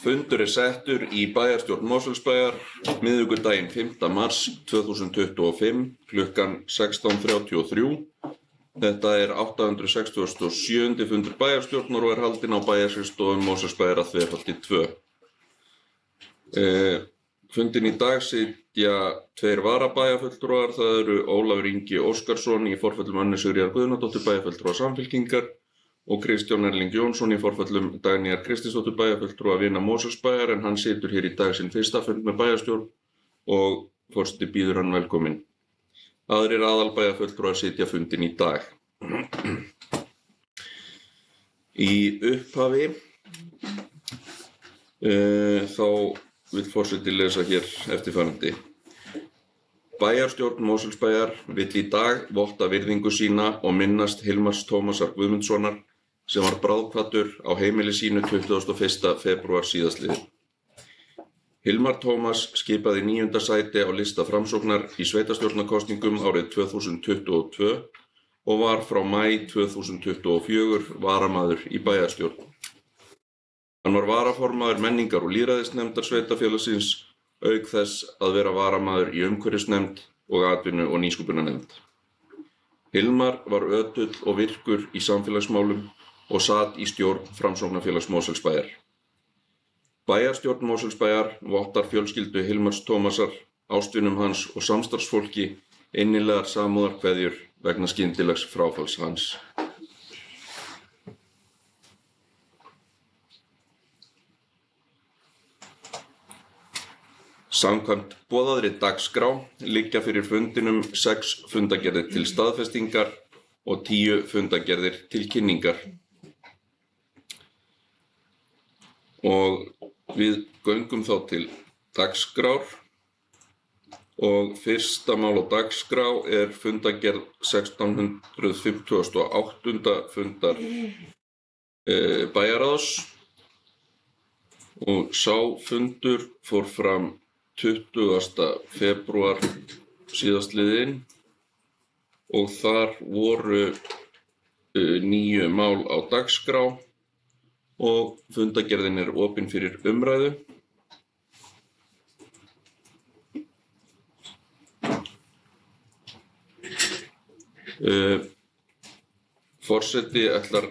Fundur settur í bæjarstjórn Mosfellsbæjar miðvikudaginn 5. mars 2025 klukkan 16:33. Þetta 867. fundur bæjarstjórnar og haldinn á bæjarskrifstofum Mosfellsbæjar að Þverholti 2. Fundinn í dag sitja 2 varabæjarfulltrúar, það eru Ólafur Ingi Óskarsson í forföllum Önnu Sigríðar Guðnadóttur bæjarfulltrúa Samfylkingar og Kristján Erling Jónsson í forföllum Dagnýjar Kristinsdóttur bæjarfulltrúa Vina Mosfellsbæjar, en hann situr hér í dag sinn fyrsta fund með bæjarstjórn og forseti býður hann velkominn. Aðrir aðalbæjarfulltrúar sitja fundinn í dag. Í upphafi þá vill forseti lesa hér eftirfarandi. Bæjarstjórn Mosfellsbæjar vill í dag votta virðingu sína og minnast Hilmars Tómasar Guðmundssonar sem var bráðkvaddur á heimili sínu 21. febrúar síðastliðinn. Hilmar Tómas skipaði 9. sæti á lista Framsóknar í sveitarstjórnarkosningum árið 2022 og var frá maí 2024 varamaður í bæjarstjórn. Hann var varaformaður menningar- og lýðræðisnefndar sveitarfélagsins auk þess að vera varamaður í umhverfisnefnd og atvinnu- og nýsköpunarnefnd. Hilmar var ötull og virkur í samfélagsmálum og sat í stjórn Framsóknarfélags Mosfellsbæjar. Bæjarstjórn Mosfellsbæjar vottar fjölskyldu Hilmars Tómasar, ástvinum hans og samstarfsfólki innilegar samúðarkveðjur vegna skyndilegs fráfalls hans. Samkvæmt boðaðri dagskrá liggja fyrir fundinum 6 fundargerðir til staðfestingar og 10 fundargerðir til kynningar. Og við göngum þá til dagskrár og fyrsta mál á dagskrá fundargerð 1658. fundar bæjarráðs og sá fundur fór fram 20. febrúar síðastliðinn og þar voru 9 mál á dagskrá og fundargerðin opin fyrir umræðu. Forseti ætlar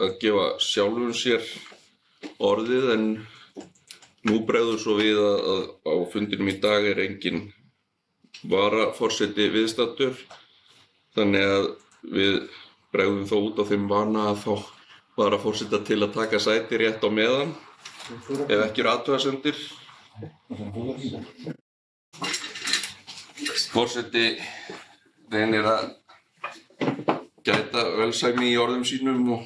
að gefa sjálfum sér orðið en nú bregður svo við að á fundinum í dag engin varaforseti viðstaddur, þannig að við bregðum þó út á þeim vana að fá varaforseta til að taka sæti rétt á meðan, ef ekki eru athugasemdir. Forseti reynir að gæta velsæmi í orðum sínum og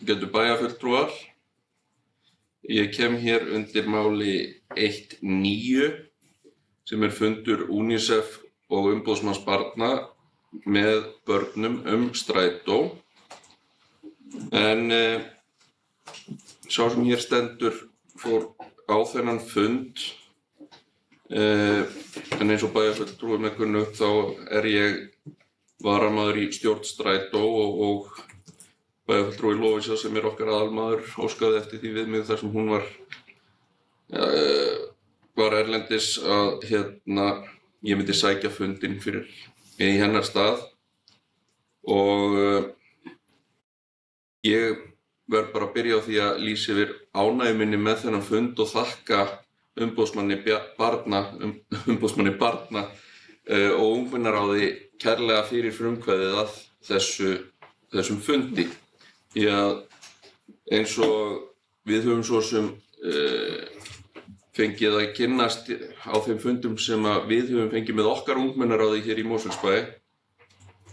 getur bæjarfulltrúar. Ég kem hér undir máli 1.9 sem fundur UNICEF og umboðsmanns barna með börnum strætó. En sá sem hér stendur fór á þennan fund, en eins og bæjarfulltrúi með kunnugt þá ég varamaður í stjórn strætó og bæjarfulltrúi Lovísa sem okkar aðalmaður óskaði eftir því við mig þar sem hún var erlendis að ég myndi sækja fundinn fyrir í hennar stað og ég verð bara að byrja á því að lýsa yfir ánægju minni með þennan fund og þakka umboðsmanni barna og ungmennaráði kærlega fyrir frumkvæðið að þessum fundi. Því að eins og við höfum svo sem fengið að kynnast á þeim fundum sem við höfum fengið með okkar ungmennaráði hér í Mosfellsbæ,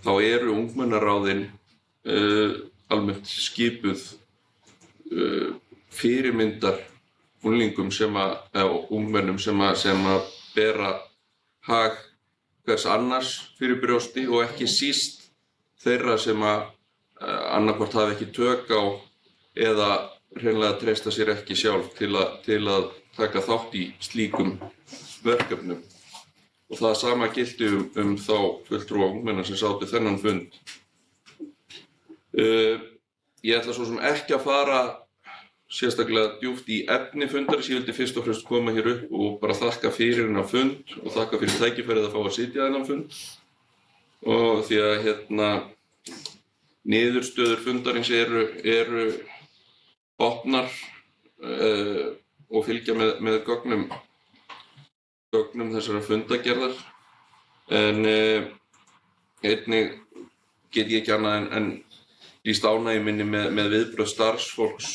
þá eru ungmennaráðin almennt skipuð fyrirmyndar unglingum ungmennum sem bera hag hvers annars fyrir brjósti og ekki síst þeirra sem annaðhvort hafa ekki tök á eða hreinlega treysta sér ekki sjálf til að taka þátt í slíkum verkefnum. og það sama gilti þá fulltrúa ungmenna sem sátu þennan fund. Ég ætla svo sem ekki að fara sérstaklega djúpt í efni fundarins. Ég vildi fyrst og fremst koma hér upp og bara þakka fyrir þennan fund og þakka fyrir tækifærið að fá að sitja þennan fund. Og því að niðurstöður fundarins eru opnar og fylgja með gögnum þessara fundagerðar. En einnig get ég ekki annað en lýst ánægju minni með viðbrögð starfsfólks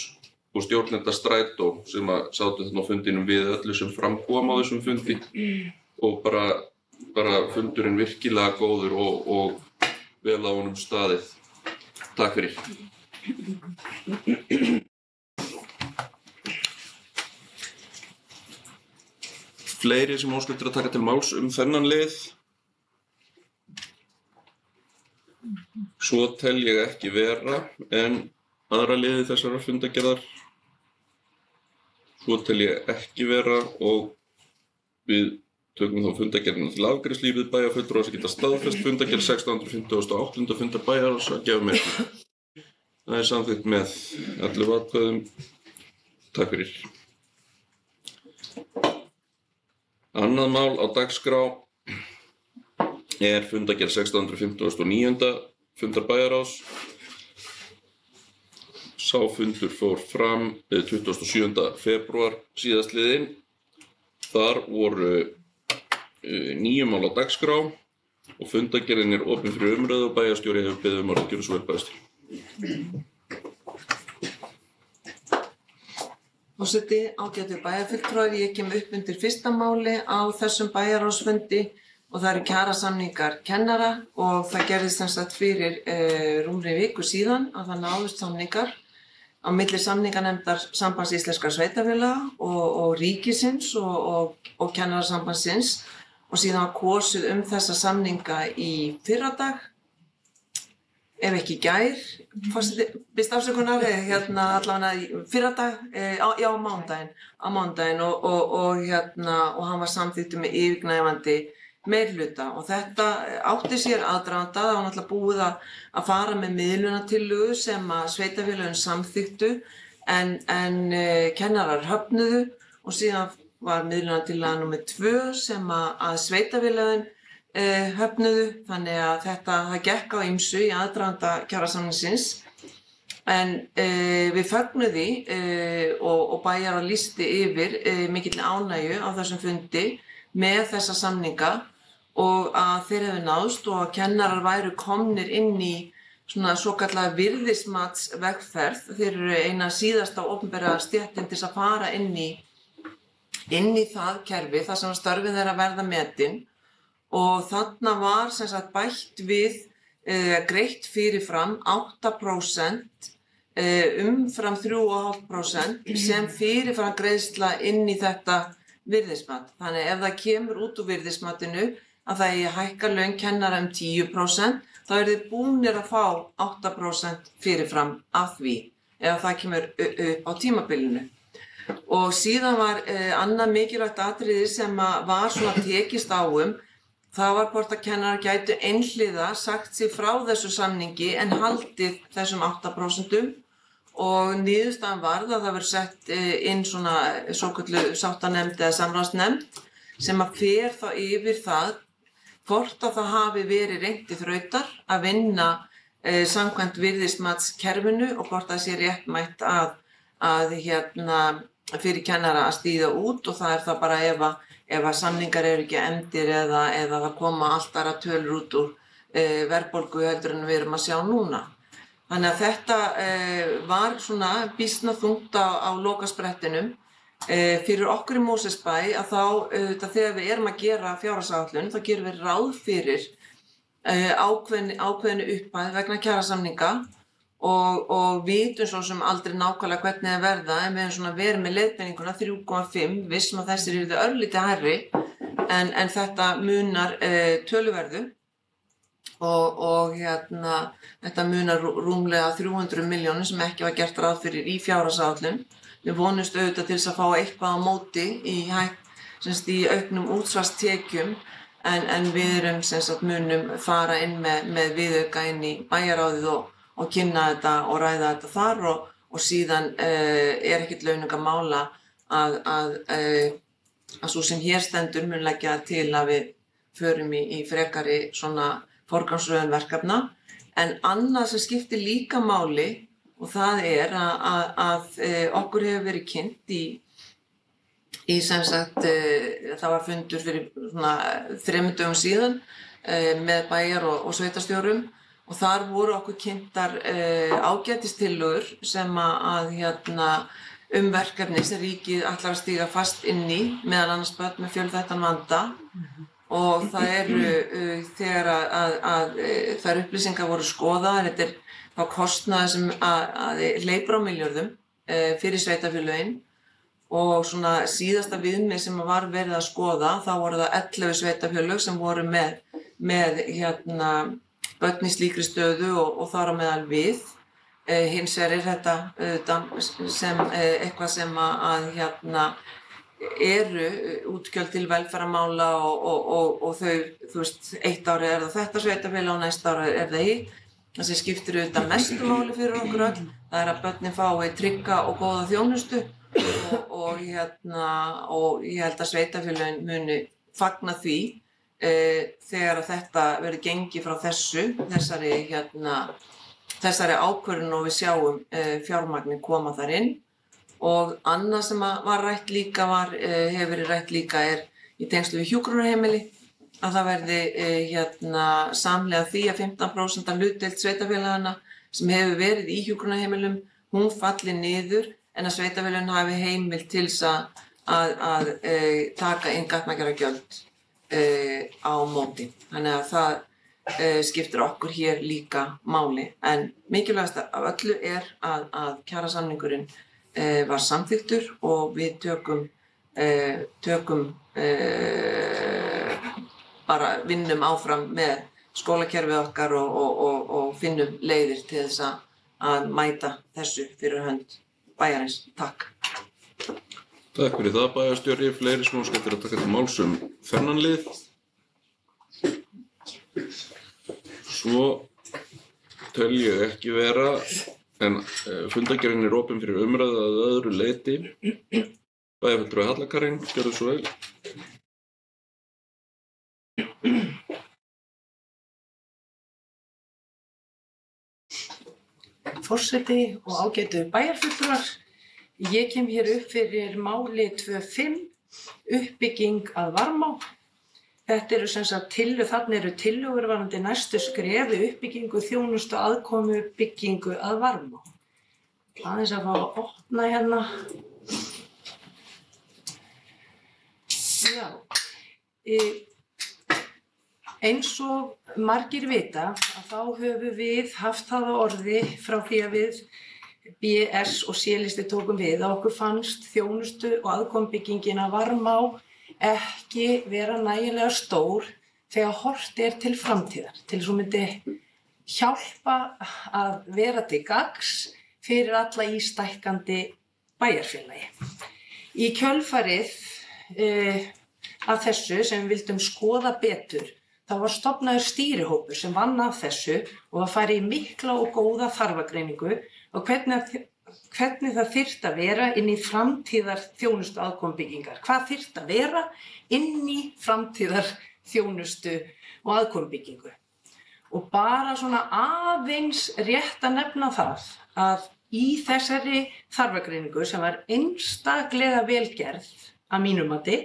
og stjórnenda Strætó sem að sátu þarna á fundinum við öllu sem fram kom á þessum fundi og bara fundurinn virkilega góður og vel á honum staðið. Takk fyrir. Fleiri sem óska eftir að taka til máls þennan lið? Svo tel ég ekki vera, en aðra liði þessara fundagerðar? Svo tel ég ekki vera og við tökum þá fundagerðina til afgreiðslu í bæjarfulltrúa sem geta staðfest fundagerð 1658. fundar bæjarráðs að gefa mér. Það er samþykkt með 11 atkvæðum. Takk fyrir. Annað mál á dagskrá er fundagerð 659. fundar bæjarráðs. Sá fundur fór fram 27. febrúar síðastliðinn. Þar voru 9 mál á dagskrá og fundagerðin er opin fyrir umræðu og bæjarstjóri hefur beðið um að gera svo vel bæjarstjóri. Forseti, ágætu bæjarfulltrúar, ég kem upp undir fyrsta máli á þessum bæjarráðsfundi og það eru kjarasamningar kennara og það gerðist sem sagt fyrir rúmri viku síðan að það náðust samningar á milli samninganefndar Sambands íslenskra sveitarfélaga og ríkisins og kennarasambandsins og síðan var kosið þessa samninga í fyrradag, ef ekki í gær, forseti, biðst afsökunar, allavega í fyrradag, á mánudaginn og hann var samþykktur með yfirgnæfandi meirihluta og þetta átti sér aðdraganda. Það var náttúrulega búið að fara með miðlunartillögu sem að sveitarfélögin samþykktu en kennarar höfnuðu og síðan var miðlunartillaga númer 2 sem að sveitarfélögin höfnuðu, þannig að það gekk á ýmsu í aðdraganda kjarasamningsins en við fögnum því og bæjarráð lýsti yfir mikilli ánægju á þessum fundi með þessa samninga og að þeir hefðu náðst og að kennarar væru komnir inn í svona svokallaða virðismatsvegferð. Þeir eru eina síðasta opinbera stéttin til að fara inn í það kerfi þar sem störfin þeirra verða metin. Og þarna var sem sagt bætt við greitt fyrirfram 8% umfram 3,5% sem fyrirfram greiðsla inn í þetta virðismat. Þannig ef það kemur út úr virðismatinu að það eigi að hækka laun kennara 10%, þá eru þið búnir að fá 8% fyrirfram af því ef það kemur upp á tímabilinu. Og síðan var annað mikilvægt atriði sem var svona tekist á það var hvort að kennarar gætu einhliða sagt sig frá þessu samningi en haldið þessum 8% og niðurstaðan varð að það verður sett inn svona svokölluð sáttanemnd eða samráðsnefnd sem að fer þá yfir það hvort að það hafi verið reynt í þrautar að vinna samkvæmt virðismatskerfinu og hvort það sé réttmætt að fyrir kennara að stíga út og það það bara ef að samningar eru ekki efndir eða það koma allt aðra tölur út úr verðbólgu heldur en við erum að sjá núna. Þannig að þetta var svona býsna þungt á lokasprettinum. Fyrir okkur í Mosfellsbæ að þá þegar við erum að gera fjárhagsáætlun þá gerum við ráð fyrir ákveðinni upphæð vegna kjarasamninga og vitum svo sem aldrei nákvæmlega hvernig það verða en við hefum svona verið með leiðbeininguna 3,5, vissum að þessir eru örlítið hærri en þetta munar töluverðu og þetta munar rúmlega 300 milljónum sem ekki var gert ráð fyrir í fjárhagsáætlun. Við vonumst auðvitað til þess að fá eitthvað á móti í auknum útsvarstekjum en við erum sem sagt munum fara inn með viðauka inn í bæjarráðið og kynna þetta og ræða þetta þar og síðan ekkert launungarmála að sú sem hér stendur mun leggja til að við förum í frekari svona forgangsröðun verkefna. En annað sem skiptir líka máli og það að okkur hefur verið kynnt í sem sagt, það var fundur fyrir svona 3 dögum síðan með bæjar- og sveitarstjórum og þar voru okkur kynntar ágætistillögur sem verkefni sem ríkið ætlar að stíga fast inn í, meðal annars börn með fjölþættan vanda og það eru þegar að þær upplýsingar voru skoðaðar, þetta þá kostnaði sem að hleypur á milljörðum fyrir sveitarfélögin og svona síðasta viðmið sem var verið að skoða, þá voru það 11 sveitarfélög sem voru með börn í slíkri stöðu og þar á meðal við. Hins vegar þetta sem eitthvað sem að eru útgjöld til velferðarmála og þau, þú veist, eitt ári það þetta sveitarfélag og næsta ári það hitt. Það sem skiptir auðvitað mestu máli fyrir okkur öll, það að börnin fái trygga og góða þjónustu og ég held að sveitarfélögin muni fagna því þegar að þetta verður gengið frá þessari ákvörðun og við sjáum fjármagnin koma þar inn. Og annað sem var rætt líka hefur verið rætt líka í tengslu við hjúkrunarheimili að það verði samhliða því að 15% af hlutdeild sveitarfélaganna sem hefur verið í hjúkrunarheimilum, hún falli niður en að sveitarfélögin hafi heimild til að taka inn gatnagerðargjöld á móti. Þannig að það skiptir okkur hér líka máli. En mikilvægast af öllu að kjarasamningurinn var samþykktur og við tökum bara vinnum áfram með skólakerfið okkar og finnum leiðir til þess að mæta þessu fyrir hönd bæjarins. Takk. Takk fyrir það, bæjarstjóri. Fleiri sem óska eftir að taka til máls þennan lið. Svo tel ég ekki vera, en fundargerðin opin fyrir umræðu að öðru leyti. Bæjarfulltrúi Halla Karin, gjörðu svo vel. Forseti og ágætu bæjarfulltrúar. Ég kem hér upp fyrir máli 2.5, uppbygging að Varmá. Þetta eru sem sagt þarna eru tillögur varðandi næstu skref við uppbyggingu þjónustu aðkomu byggingu að Varmá. Aðeins að fá að opna hérna. Já. Eins og margir vita að þá höfum við haft það á orði frá því að við BS og C-listi tókum við að okkur fannst þjónustu og aðkomubyggingin að Varmá ekki vera nægilega stór þegar horft til framtíðar, til þess að myndi hjálpa að vera til gagns fyrir alla í stækkandi bæjarfélagi. Í kjölfarið af þessu sem við vildum skoða betur, þá var stofnaður stýrihópur sem vann að þessu og að fara í mikla og góða þarfagreiningu og hvernig það þyrfti að vera inn í framtíðar þjónustu aðkomubyggingar. Hvað þyrfti að vera inn í framtíðar þjónustu og aðkomubyggingu. Og bara svona aðeins rétt að nefna það að í þessari þarfagreiningu sem var einstaklega velgerð að mínu mati,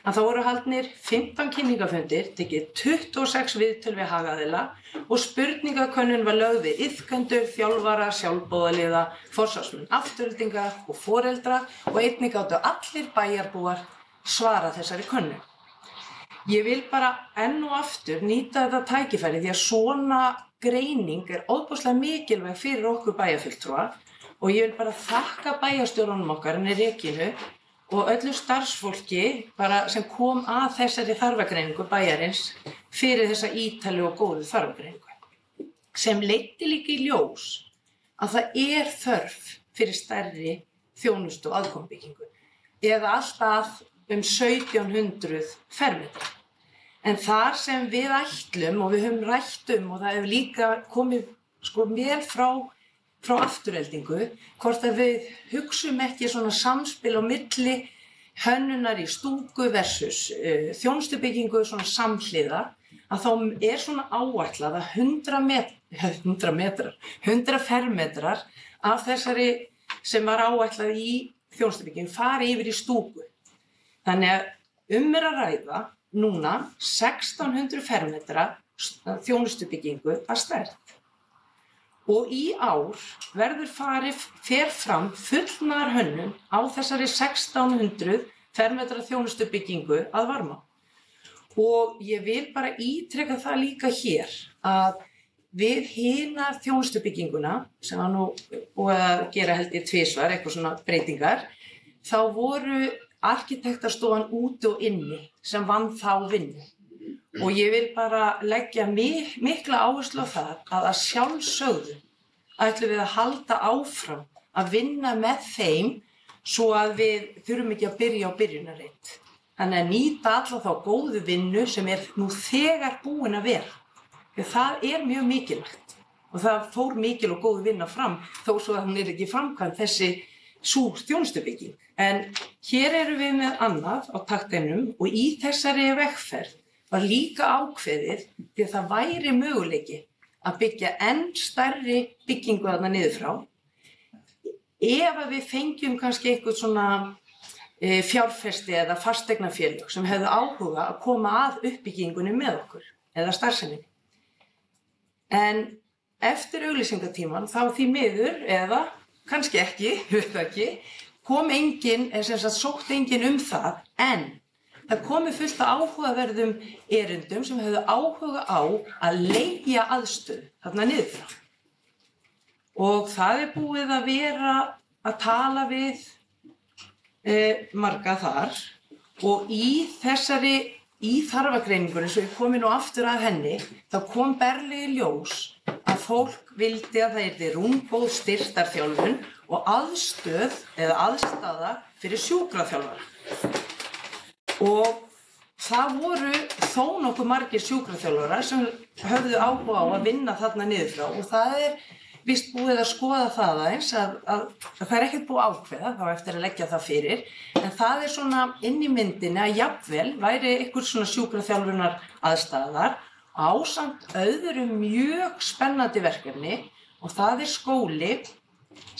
að þá voru haldnir 15 kynningafundir, tekið 26 viðtöl við hagaðila og spurningakönnun var lögð við iðkendur, þjálfara, sjálfboðaliða, forsvarsmenn afturöldinga og foreldra og einnig gátu allir bæjarbúar svara þessari könnun. Ég vil bara enn og aftur nýta þetta tækifæri því að svona greining ofboðslega mikilvæg fyrir okkur bæjarfulltrúa og ég vil bara þakka bæjarstjórunum okkar henni Regínu og öllu starfsfólki bara sem kom að þessari þarfagreiningu bæjarins fyrir þessa ítarlegu og góðu þarfagreiningu. Sem leiddi líka í ljós að það þörf fyrir stærri þjónustu og aðkomubyggingu eða allt að 1700 fermetra. En þar sem við ætlum og við höfum rætt og það hefur líka komið vel frá aftureldingu, hvort að við hugsum ekki svona samspil á milli hönnunar í stúku versus þjónustubyggingu svona samhliða, að þá svona áætlað að 100 fermetrar af þessari sem var áætlað í þjónustubyggingu fari yfir í stúku. Þannig að að ræða núna 1600 fermetra þjónustubyggingu að stærð. Og í ár fer fram fullnaðarhönnun á þessari 1600 fermetra þjónustubyggingu að Varmá. Og ég vil bara ítreka það líka hér að við hina þjónustubygginguna, sem var nú búið að gera held ég tvisvar, eitthvað svona breytingar, þá voru arkitektarstofan úti og inni sem vann þá vinnu. Og ég vil bara leggja mikla áherslu á það að sjálfsögðu ætlum við að halda áfram að vinna með þeim svo að við þurfum ekki að byrja á byrjunarreit. Þannig að nýta alla þá góðu vinnu sem nú þegar búin að vera. Þegar það mjög mikilvægt og það fór mikil og góð vinna fram þó svo að hún ekki framkvæmd þessi þjónustubygging. En hér erum við með annað á takteinum og í þessari vegferð var líka ákveðið því að það væri möguleiki að byggja enn stærri byggingu þarna niður frá. Ef að við fengjum kannski eitthvað svona fjárfesti eða fasteignafélög sem hefðu áhuga að koma að uppbyggingunni með okkur eða starfseminni. En eftir auglýsingatímann þá því miður eða kannski ekki, kom enginn, sótti enginn það, en það komi fullt af áhugaverðum erindum sem hefðu áhuga á að leigja aðstöðu þarna niður frá. Og það búið að vera að tala við marga þar og í þarfagreiningunni, svo ég komi nú aftur að henni, þá kom berlega í ljós að fólk vildi að það yrði rúmbóð styrktarþjálfun og aðstöð eða aðstaða fyrir sjúkraþjálfara. Og það voru þó nokkuð margir sjúkraþjálfarar sem höfðu áhuga á að vinna þarna niður frá og það víst búið að skoða það aðeins að það ekkert búið að ákveða þá eftir að leggja það fyrir, en það svona inn í myndinni að jafnvel væri einhver svona sjúkraþjálfunar aðstæðar ásamt öðrum mjög spennandi verkefni og það skóli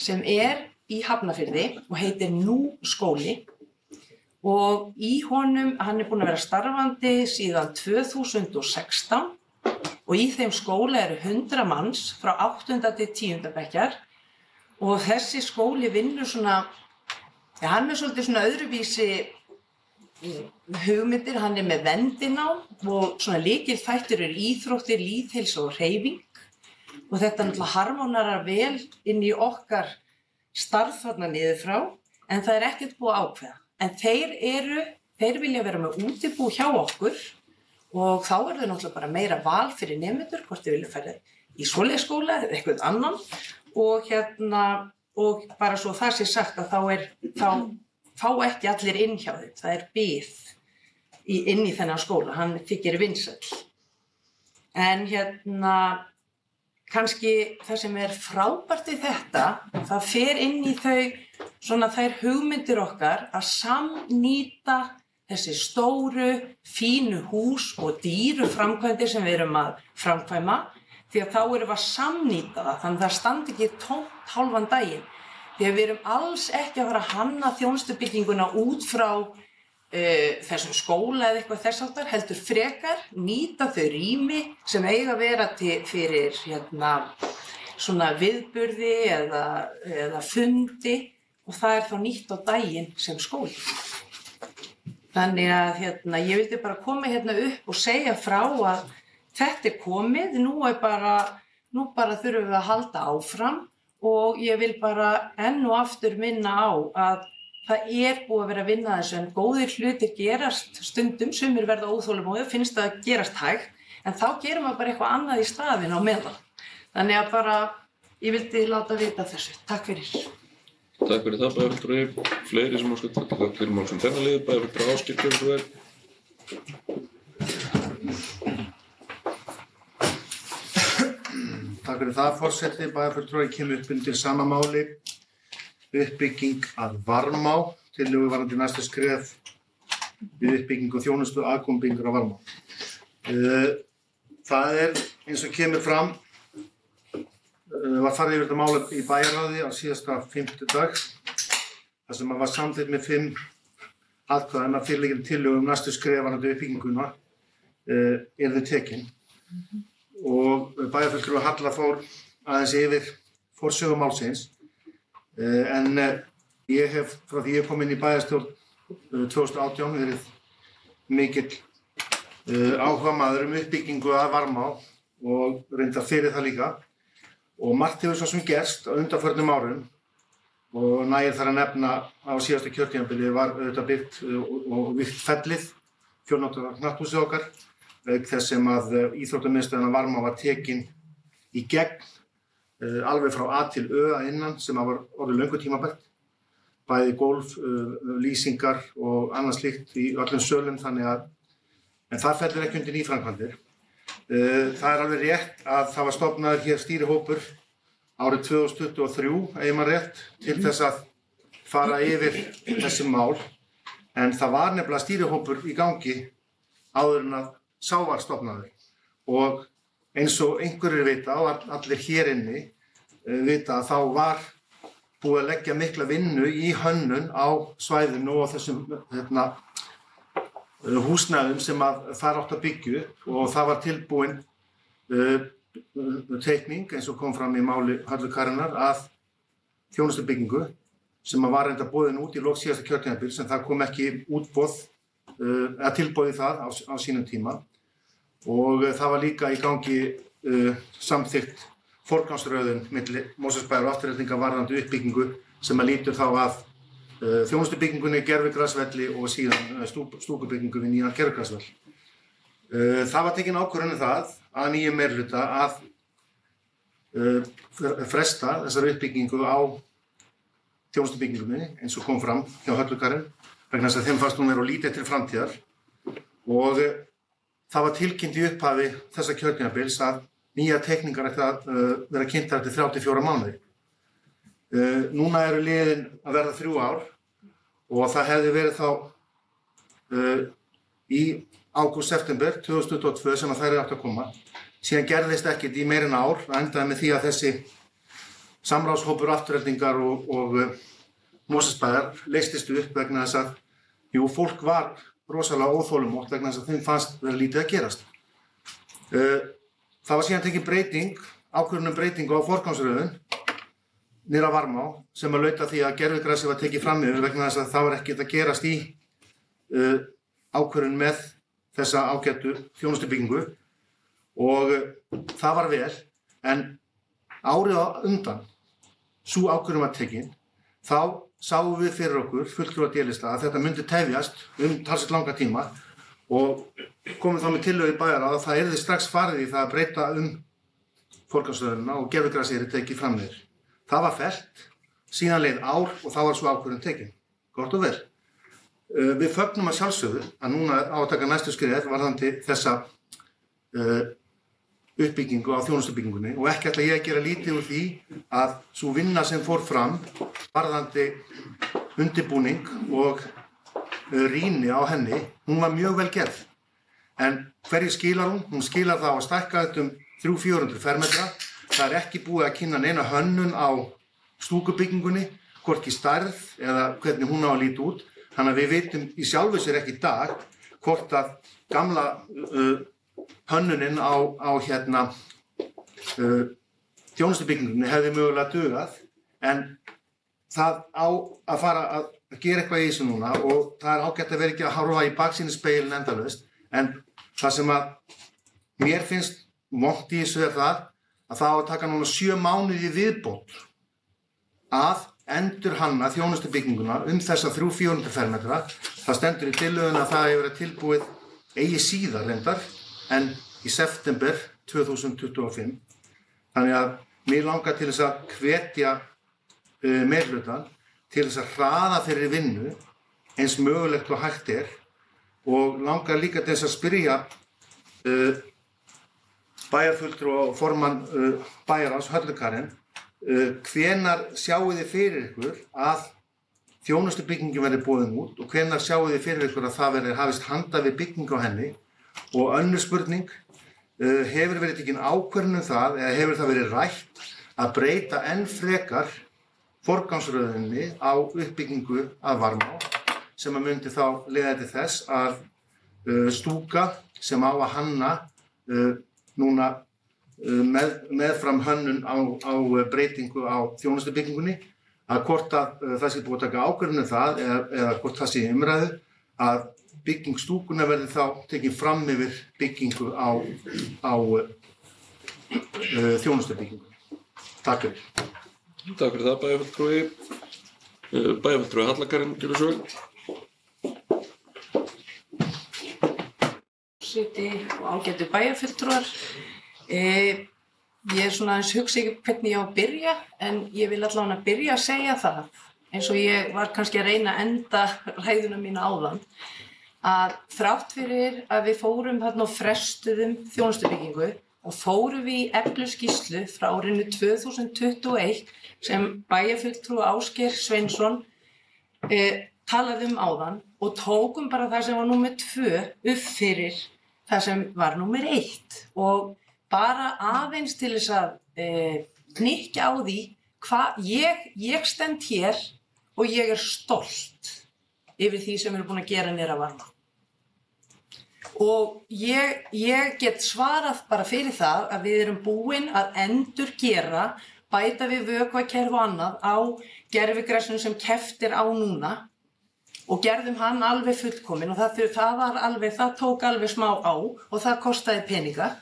sem í Hafnarfirði og heitir Nú skóli og í honum, hann búinn að vera starfandi síðan 2016 og í þeim skóla 100 manns frá 8. til 10. bekkjar og þessi skóli vinnur svona, hann svolítið svona öðruvísi hugmyndir, hann með vendinám og svona lykilþættir íþróttir, lýðheilsa og hreyfing og þetta náttúrulega harmonerar vel inn í okkar starf þarna niður frá en það ekkert búið að ákveða. En þeir vilja vera með útibú hjá okkur og þá þau náttúrulega bara meira val fyrir nemendur hvort þau vilja fara í svoleiðsskóla eða eitthvað annan og bara svo það sé sagt að þá fá ekki allir inn hjá þeim, það bið inn í þennan skóla, hann þykir vinsæll. En kannski það sem frábært í þetta, það fer inn í þær hugmyndir okkar að samnýta þessi stóru, fínu hús og dýru framkvæmdir sem við erum að framkvæma því að þá erum við að samnýta það, þannig að það standi ekki tómt hálfan daginn. Því að við erum alls ekki að fara að hanna þjónustubygginguna út frá þessum skóla eða eitthvað þess háttar, heldur frekar nýta þau rými sem eiga að vera fyrir svona viðburði eða fundi og það þá nýtt á daginn sem skóli. Þannig að ég vildi bara koma upp og segja frá að þetta komið, nú bara þurfum við að halda áfram og ég vil bara enn og aftur minna á að það búið að vera að vinna þessu en góðir hlutir gerast stundum, sumir verða óþolinmóðir, finnst það að gerast hægt, en þá gerum við bara eitthvað annað í staðinn á meðan. Þannig að bara, ég vildi láta vita þessu. Takk fyrir. Takk fyrir það, bæjarfulltrúi. Fleiri sem óskar taka til máls um þennan lið, bæjarfulltrúi Ásgeir, gjörðu svo vel. Takk fyrir það, forseti. Bæjarfulltrúi kemur upp undir sama máli. Uppbygging að Varmá, tillögu varðandi næstu skref við uppbyggingu þjónustu aðkomubyggingar á Varmá. Það eins og kemur fram, var farið yfir þetta mál í bæjarráði á síðasta fimmtudag, þar sem var samþykkt með 5 atkvæðum að fyrirliggjandi tillögu næstu skref varðandi uppbygginguna yrðu tekin. Og bæjarfulltrúi Halla fór aðeins yfir forsögu málsins, en ég hef frá því ég kom inn í bæjarstjórn 2018 verið mikill áhugamaður uppbyggingu að Varmá og reyndar fyrir það líka. Og margt hefur svo sem gerst á undanförnum árum og nægir þar að nefna á síðasta kjörtímabili var auðvitað byggt og virkt fellið, fjölnota knatthúsið okkar, auk þess sem að íþróttamiðstöðin Varmá var tekin í gegn alveg frá A til Ö að innan sem var orðið löngu tímabært. Bæði gólf, lýsingar og annað slíkt í öllum sölum en það fellur ekki undir nýframkvæmdir. Það alveg rétt að það var stofnaður hér stýrihópur árið 2023, ef maður rétt, til þess að fara yfir þessi mál. En það var nefnilega stýrihópur í gangi áður en að sá var stofnaður. Og eins og einhverjir vita og allir hér inni vita að þá var búið að leggja mikla vinnu í hönnun á svæðinu og þessum húsnæðum sem að þar átt að byggja upp og það var tilbúin teikning eins og kom fram í máli Höllu Karenar að þjónustubyggingu sem var reynda boðin út í lok síðasta kjörtímabils en það kom ekki útboð eða tilboð í það á sínum tíma og það var líka í gangi samþykkt forgangsröðun milli Mosfellsbæjar og Aftureldingar varðandi uppbyggingu sem að lítur þá að þjónustubyggingunni gervigrasvelli og síðan stúkubyggingu við nýjan gervigrasvell. Það var tekin ákvörðun það að nýjum meirihluta að fresta þessari uppbyggingu á þjónustubyggingunni eins og kom fram hjá Höllu Karen vegna þess að þeim fannst hún vera of lítið til framtíðar og það var tilkynnt í upphafi þessa kjörtímabils að nýjar teikningar ætti að vera kynntar eftir 34 mánuði. Núna eru liðin að verða 3 ár og það hefði verið þá í ágúst-september 2022 sem að þær átt að koma. Síðan gerðist ekkert í meira en ár, það endaði með því að þessi samráðshópur Aftureldingar og Mosfellsbæjar leystist upp vegna þess að fólk var rosalega óþolinmótt vegna þess að þeim fannst vera lítið að gerast. Það var síðan tekin ákvörðun breytingu á forgangsröðun niður á Varmá sem að lauta því að gervigrasi var tekið fram yfir vegna þess að það var ekkert að gerast í ákvörðun með þessa ágættu þjónustubyggingu og það var vel en árið á undan sú ákvörðun var tekin þá sáum við fyrir okkur fulltrúar D-lista að þetta myndi tefjast talsvert langa tíma og komum þá með tillögu í bæjarráð að það yrði strax farið í það að breyta forgangsröðunina og gervigrasi yrði tekið fram yfir. Það var fellt, síðan leið ár og þá var svo ákvörðun tekin. Gott og vel. Við fögnum að sjálfsögðu að núna á að taka næstu skref varðandi þessa uppbyggingu á þjónustubyggingunni og ekki ætla ég að gera lítið úr því að sú vinna sem fór fram varðandi undirbúning og rýni á henni, hún var mjög vel gerð. En hverju skilar hún? Hún skilar þá að stækka þetta 300-400 fermetra. Það ekki búið að kynna neina hönnun á stúkubyggingunni, hvorki stærð eða hvernig hún á að líta út. Þannig að við vitum í sjálfu sér ekki í dag hvort að gamla hönnunin á þjónustubyggingunni hefði mögulega dugað en það á að fara að gera eitthvað í þessu núna og það ágætt að vera ekki að horfa í baksýnisspegilinn endalaust en það sem að mér finnst vont í þessu það að það á að taka núna 7 mánuði viðbót að endurhanna þjónustubygginguna þessa 300-400 fermetra. Það stendur í tillögunni að það hefur verið tilbúið eigi síðar reyndar en í september 2025. Þannig að mér langar til þess að hvetja meirihlutann til þess að hraða þeirri vinnu eins mögulegt og hægt og langar líka til þess að spyrja bæjarfulltrúa og formann bæjarráðs, Höllu Karen, hvenær sjáið þið fyrir ykkur að þjónustubyggingin verði boðin út og hvenær sjáið þið fyrir ykkur að það verði hafist handa við byggingu á henni? Og önnur spurning, hefur verið tekin ákvörðun um það eða hefur það verið rætt að breyta enn frekar forgangsröðinni á uppbyggingu að Varmá sem að myndi þá leiða til þess að stúka sem á að hanna núna meðfram hönnun á breytingu á þjónustubyggingunni, að hvort að það sé búið að taka ákvörðun um það eða hvort það sé í umræðu að bygging stúkunnar verði þá tekin fram yfir byggingu á þjónustubyggingunni. Takk fyrir. Takk fyrir það, bæjarfulltrúi. Bæjarfulltrúi Halla Karen, gjörðu svo vel. Og ágætu bæjarfulltrúar. Ég svona aðeins hugsa ekki hvernig ég á að byrja, en ég vil allavega byrja að segja það, eins og ég var kannski að reyna að enda ræðuna mína áðan, að þrátt fyrir að við fórum þarna og frestuðum þjónustubyggingu og fórum við í efluskýrslu frá árinu 2021 sem bæjarfulltrúi Ásgeir Sveinsson talaði áðan og tókum bara það sem var númer 2 upp fyrir það sem var númer 1 og bara aðeins til þess að hnykkja á því hvað ég stend hér og ég stolt yfir því sem við erum búin að gera niður að Varmá. Og ég get svarað bara fyrir það að við erum búin að endurgera, bæta við vökvakerfi og annað á gervigrasinu sem keppt á núna og gerðum hann alveg fullkominn og það tók alveg smá á og það kostaði peninga.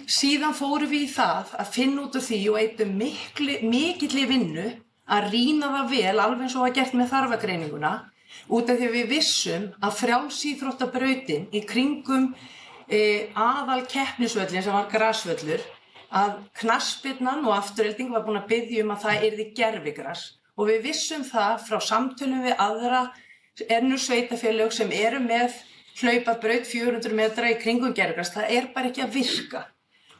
Síðan fórum við í það að finna út af því og eyddum mikilli vinnu að rýna það vel alveg eins og var gert með þarfagreininguna út af því að við vissum að frjálsíþróttabrautin í kringum aðal keppnisvöllin sem var grasvöllur að knattspyrnan og Afturelding var búin að biðja að það yrði gervigras og við vissum það frá samtölum við aðra önnur sveitarfélög sem eru með hlaupabraut 400 metra í kringum gervigras, það bara ekki að virka.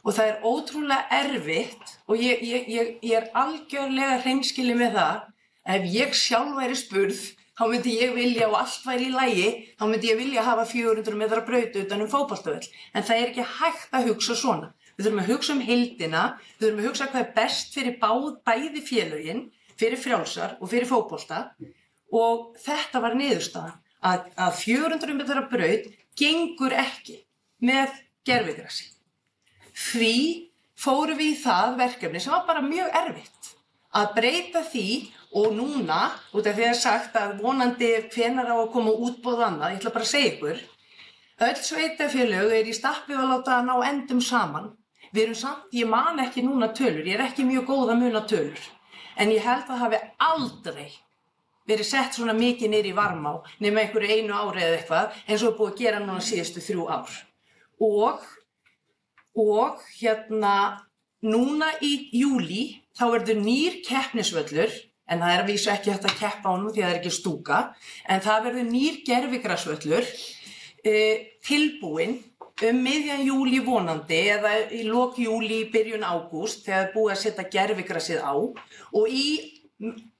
Og það ótrúlega erfitt og ég algjörlega hreinskilin með það að ef ég sjálf væri spurð, þá myndi ég vilja og allt væri í lagi, þá myndi ég vilja hafa 400 metra braut utan fótboltavöll. En það ekki hægt að hugsa svona. Við þurfum að hugsa heildina, við þurfum að hugsa hvað best fyrir bæði félögin, fyrir frjálsar og fyrir fótbolta og þetta var niðurstaðan að 400 metra braut gengur ekki með gervigrasi. Því fórum við í það verkefni sem var bara mjög erfitt að breyta því og núna, út af því að sagt að vonandi hvenær á að koma útboð annað, ég ætla bara að segja ykkur, öll sveitarfélög í stappi að láta ná endum saman. Við erum samt, ég man ekki núna tölur, ég ekki mjög góð að muna tölur, en ég held að hafi aldrei verið sett svona mikið niður í Varmá nema einhverju einu ári eða eitthvað eins og búið að gera núna síðustu 3 ár. Og núna í júlí þá verður nýr keppnisvöllur, en það að vísu ekki hægt að keppa á honum því að það ekki stúka, en það verður nýr gervigrasvöllur tilbúinn miðjan júlí vonandi eða í lok júlí, byrjun ágúst þegar búið að setja gervigrasið á og í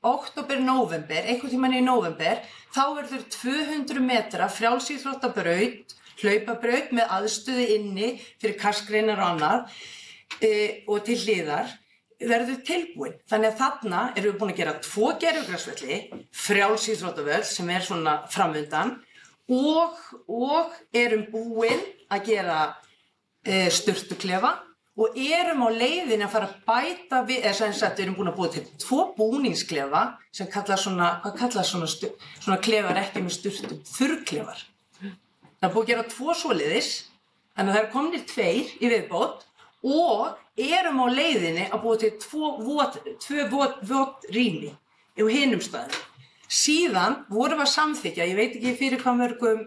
október, nóvember, einhvern tímann í nóvember, þá verður 200 metra frjálsíþróttabraut, hlaupabraut með aðstöðu inni fyrir kastgreinar og annað og til hliðar verður tilbúin. Þannig að þarna erum við búin að gera 2 gervigrasvelli, frjálsíþróttavöll sem svona framundan og erum búin að gera sturtuklefa og erum á leiðinni að fara að bæta við, eða sem sagt, við erum búin að búa til 2 búningsklefa sem kallast svona klefar ekki með sturtum, þurrklefar. Það búið að gera 2 svoleiðis, þannig að það komnir 2 í viðbót og erum á leiðinni að búa til 2 vot rými á hinum staðnum. Síðan vorum við að samþykkja, ég veit ekki fyrir hvað mörgum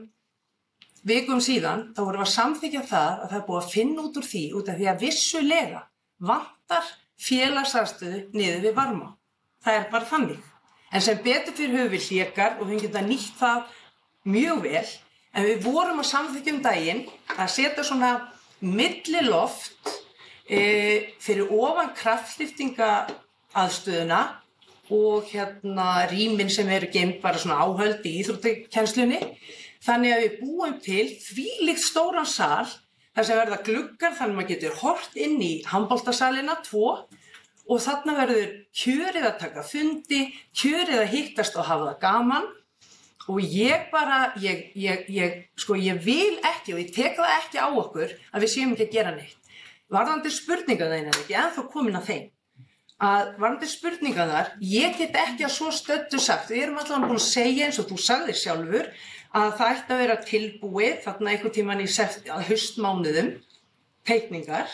vikum síðan, þá vorum við að samþykkja það að það er búið að finna út úr því út af því að vissulega vantar félagsaðstöðu niður við Varmá. Það bara þannig. En sem betur fyrir höfum við hlékar og við getum nýtt það mjög vel, en við vorum að samþykkja daginn að setja svona milliloft fyrir ofan kraftlyftingaaðstöðuna og rýmin sem eru geymd bara svona áhöld í íþróttakennslunni. Þannig að við búum til þvílíkt stóran sal þar sem verða gluggar þannig að maður getur horft inn í handboltasalina 2 og þarna verður kjörið að taka fundi, kjörið að hittast og hafa það gaman. Og ég vil ekki og ég tek það ekki á okkur að við séum ekki að gera neitt. Varðandi spurningarnar ekki ennþá komin að þeim. Að varðandi spurningarnar, ég get ekki að svo stöddu sagt, við erum allavega búin að segja eins og þú sagðir sjálfur, að það ætti að vera tilbúið þarna einhvern tímann í haustmánuðum, teikningar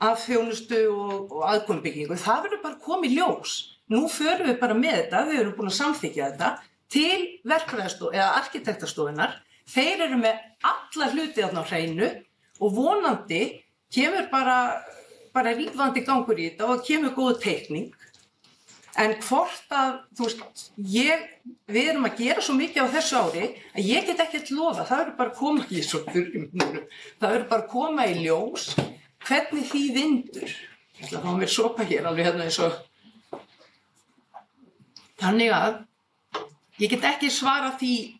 af þjónustu og aðkomubyggingu. Það verður bara komið í ljós. Nú förum við bara með þetta, við erum búin að samþykkja þetta, til verkfræðistofu eða arkitektastofunnar. Þeir eru með alla hluti þarna á hreinu og vonandi kemur bara rífandi gangur í þetta og kemur góð teikning. En hvort að, við erum að gera svo mikið á þessu ári að ég get ekkert lofa, það verður bara að koma í svo þurrmúnum. Það verður bara að koma í ljós hvernig því vindur. Ég ætla að fá mér sopa hér alveg eins og. Þannig að ég get ekki svarað því,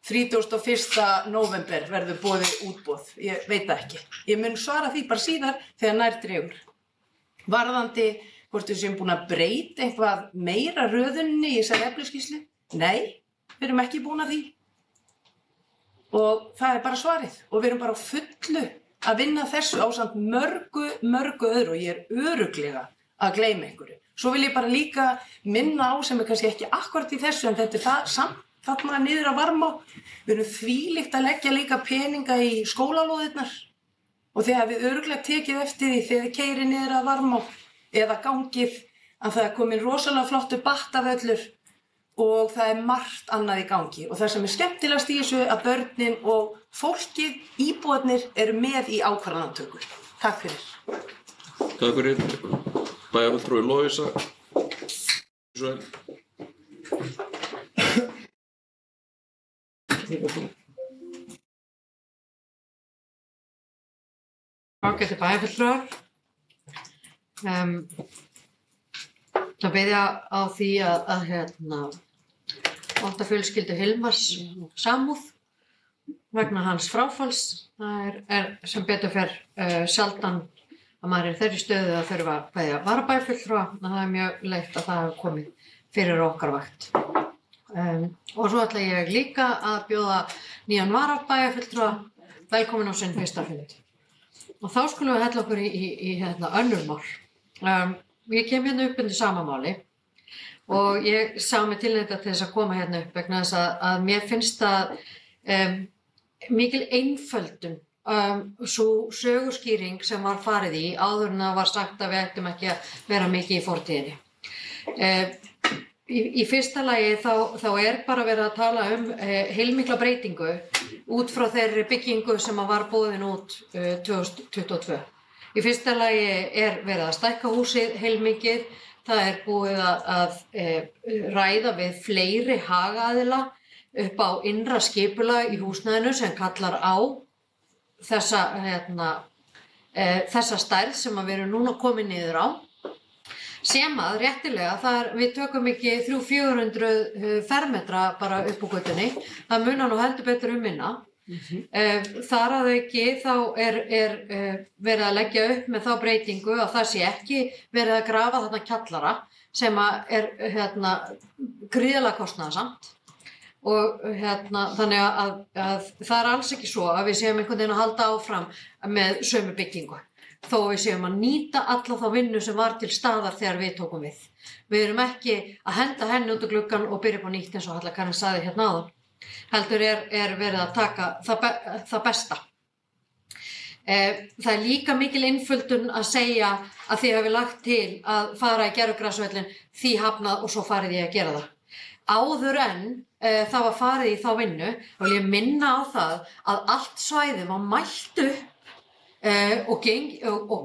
31. nóvember verður boðið útboð, ég veit það ekki. Ég mun svara því bara síðar þegar nær dregur. Varðandi hvort við séum búin að breyta eitthvað meira röðunni í þessari efnisskýrslu? Nei, við erum ekki búin að því. Og það er bara svarið og við erum bara á fullu að vinna þessu ásamt mörgu öðru og ég er örugglega að gleyma einhverju. Svo vil ég bara líka minna á sem er kannski ekki akkúrat í þessu en þetta er samt þarna niður að Varmá. Við erum þvílíkt að leggja líka peninga í skólalóðirnar og þegar við örugglega tekið eftir því þegar þið keyrið niður að Varmá eða gangið að það er komin rosalega flottur battavöllur og það er margt annað í gangi og það sem er skemmtilegast í þessu að börnin og fólkið, íbúarnir eru með í ákvarðanatöku. Takk fyrir. Takk fyrir. Bæjarfulltrúi Lovísa. Ágætu bæjarfulltrúar. Það byrja á því að vantar fjölskyldu Hilmars samúð vegna hans fráfalls. Það er sem betur fer sjaldan að maður er þeirri stöðu að þurfa að kveðja varabæjarfulltrúa. Það er mjög leitt að það hefur komið fyrir okkar vakt. Og svo ætla ég líka að bjóða nýjan varabæjarfulltrúa velkomin á sinn fyrsta fund. Og þá skulum við hella okkur í önnur mál. Ég kem hérna upp undir sama máli og ég sá mig tilneydda til þess að koma hérna upp vegna þess að mér finnst það mikil einföldun sú söguskýring sem var farið í áður en það var sagt að við ættum ekki að vera mikið í fortíðinni. Í fyrsta lagi þá er bara verið að tala heilmikla breytingu út frá þeirri byggingu sem var boðin út 2022. Í fyrsta lagi er verið að stækka húsið heilmikið. Það er búið að ræða við fleiri hagaðila upp á innra skipulag í húsnæðinu sem kallar á þessa stærð sem við erum núna komin niður á. Sem að réttilega, við tökum ekki 300-400 fermetra bara upp á götunni. Það munar nú heldur betur minna. Þar að auki þá er verið að leggja upp með þá breytingu að það sé ekki verið að grafa þarna kjallara sem er gríðarlega kostnaðarsamt og þannig að það er alls ekki svo að við séum einhvern veginn að halda áfram með sömu byggingu þó við séum að nýta alla þá vinnu sem var til staðar þegar við tókum við. Við erum ekki að henda henni út úr gluggann og byrja upp á nýtt eins og Halla Karen sagði hérna áðan. Heldur er verið að taka það besta. Það er líka mikil einföldun að segja að þið hafi lagt til að fara í gervigrasvöllinn, því hafnað og svo farið í að gera það. Áður en það var farið í þá vinnu og ég minna á það að allt svæðið var mælt upp og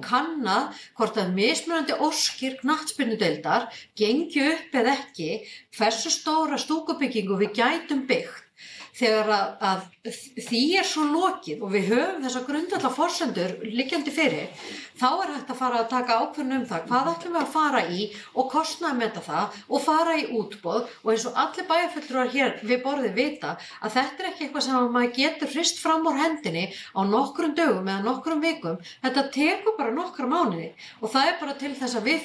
kannað hvort að mismunandi óskir knattspyrnudeildar gengju upp eða ekki hversu stóra stúkubyggingu við gætum byggt þegar að því svo lokið og við höfum þessa grundvallar forsendur liggjandi fyrir, þá hægt að fara að taka ákvörðun það hvað ætlum við að fara í og kostnaðarmeta það og fara í útboð og eins og allir bæjarfulltrúar hér við borðið vita að þetta ekki eitthvað sem maður getur hrist fram úr hendinni á nokkrum dögum eða nokkrum vikum, þetta tekur bara nokkra mánuði og það bara til þess að við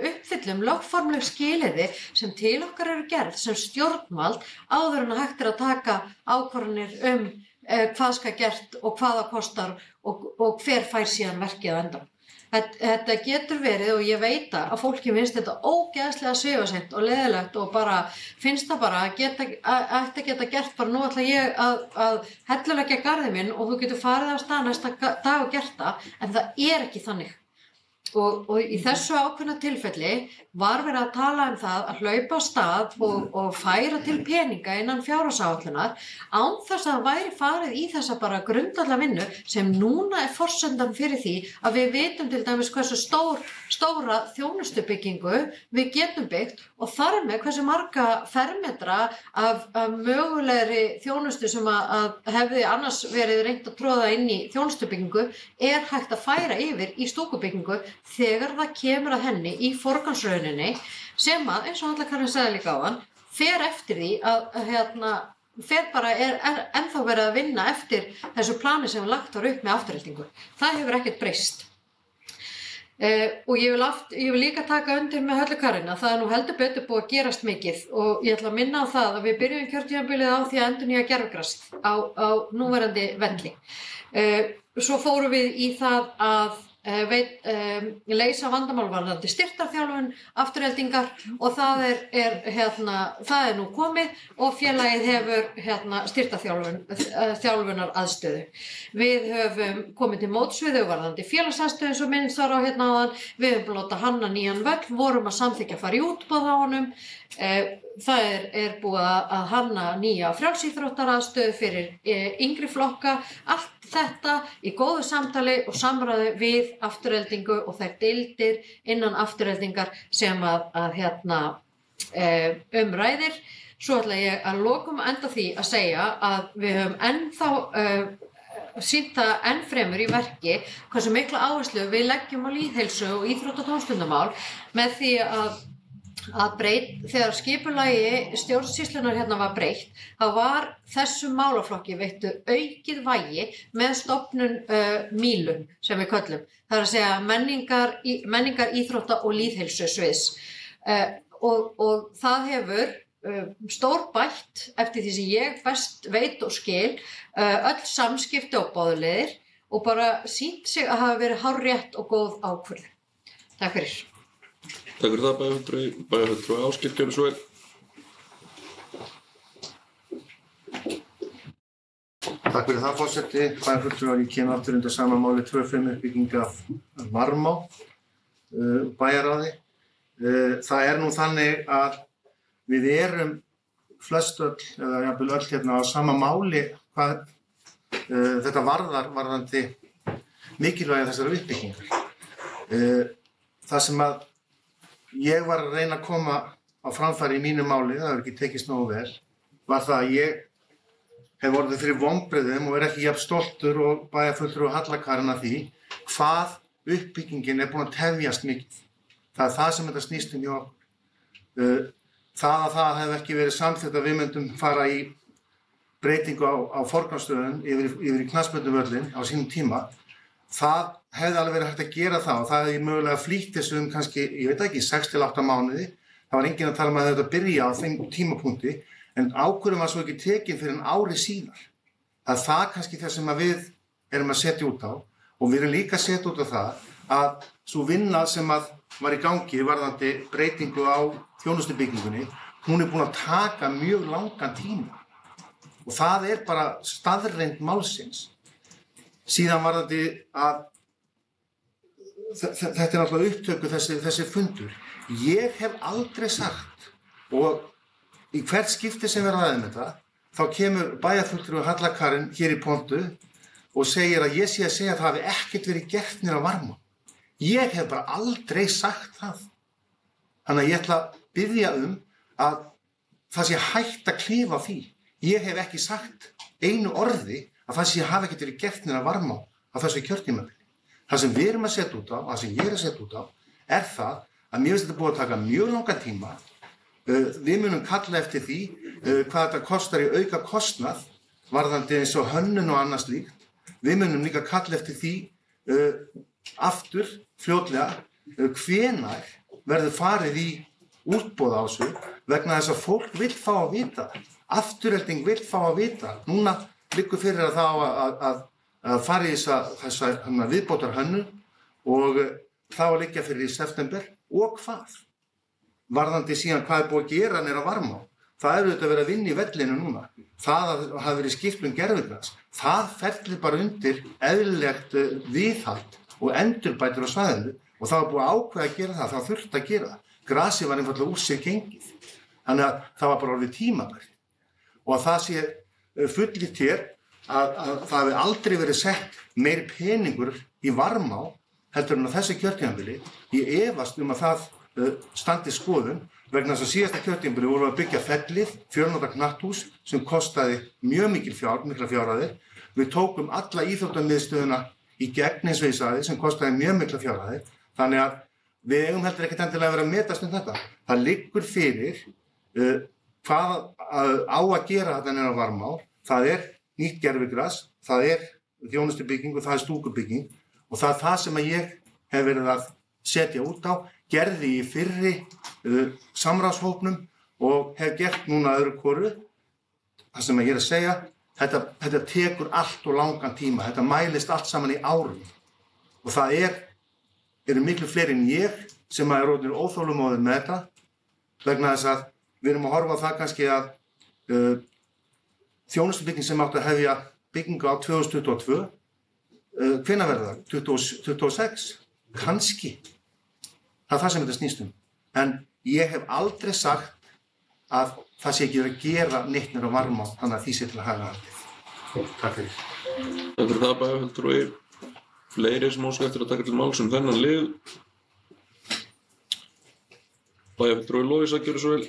uppfyllum lögformleg skilyrði sem til okkar eru gerð sem stjórnvald áður en að hægt að taka ákvarðanir hvað skal gert og hvað það kostar og hver fær síðan verkið á endanum. Þetta getur verið og ég veit að fólki finnst þetta ógeðslega svifaseint og leiðilegt og bara finnst það bara ætti að geta gert bara nú ætla ég að helluleggja garðinn minn og þú getur farið af stað næsta dag og gert það, en það ekki þannig. Og í þessu ákveðna tilfelli var verið að tala það að hlaupa af stað og færa til peninga innan fjárhagsáætlunar án þess að það væri farið í þessa bara grundvallarvinnu sem núna forsendan fyrir því að við vitum til dæmis hversu stóra þjónustubyggingu við getum byggt og þar með hversu marga fermetra af mögulegri þjónustu sem að hefði annars verið reynt að troða inn í þjónustubyggingu hægt að færa yfir í stúkubyggingu þegar það kemur að henni í forgangsröðuninni sem að, eins og Halla-Karin sagði líka áðan, fer eftir því að bara ennþá verið að vinna eftir þessu plani sem lagt var upp með afturheldingu. Það hefur ekkert breyst. Og ég vil líka taka undir með Höllu-Karin að það nú heldur betur búið að gerast mikið og ég ætla að minna á það að við byrjum kjörtímabilið á því að endurnýja gervigras á núverandi velli. Svo fórum við í það að leysa vandamál varðandi styrktarþjálfun, afturheldingar og það er nú komið og félagið hefur styrktarþjálfunar aðstöðu. Við höfum komið til móts við þau varðandi félagsaðstöðu eins og minnst var á áðan, við höfum láta hanna nýjan völl, vorum að samþykkja að fara í útboð á honum. Það búið að hanna nýja frjálsíþróttaraðstöðu fyrir yngri flokka, allt þetta í góðu samtali og samráði við afturheldingu og þær deildir innan afturheldingar sem ræðir. Svo ætla ég að lokum enda því að segja að við höfum ennþá sýnt það enn fremur í verki hversu mikla áherslu við leggjum á lýðheilsu og íþrótta- og tómstundamál með því að þegar skipulagi stjórnsýslunar var breytt, þá var þessum málaflokki veittu aukið vægi með stofnun Mílu sem við köllum. Það að segja menningar íþrótta og lýðheilsusviðs. Og það hefur stórbætt eftir því sem ég best veit og skil öll samskipti og boðleiðir og bara sýnt sig að hafa verið hárrétt og góð ákvörðun. Takk fyrir. Takk fyrir það, bæjarfulltrúi Ásgeir, gjörðu svo vel. Takk fyrir það, forseti. Bæjarfulltrúar, ég kem aftur undir sama máli 2.5 uppbygging af Varmá, bæjarráði. Það nú þannig að við erum flest öll, eða jafnvel öll á sama máli hvað þetta varðandi mikilvægi þessara uppbyggingar. Það sem að ég var að reyna að koma á framfæri í mínu máli, það hefur ekki tekist nógu vel, var það að ég hef orðið fyrir vonbrigðum og ekki jafn stoltur og bæjarfulltrúi Halla-Karin af því hvað uppbyggingin búin að tefjast mikið. Það það sem þetta snýst hjá okkur. Það hefði ekki verið samþykkt að við myndum fara í breytingu á forgangsstöðun yfir í knattspyrnuvöllinn á sínum tíma. Það hefði alveg verið hægt að gera það og það hefði mögulega flýtt þessu kannski, ég veit ekki, 6 til 8 mánuði. Það var enginn að tala að þetta byrja á þeim tímapunkti, en ákvörðun var svo ekki tekin fyrir en ári síðar. Það kannski það sem við erum að setja út á og við erum líka að setja út á það að sú vinna sem var í gangi varðandi breytingu á þjónustubyggingunni, hún búin að taka mjög langan tíma og það bara staðreynd málsins. Síðan varðandi að þetta náttúrulega upptöku þessi fundur. Ég hef aldrei sagt og í hvert skipti sem við ræðum þetta, þá kemur bæjarfulltrúi Halla-Karin hér í pontu og segir að ég sé að segja að það hafi ekkert verið gert niður á Varmá. Ég hef bara aldrei sagt það. Þannig að ég ætla að biðja að það sé hægt að klifa því. ég hef ekki sagt einu orði að það hafi ekkert verið gert neina varmá á þessu kjörtímabili. Það sem við erum að setja út á, það sem ég er að setja út á, er það að mér finnst þetta búið að taka mjög langan tíma. Við munum kalla eftir því hvað þetta kostar í auka kostnað, varðandi eins og hönnun og annað slíkt. Við munum líka kalla eftir því aftur, fljótlega, hvenær verður farið í útboð á þessu, vegna þess að fólk vill fá að vita. Afturhelding vill fá að vita. Núna liggur fyrir að það að fara í þessa viðbótar hönnun og það að liggja fyrir í september og hvað? Varðandi síðan hvað búið að gera niður á Varmá. Það auðvitað verið að vinna í vellinu núna. Það að hafa verið skipt gervigras. Það fellir bara undir eðlilegt viðhald og endurbætur á svæðinu og það var búið að ákveða að gera það. Það þurfti að gera það. Grasið var einfaldlega úr sig gengið. Þannig að það var bara orðið tímabært. Og að það sé fullyrt hér að það hafi aldrei verið sett meiri peningur í Varmá heldur en á þessu kjörtímabili. Ég efast að það standi skoðun vegna þess að síðasta kjörtímabili vorum við að byggja fellið, 4 nota knatthús sem kostaði mjög mikla fjárhæðir. Við tókum alla íþróttamiðstöðuna í gegn eins og ég sagði sem kostaði mjög mikla fjárhæðir. Þannig að við eigum heldur ekkert endilega að vera að metast þetta. Það liggur fyrir hvað á að gera þetta niður á Varmá. Það er nýtt gervigras, það er þjónustubygging og það er stúkubygging og það er það sem ég hef verið að setja út á, gerði í fyrri samráðshópnum og hef gert núna öðru hvoru. Það sem ég er að segja, þetta tekur allt og langan tíma, þetta mælist allt saman í árum og það eru miklu fleiri en ég sem er orðnir óþolumóðir með þetta vegna þess að við erum að horfa á það kannski að þjónustubygging sem átti að hefja byggingu á 2022, hvenær verður það? 26? Kannski. Það er það sem þetta snýst um. En ég hef aldrei sagt að það sé ekki verið að gera neitt niður á Varmá, þannig að því sé til að hafa haldið. Takk fyrir. Takk fyrir það, bæjarfulltrúi. Fleiri sem óska eftir að taka til máls þennan lið. Bæjarfulltrúi Lovísa, gjörðu svo vel.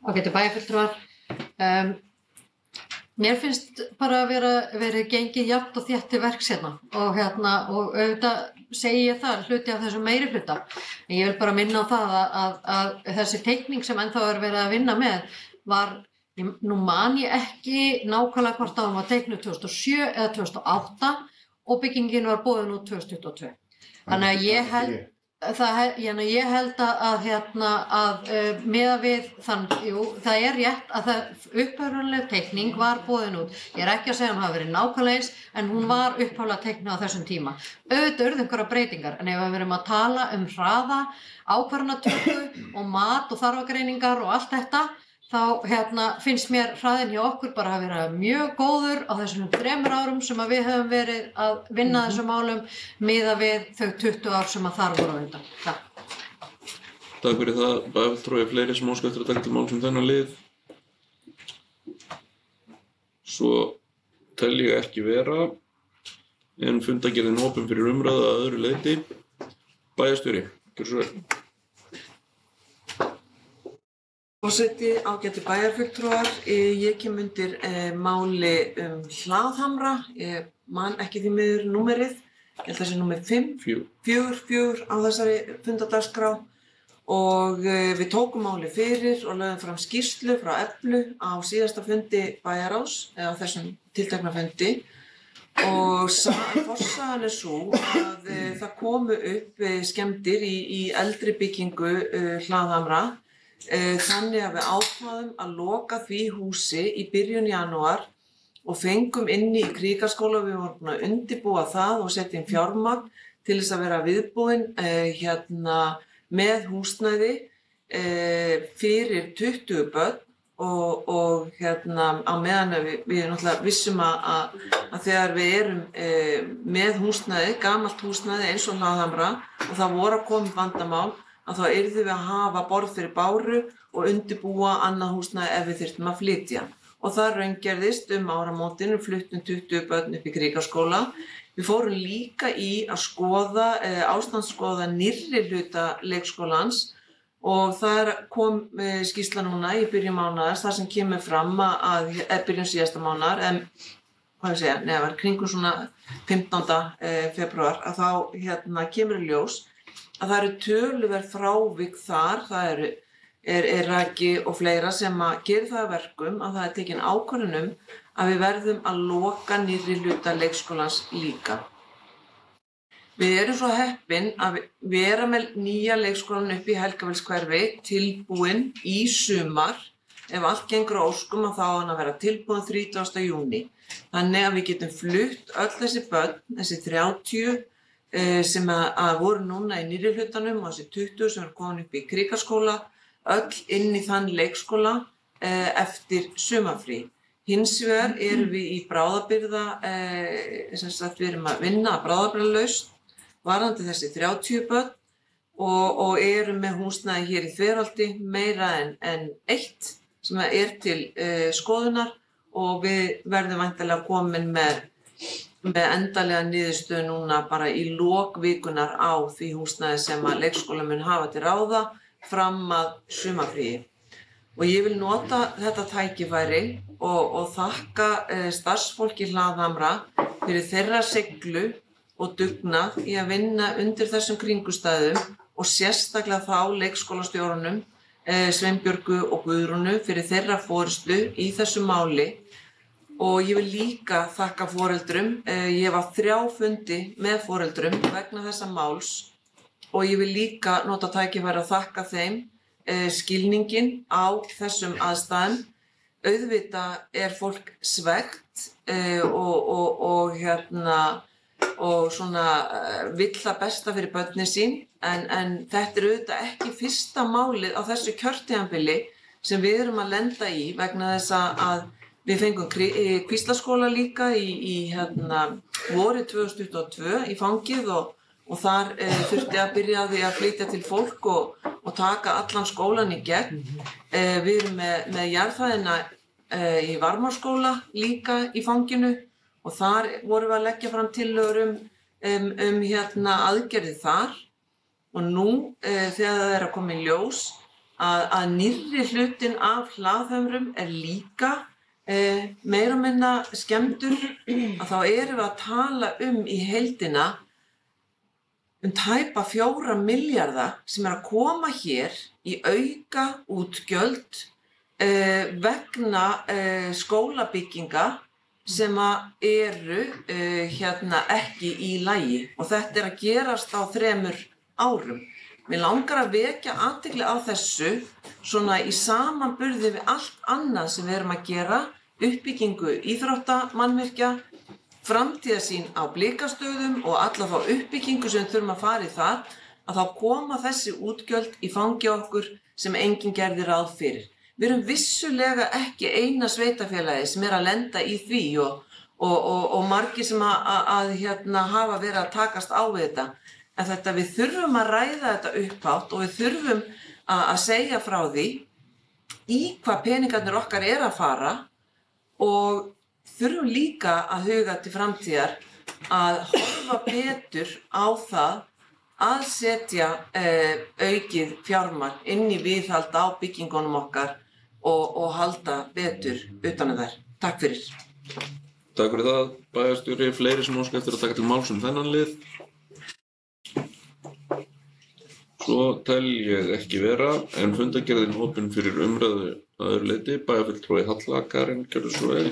Ágætu bæjarfulltrúar. Mér finnst bara að verið gengið jafnt og þétt til verks hérna og auðvitað segi ég það hluti af þessum meiri hluta. En ég vil bara minna á það að þessi teikning sem ennþá er verið að vinna með var, nú man ég ekki nákvæmlega hvort hún var teiknuð 2007 eða 2008 og byggingin var boðin út 2022. Þannig að ég held að miðað við það er rétt að upphaflega teikning var boðin út. Ég er ekki að segja að hún hafi verið nákvæmlega eins en hún var upphaflega teiknuð á þessum tíma. Auðvitað urðu einhverjar breytingar en ef við erum að tala um hraða, ákvarðanatöku og mat og þarfagreiningar og allt þetta þá finnst mér hraðinn hjá okkur bara að vera mjög góður á þessum 3 árum sem að við höfum verið að vinna þessum málum miðað við þau 20 ár sem að þar voru á undan. Takk fyrir það, bæjarfulltrúi. Fleiri sem óska eftir að taka til máls þennan lið. Svo tel ég ekki vera en fundargerðin opin fyrir umræðu að öðru leyti. Bæjarstjóri, gjörðu svo vel. Forseti, ágætu bæjarfulltrúar, ég kem undir máli Hlaðhamra, ég man ekki því miður númerið, ég held að það sé númer 5, 4 á þessari fundadagskrá og við tókum máli fyrir og lögðum fram skýrslu frá Eflu á síðasta fundi bæjarráðs, eða á þessum tiltekna fundi og forsagan sú að það komu upp skemmdir í eldri byggingu Hlaðhamra. Þannig að við ákváðum að loka því húsi í byrjun janúar og fengum inni í Kríkarskóla, við vorum búin að undirbúa það og setja inn fjármagn til þess að vera viðbúin með húsnæði fyrir 20 börn og á meðan við náttúrulega vissum að þegar við erum með húsnæði, gamalt húsnæði eins og Hlaðhamra og það voru að koma vandamál að þá yrðum við að hafa borð fyrir báru og undirbúa annað húsnæði ef við þyrftum að flytja. Og það raungerðist áramótin, fluttum 20 börn upp í Kríkarskóla. Við fórum líka í að skoða, ástandsskoða nýrri hluta leikskólans og það kom skýrsla núna í byrjun mánaðar þar sem kemur fram að byrjun síðasta mánaðar, það var kringum svona 15. febrúar, að þá kemur í ljós að það eru töluverð frávik þar, það er raki og fleira sem að gera það að verkum að það er tekin ákvörðun að við verðum að loka nýrri hluta leikskólans líka. Við erum svo heppin að vera með nýja leikskólan upp í Helgafellshverfi tilbúin í sumar. Ef allt gengur á óskum að þá á hann að vera tilbúin 30. júní. Þannig að við getum flutt öll þessi börn, þessi 30 sem að voru núna í nýrri hlutanum og þessi 20 sem er komin upp í Krikaskóla, öll inn í þann leikskóla eftir sumarfrí. Hins vegar erum við í bráðabirgða, við erum að vinna bráðabirgðalaust varðandi þessi 30 börn og erum með húsnæði hér í Þverholti meira en eitt sem er til skoðunar og við verðum væntanlega komin með endanlega niðurstöðu núna bara í lok vikunar á því húsnæði sem að leikskóla mun hafa til ráða fram að sumarfríi. Og ég vil nota þetta tækifæri og þakka starfsfólki Hlaðhamra fyrir þeirra seiglu og dugnað í að vinna undir þessum kringumstæðum og sérstaklega þá leikskólastjórunum Sveinbjörgu og Guðrúnu fyrir þeirra forystu í þessu máli. Og ég vil líka þakka foreldrum, ég hef átt 3 fundi með foreldrum vegna þessa máls og ég vil líka nota tækifæri að þakka þeim skilningin á þessum aðstæðum. Auðvitað er fólk svegt og svona vill það besta fyrir börnin sín en þetta er auðvitað ekki fyrsta málið á þessu kjörtímabili sem við erum að lenda í vegna þess að við fengum Kvíslaskóla líka í vorið 2022 í fangið og þar þurfti að byrja á því að flytja til fólk og taka allan skólan í gegn. Við erum með jarðfræðina í Varmárskóla líka í fanginu og þar vorum við að leggja fram tillögur aðgerðir þar og nú þegar það er að koma í ljós að nýrri hlutin af Hlaðhömrum er líka meira og minna skemmdur að þá erum við að tala í heildina tæpa 4 milljarða sem er að koma hér í auka útgjöld vegna skólabygginga sem eru ekki í lagi og þetta er að gerast á 3 árum. Mér langar að vekja athygli á þessu svona í samanburði við allt annað sem við erum að gera, uppbyggingu íþróttamannvirkja, framtíðarsýn á Blikastöðum og alla þá uppbyggingu sem þurfum að fara í það, að þá koma þessi útgjöld í fangi okkur sem enginn gerði ráð fyrir. Við erum vissulega ekki eina sveitarfélagi sem er að lenda í því og margir sem hafa verið að takast á við þetta. En við þurfum að ræða þetta upphátt og við þurfum að segja frá því í hvað peningarnir okkar er að fara og þurfum líka að huga til framtíðar að horfa betur á það að setja aukið fjármagn inn í viðhald á byggingunum okkar og halda betur utan þær. Takk fyrir. Takk fyrir það, bæjarstjóri. Fleiri sem óska eftir að taka til máls þennan lið? Svo tel ég ekki vera, en fundargerðin opin fyrir umræðu að öðru leyti. Bæjarfulltrúi Halla, Karen, gjörðu svo vel.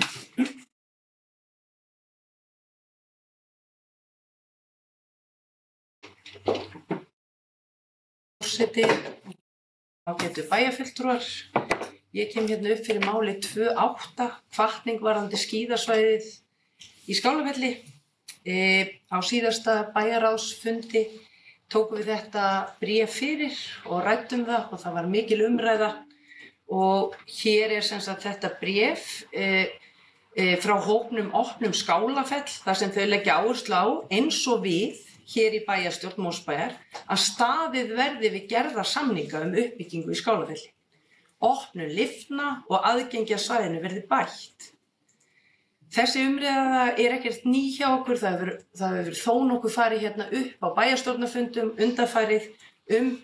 Forseti, ágætu bæjarfulltrúar. Ég kem hérna upp fyrir máli 2.8, hvatning varðandi skíðasvæðið í Skálafelli. Á síðasta bæjarráðsfundi tókum við þetta bréf fyrir og ræddum það og það var mikil umræða og hér er sem sagt þetta bréf frá hópnum Opnum Skálafell þar sem þau leggja áherslu á eins og við hér í bæjarstjórn Mosbæjar að staðið verði við gerðarsamninga uppbyggingu í Skálafelli. Opnun lyfna og aðgengi að svæðinu verði bætt. Þessi umræða ekkert ný hjá okkur, það hefur þó nokkuð farið hérna upp á bæjarstjórnarfundum undanfarið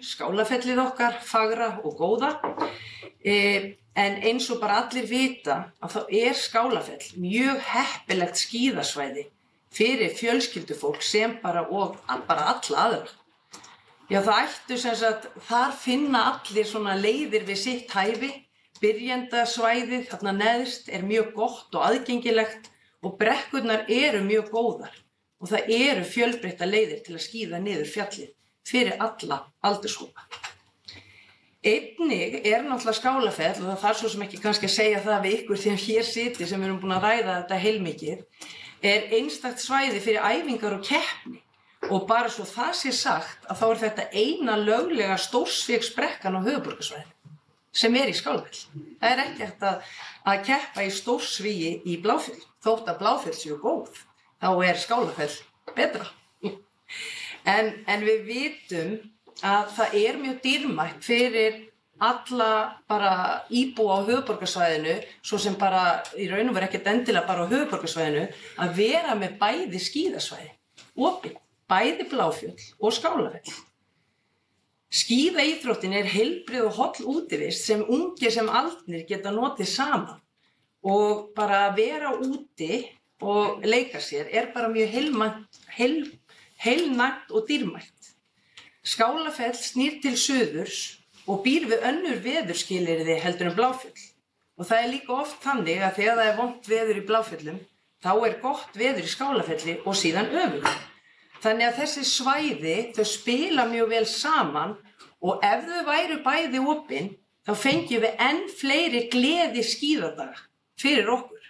Skálafellið okkar, fagra og góða. En eins og bara allir vita að þá Skálafell mjög heppilegt skíðasvæði fyrir fjölskyldufólk sem og bara alla aðra. Já, það ættu sem sagt, þar finna allir svona leiðir við sitt hæfi. Byrjendasvæðið þarna neðst mjög gott og aðgengilegt og brekkurnar eru mjög góðar og það eru fjölbreyttar leiðir til að skíða niður fjallið fyrir alla aldurshópa. Einnig náttúrulega Skálafell, og það þarf svo sem ekki kannski að segja það við ykkur þegar hér sitið sem erum búin að ræða þetta heilmikið, einstakt svæði fyrir æfingar og keppni og bara svo það sé sagt að þá þetta eina löglega stórsvigsbrekkan á höfuðborgarsvæðinu sem í Skálafell. Það ekki hægt að keppa í stórsvigi í Bláfjöll. Þótt að Bláfjöll séu góð, þá Skálafell betra. En við vitum að það mjög dýrmætt fyrir alla bara íbúa á höfuðborgarsvæðinu, svo sem bara í raun og veru ekkert endilega bara á höfuðborgarsvæðinu, að vera með bæði skíðasvæði, opin, bæði Bláfjöll og Skálafell. Skíðaíþróttin heilbrigð og holl útivist sem ungir sem aldnir geta notið saman og bara að vera úti og leika sér bara mjög heilnæmt og dýrmætt. Skálafell snýr til suðurs og býr við önnur veðurskilyrði heldur en Bláfjöll. Og það líka oft þannig að þegar það vont veður í Bláfjöllum, þá gott veður í Skálafelli og síðan öfugt. Þannig að þessi svæði, þau spila mjög vel saman og ef þau væru bæði opin, þá fengjum við enn fleiri gleði skíðadaga fyrir okkur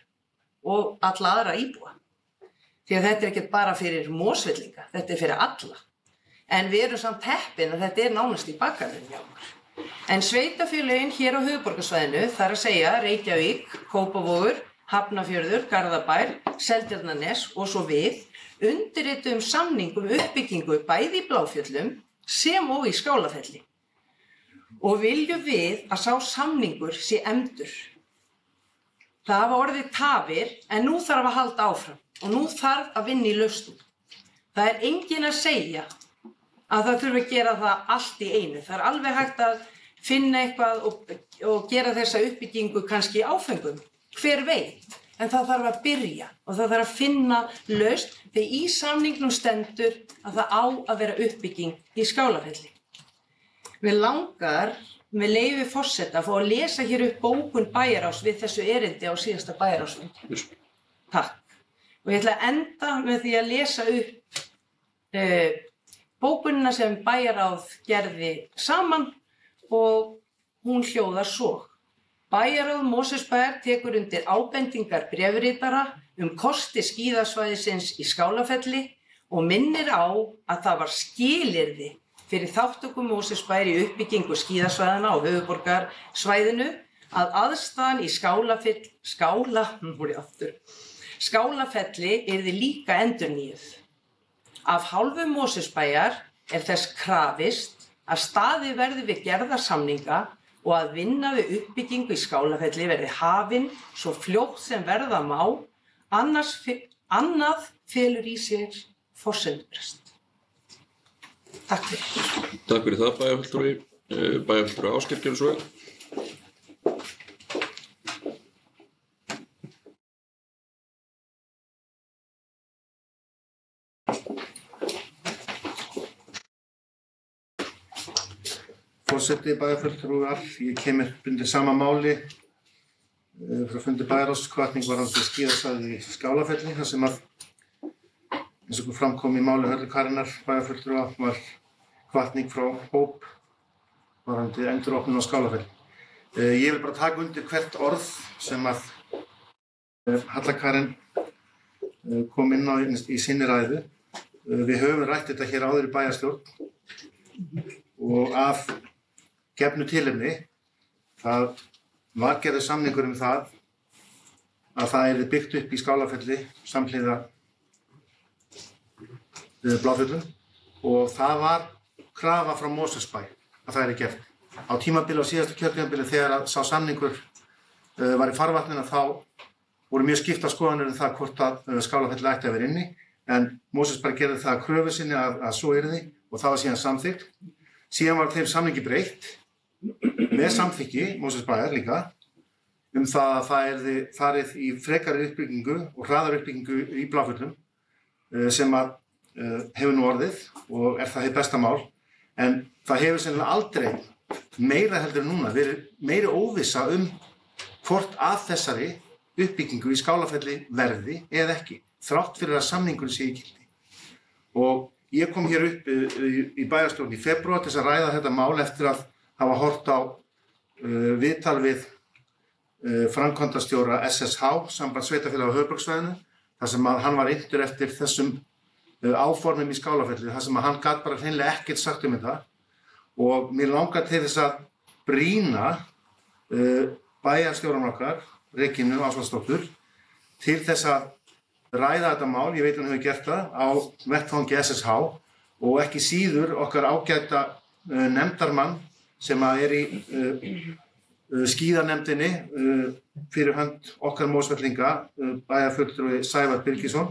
og alla aðra íbúa. Því að þetta ekkert bara fyrir Mosfellinga, þetta fyrir alla. En við erum samt heppin að þetta nánast í bakgarðinum hjá okkur. En sveitarfélögin hér á höfuðborgarsvæðinu, þar að segja Reykjavík, Kópavogur, Hafnarfjörður, Garðabær, Seltjarnarnes og svo við, undirrituðum samning uppbyggingu bæði í Bláfjöllum sem og í Skálafelli. Og viljum við að sá samningur sé efndur. Það hafa orðið tafir en nú þarf að halda áfram og nú þarf að vinna í lausnum. Það enginn að segja að það þurfi að gera það allt í einu. Það alveg hægt að finna eitthvað og gera þessa uppbyggingu kannski í áföngum. Hver veit? En það þarf að byrja og það þarf að finna lausn þegar í samningnum stendur að það á að vera uppbygging í Skálafelli. Mig langar með leyfi forseta að fá að lesa hér upp bókun bæjarráðs við þessu erindi á síðasta bæjarráðsfundi. Takk. Og ég ætla að enda með því að lesa upp bókunina sem bæjarráð gerði saman og hún hljóðar svo. Bæjarráð Mosfellsbæjar tekur undir ábendingar bréfritara kosti skíðasvæðisins í Skálafelli og minnir á að það var skilyrði fyrir þátttöku Mosfellsbæjar í uppbyggingu skíðasvæðanna á höfuðborgarsvæðinu að aðstaðan í Skálafelli yrði líka endurnýjuð. Af hálfu Mosfellsbæjar þess krafist að staðið verði við gerðarsamninga og að vinna við uppbyggingu í Skálafelli verði hafin svo fljótt sem verða má, annað felur í sér forsendubrest. Takk fyrir. Takk fyrir það, bæjarfulltrúi Ásgeir gjörðu svo vel. Forseti bæjarfulltrúar, ég kem undir sama máli frá fundi bæjarráðs, hvatning varðandi skíðasvæði í Skálafelli, þar sem að eins og framkom í máli Hörðu Karínar bæjarfulltrúa var hvatning frá hóp varðandi enduropnun á Skálafelli. Ég vil bara taka undir hvert orð sem að Halla Karín kom inn á í sinni ræðu. Við höfum rætt þetta hér áður í bæjarstjórn og af gefnu tilefni, það var gerður samningur það að það yrði byggt upp í Skálafelli samhliða Bláfjöllum og það var krafa frá Mosfellsbæ að það yrði gert. Á tímabili á síðasta kjörtímabili þegar sá samningur var í farvatninu þá voru mjög skiptar skoðanir það hvort að Skálafelli ætti að vera inni, en Mosfellsbær gerði það að kröfu sinni að svo yrði og það var síðan samþykkt. Síðan var þeim samningi breytt með samþykki Mosfellsbæjar líka það að það yrði farið í frekari uppbyggingu og hraðari uppbyggingu í Bláfjöllum sem að hefur nú orðið og það hið besta mál, en það hefur sennilega aldrei meira heldur en núna verið meiri óvissa hvort að þessari uppbyggingu í Skálafelli verði eða ekki, þrátt fyrir að samningurinn sé í gildi. Og ég kom hér upp í bæjarstjórn í febrúar til að ræða þetta mál eftir að hafa horft á viðtal við framkvæmdastjóra SSH, Samband sveitarfélaga á höfuðborgarsvæðinu, þar sem að hann var inntur eftir þessum áformum í Skálafelli, þar sem að hann gat bara hreinlega ekkert sagt þetta. Og mér langar til þess að brýna bæjarstjóran okkar, Regínu Ásvaldsdóttur, til þess að ræða þetta mál, ég veit hann hefur gert það, á vettvangi SSH og ekki síður okkar ágæta nefndarmann sem að er í skíðanefndinni fyrir hönd okkar Mosfellinga, bæjarfulltrúi Sævar Birgisson,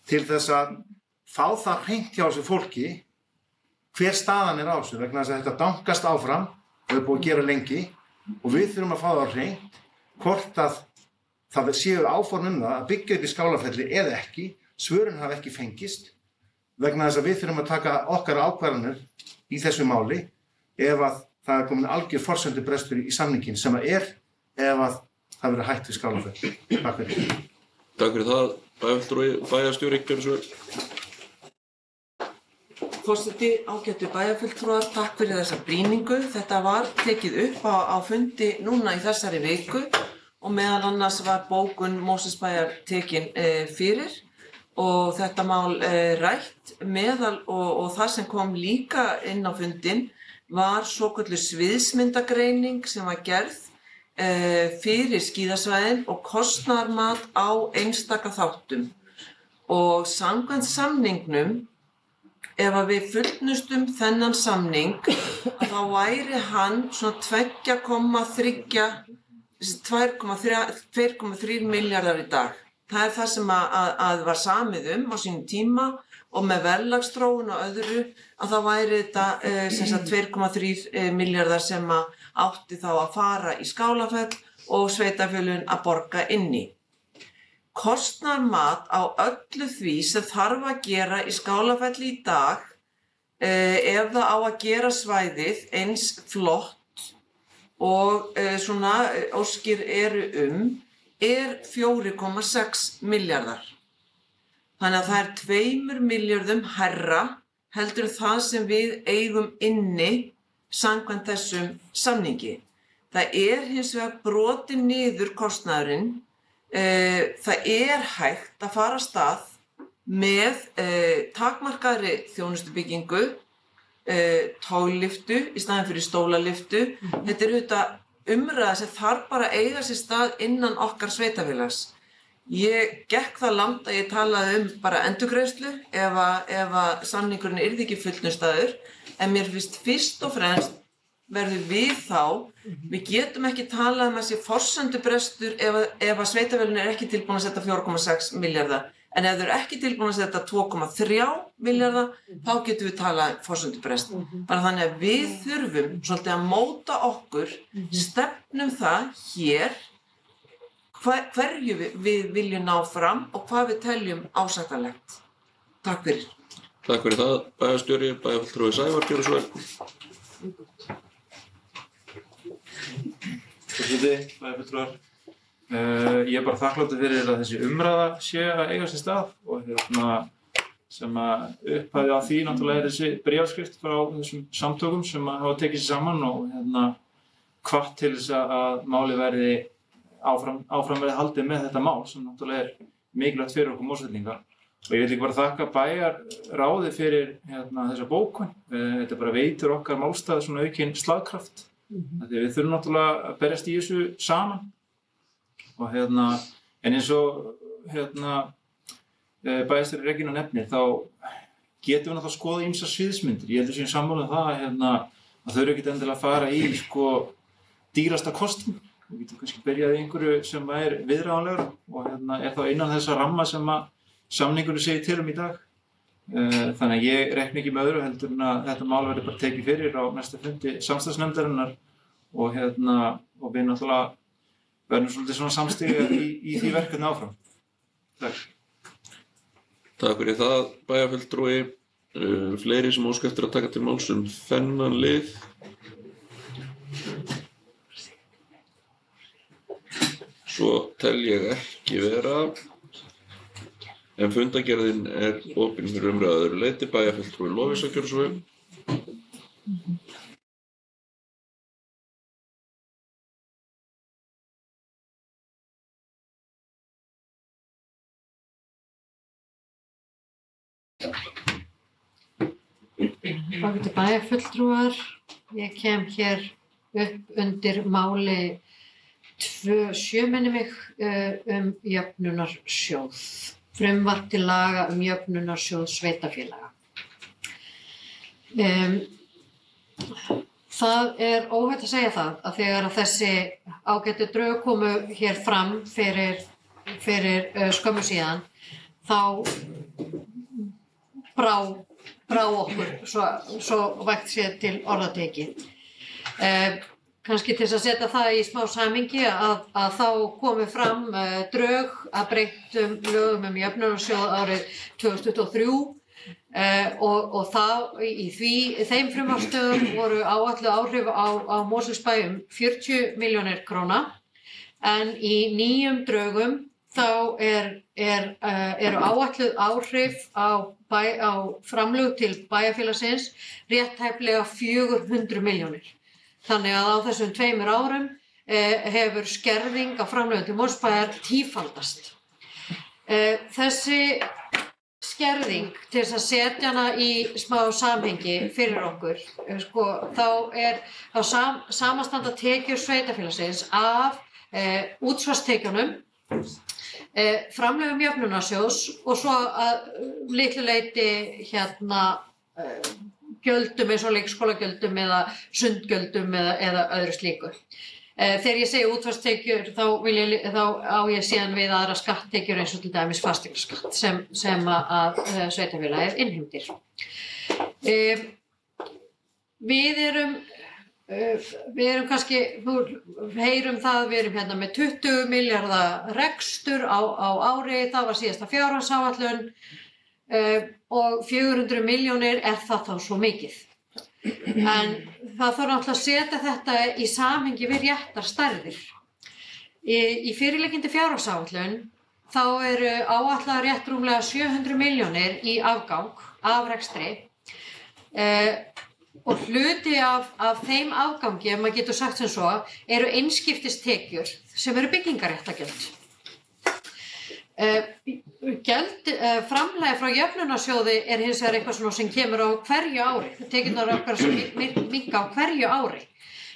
til þess að fá það hreint hjá þessu fólki hver staðan á þessu, vegna þess að þetta dankast áfram og er búið að gera lengi og við þurfum að fá það hreint hvort að það séu áform það að byggja upp í Skálafelli eða ekki, svörin hafa ekki fengist, vegna þess að við þurfum að taka okkar ákvarðanir í þessu máli ef að það komin algjör forsendubrestur í samningin sem að ef að það verður hætt við Skálafelli. Takk fyrir. Takk fyrir það, bæjarstjóri, gjörðu svo vel. Forseti, ágætu bæjarfulltrúar, takk fyrir þessa brýningu. Þetta var tekið upp á fundi núna í þessari viku og meðal annars var bókun Mosfellsbæjar tekin fyrir og þetta mál rætt og það sem kom líka inn á fundin var svokölluð sviðsmyndagreining sem var gerð fyrir skíðasvæðin og kostnaðarmat á einstaka þáttum. Og samkvæmt samningnum, ef að við fullnustum þennan samning, þá væri hann svona 2,3 milljarðar í dag. Það er það sem að var samið á sínum tíma og með verðlagsþróun og öðru að það væri þetta 2,3 milljarðar sem átti þá að fara í Skálafell og sveitarfélögin að borga inn í. Kostnaðarmat á öllu því sem þarf að gera í Skálafelli í dag ef það á að gera svæðið eins flott og svona óskir eru er 4,6 milljarðar. Þannig að það er 2 milljörðum hærra heldur það sem við eigum inni samkvæmt þessum samningi. Það er hins vegar brotinn niður kostnaðurinn. Það er hægt að fara af stað með takmarkaðri þjónustubyggingu, toglyftu í staðinn fyrir stólalyftu. Þetta er auðvitað umræða sem þarf bara að eiga sér stað innan okkar sveitarfélags. Ég gekk það langt að ég talaði bara endurgreiðslu ef að samningurinn yrði ekki fullnustaður, en mér finnst fyrst og fremst verður við við getum ekki talað að sé forsendubrestur ef að sveitarfélögin ekki tilbúin að setja 4,6 milljarða, en ef þau eru ekki tilbúin að setja 2,3 milljarða, þá getum við talað forsendubrest. Bara þannig að við þurfum svolítið að móta okkur, stefnum það hér, hverju við viljum ná fram og hvað við teljum ásættanlegt. Takk fyrir. Takk fyrir það, bæjarstjóri, bæjarfulltrúi Sævar, gjörðu svo vel. Forseti, bæjarfulltrúar. Ég er bara þakkláttur fyrir að þessi umræða sé að eiga sér stað og sem að upphafið á því náttúrulega er þessi bréfskrift frá þessum samtökum sem hafa tekið sér saman og hvatt til þess að málið verði áfram verði haldið með þetta mál sem náttúrulega er mikilvægt fyrir okkur Mosfellinga. Og ég vil líka bara þakka bæjarráði fyrir þessa bókun. Þetta bara veitir okkar málstað svona aukinn slagkraft. Því við þurfum náttúrulega að berjast í þessu saman. Og en eins og bæjarstjóri Regína nefnir, þá getum við náttúrulega að skoða ýmsar sviðsmyndir. Ég heldur síðan sammála það að þau eru ekkert endilega að fara í dýrasta kostinn. við getum kannski byrjað í einhverju sem viðráðanlegra og þá innan þessa ramma sem að samningurinn segir til í dag. Þannig að ég reikna ekki með öðru heldur en að þetta mál verði bara tekið fyrir á næsta fundi samstarfsnefndarinnar og við náttúrulega verðum svolítið svona samstiga í því verkefni áfram. Takk. Takk fyrir það, bæjarfulltrúi. Fleiri sem óska eftir að taka til máls þennan lið. Svo tel ég ekki vera. En fundagerðin opin fyrir umræðu að öðru leyti, bæjarfulltrúi Lovísa Kjörsvög. Ágætu bæjarfulltrúar, ég kem hér upp undir máli 2.7 minni mig jöfnunarsjóð. Frumvarp til laga jöfnunarsjóð sveitarfélaga. Það óhætt að segja það að þegar að þessi ágætu drög komu hér fram fyrir skömmu síðan, þá brá okkur svo vægt sé til orða tekið. Kannski til að setja það í smá samhengi að þá komu fram drög að breyttum lögum jöfnunarsjóð árið 2023 og í þeim frumvarpsdrögum voru áætluð áhrif á Mosfellsbæ 40 milljónir króna en í nýjum drögum þá eru áætluð áhrif á framlög til bæjarfélagsins rétt tæplega 400 milljónir. Þannig að á þessum 2 árum hefur skerðing á framlögum til Mosfellsbæjar tífaldast. Þessi skerðing til þess að setja hana í smá samhengi fyrir okkur, þá samanstanda tekjur sveitarfélagsins af útsvarstekjunum, framlögum jöfnunarsjóðs og svo að litlu leyti gjöldum eins og leikskólagjöldum eða sundgjöldum eða öðru slíku. Þegar ég segi útsvarstekjur þá á ég síðan við aðra skatttekjur eins og til dæmis fasteignaskatt sem að sveitarfélagið innheimtir. Við erum kannski, heyrum það, við erum hérna með 20 milljarða rekstur á ári, það var síðasta fjárhagsáætlun og 400 milljónir það þá svo mikið. En það þarf náttúrulega að setja þetta í samhengi við réttar stærðir. Í fyrirliggjandi fjárhagsáætlun þá eru áætlaðar rétt rúmlega 700 milljónir í afgang af rekstri og hluti af þeim afgangi, ef maður getur sagt sem svo, eru einskiptistekjur sem eru byggingarréttargjöld. Framlagið frá jöfnunarsjóði hins vegar eitthvað svona sem kemur á hverju ári. Tekjurnar okkar sem minnka á hverju ári.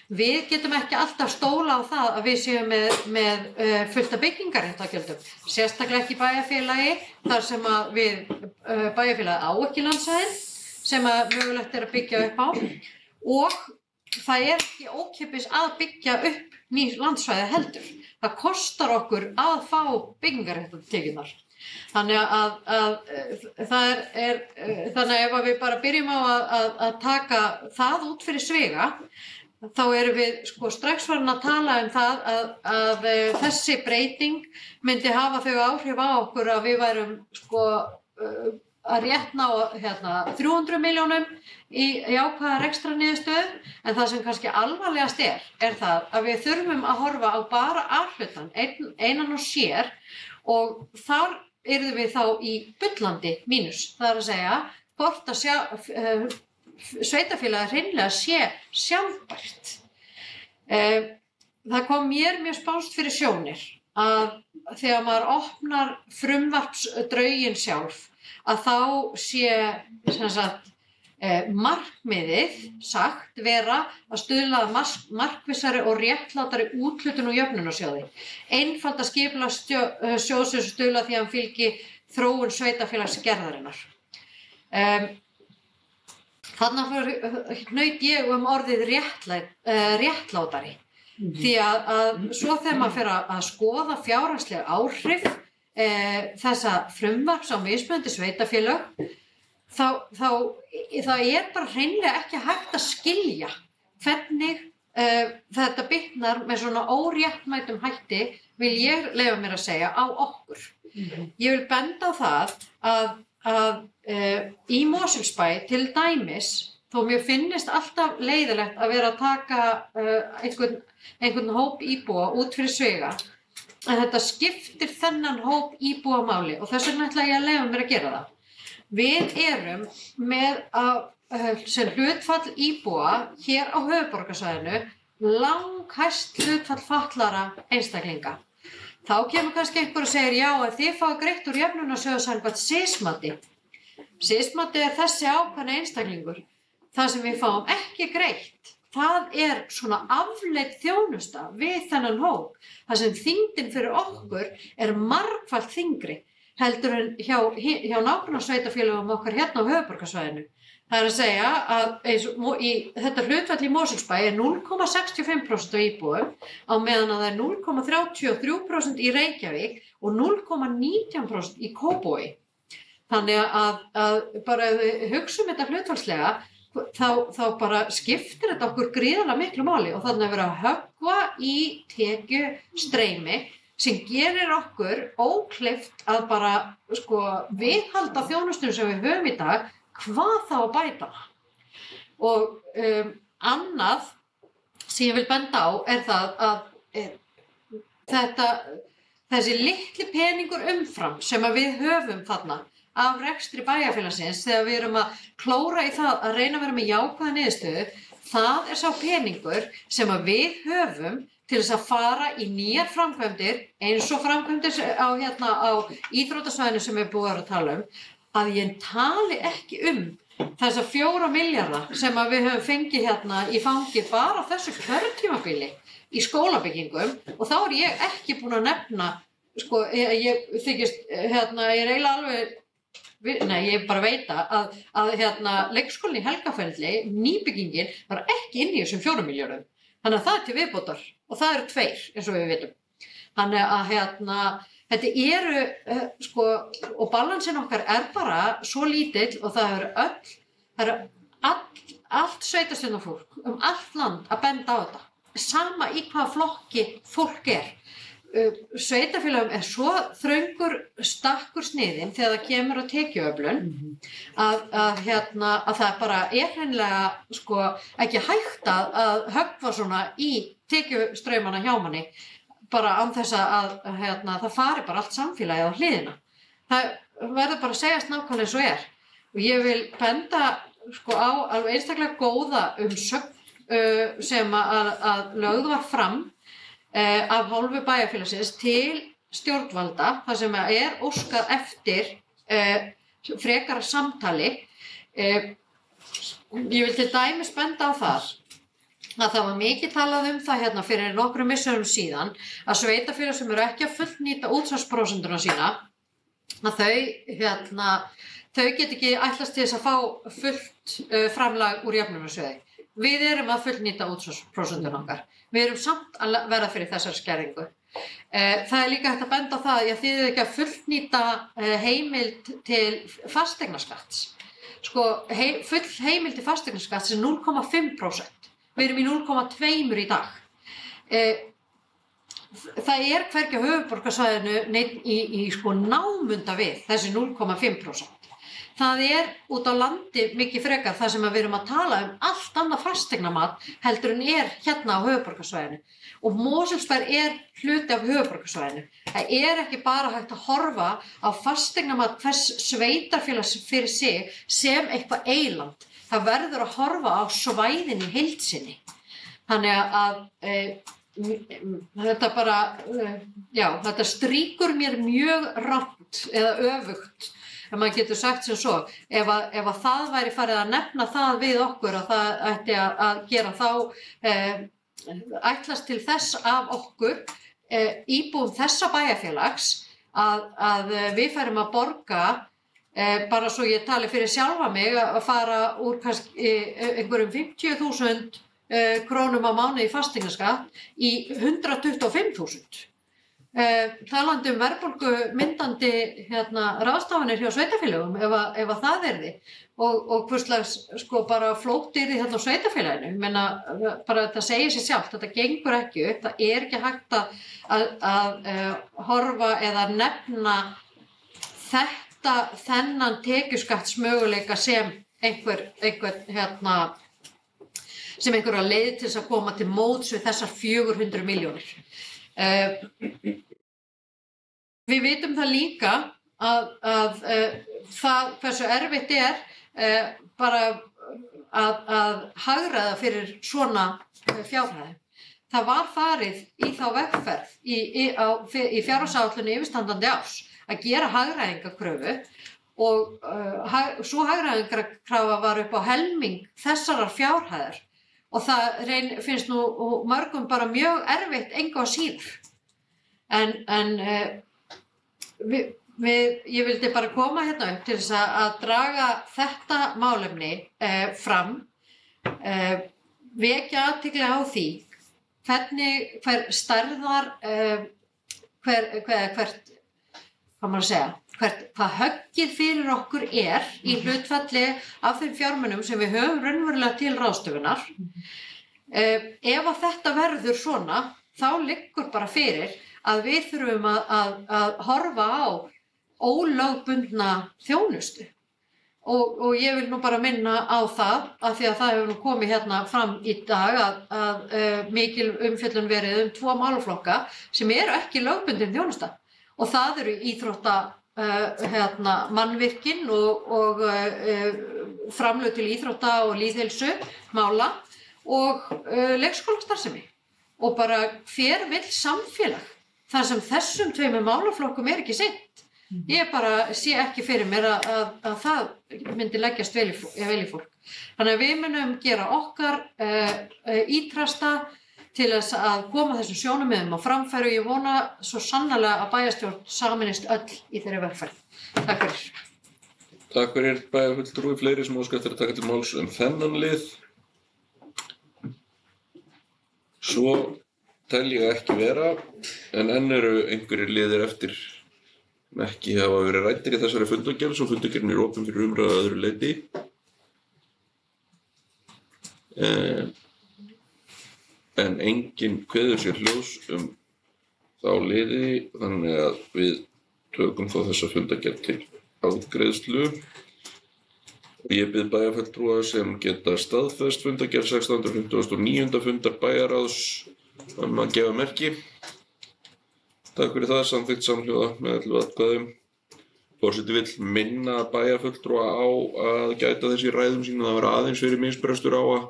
Við getum ekki alltaf stóla á það að við séum með fullt af byggingarréttargjöldum. Sérstaklega ekki bæjarfélagi, þar sem að við bæjarfélagi á ekki landsvæðin, sem að mögulegt að byggja upp á. Og það ekki ókeypis að byggja upp ný landsvæði heldur. Það kostar okkur að fá byggingarréttartekjurnar. Þannig að þannig ef við bara byrjum á að taka það út fyrir sviga, þá erum við strax farin að tala það að þessi breyting myndi hafa þau áhrif á okkur að við værum að rétt ná 300 milljónum í jákvæða rekstrarniðurstöðu, en það sem kannski alvarlegast það að við þurfum að horfa á bara A-hlutann einan og sér og þar yrðum við þá í bullandi mínus. Það að segja hvort að sveitarfélagið hreinlega sé sjálfbært. Það kom mér mjög spánskt fyrir sjónir að þegar maður opnar frumvarpsdraugin sjálf, að þá sé markmiðið sagt vera að stuðla að markvissari og réttlátari úthlutun og jöfnunarsjóði. Einfalda skipulags sjóðsins stuðla því að hann fylgi þróun sveitarfélagsgerðarinnar. Þarna hnaut ég orðið réttlátari. Því að svo þegar maður fer að skoða fjárhagsleg áhrif þessa frumvarps á mismunandi sveitarfélög, þá það bara hreinlega ekki hægt að skilja hvernig þetta bitnar með svona óréttmætum hætti, vil ég leyfa mér að segja, á okkur. Ég vil benda á það að í Mosfellsbæ til dæmis, þó mér finnist alltaf leiðilegt að vera að taka einhvern hóp íbúa út fyrir sviga, en þetta skiptir þennan hóp íbúa máli og þess vegna ætla ég að leyfa mér að gera það. Við erum með sem hlutfall íbúa hér á höfuðborgarsvæðinu langhæst hlutfall fatlaðra einstaklinga. Þá kemur kannski einhver og segir, já, að þið fáið greitt úr jöfnunarsjóði samkvæmt SIS-mati. SIS-mati þessi ákveðni einstaklingur. Það sem við fáum ekki greitt, það svona afleidd þjónusta við þennan hóp. Það sem þyngdin fyrir okkur margfalt þyngri heldur en hjá nágrannasveitarfélögum okkar hérna á höfuðborgarsvæðinu. Það að segja að þetta hlutfall í Mosfellsbæ 0,65% af íbúum á meðan að það 0,33% í Reykjavík og 0,19% í Kópavogi. Þannig að bara ef við hugsum þetta hlutfallslega, þá bara skiptir þetta okkur gríðarlega miklu máli og þannig að vera að höggva í tekjustreymi sem gerir okkur ókleift að bara viðhalda þjónustunum sem við höfum í dag, hvað þá að bæta. Og annað sem ég vil benda á það að þessi litli peningur umfram sem að við höfum þarna af rekstri bæjarfélagsins þegar við erum að klóra í það að reyna að vera með jákvæða niðurstöðu, það sá peningur sem að við höfum til þess að fara í nýjar framkvæmdir eins og framkvæmdir á íþróttasvæðinu sem við búum að tala að ég tali ekki þessa 4 milljarða sem að við höfum fengið hérna í fangið bara á þessu kjörtímabili í skólabyggingum og þá ég ekki búin að nefna, ég þykist, ég eiginlega alveg ég bara veit að leikskólinn í Helgafelli, nýbyggingin, var ekki inni í þessum 4 milljörðum. Þannig að það til viðbótar og það eru 2 eins og við vitum. Þannig að þetta og balansin okkar bara svo lítill og það eru allt sveitarstjórnarfólk allt land að benda á þetta. Sama í hvaða flokki fólk Sveitarfélögum svo þröngur stakkur sniðinn þegar það kemur á tekjuöflun að það bara hreinlega ekki hægt að höggva svona í tekjustraumana hjá manni bara án þess að það fari bara allt samfélagið á hliðina. Það verður bara að segjast nákvæmlega eins og og ég vil benda á alveg einstaklega góða umsögn sem að lögð var fram af hálfu bæjarfélagsins til stjórnvalda þar sem óskað eftir frekara samtali. Ég vil til dæmis benda á það að það var mikið talað það fyrir nokkrum misserum síðan að sveitarfélög sem eru ekki að fullnýta útsvarsprósentuna sína að þau get ekki ætlast til þess að fá fullt framlag úr jöfnunarsjóði. Við erum að fullnýta útsvarsprósentuna okkar. Við erum samt að verða fyrir þessar skerðingu. Það líka hægt að benda á það að þið eru ekki að fullnýta heimild til fasteignaskatts. Full heimild til fasteignaskatts 0,5%. Við erum í 0,2% í dag. Það hvergi á höfuðborgarsvæðinu í námunda við þessi 0,5%. Það út á landi mikið frekar þar sem við erum að tala allt annað fasteignamat heldur en hérna á höfuðborgarsvæðinu. Og Mosfellsbær hluti af höfuðborgarsvæðinu. Það ekki bara hægt að horfa á fasteignamat hvers sveitarfélags fyrir sig sem eitthvað eyland. Það verður að horfa á svæðin í heild sinni. Þannig að þetta bara, þetta strýkur mér mjög rangt eða öfugt. En maður getur sagt sem svo, ef að það væri farið að nefna það við okkur að það ætti að gera ætlast til þess af okkur íbúum þessa bæjarfélags að við færum að borga bara svo ég tali fyrir sjálfa mig að fara úr kannski einhverjum 50.000 krónum á mánuði í fasteignaskatt í 125.000. Talandi verðbólgu myndandi ráðstafanir hjá sveitarfélögum ef að það yrði og hvurslags sko bara flótt yrði hérna á sveitarfélaginu. Ég meina bara þetta segir sér sjálft, þetta gengur ekki upp, það er ekki hægt að horfa eða nefna þennan tekjuskattsmöguleika sem sem einhverja leið til þess að koma til móts við þessar 400 milljónir. Við vitum það líka að það hversu erfitt bara að hagræða fyrir svona fjárhæðum. Það var farið í þá vegferð í fjárhagsáætlun yfirstandandi árs að gera hagræðingarkröfu og svo hagræðingarkrafa var upp á helming þessarar fjárhæðar og það finnst nú mörgum bara mjög erfitt engu að síður. Ég vildi bara koma hérna upp til þess að draga þetta málefni fram, vekja athygli á því hvað höggið fyrir okkur í hlutfalli af þeim fjármunum sem við höfum raunverulega til ráðstöfunar. Ef að þetta verður svona, þá liggur bara fyrir að við þurfum að horfa á ólögbundna þjónustu. Og ég vil nú bara minna á það, af því að það hefur nú komið hérna fram í dag að mikil umfjöllun verið 2 málaflokka sem eru ekki lögbundin þjónusta. Og það eru mannvirkin og framlög til íþrótta og lýðheilsu mála og leikskólastarfsemi. Og bara hver vill samfélag þar sem þessum 2 málaflokkum ekki sinnt. Ég bara sé ekki fyrir mér að það myndi leggjast vel í fólk. Þannig að við munum gera okkar ítrasta til þess að koma þessum sjónarmiðum á framfæri og ég vona svo sannarlega að bæjarstjórn sameinist öll í þeirri vegferð. Takk fyrir. Takk fyrir bæjarfulltrúi. Fleiri sem óska eftir að taka til máls þennan lið. Svo tel ég ekki vera, en enn eru einhverjir liðir eftir ekki hafa verið ræddir í þessari fundargerð, svo fundargerðin opin fyrir umræðu að öðru leyti. En enginn kveður sér hljóðs þá liði, þannig að við tökum þá þessa fundargerð til afgreiðslu. Og ég bið bæjarfulltrúa sem geta staðfest fundargerð 659. fundar bæjarráðs að gefa merki. Takk fyrir það, samþykkt samhljóða með 11 atkvæðum. Forseti vill minna bæjarfulltrúa á að gæta þess í ræðum sínum að vera aðeins fyrir misbrestur á að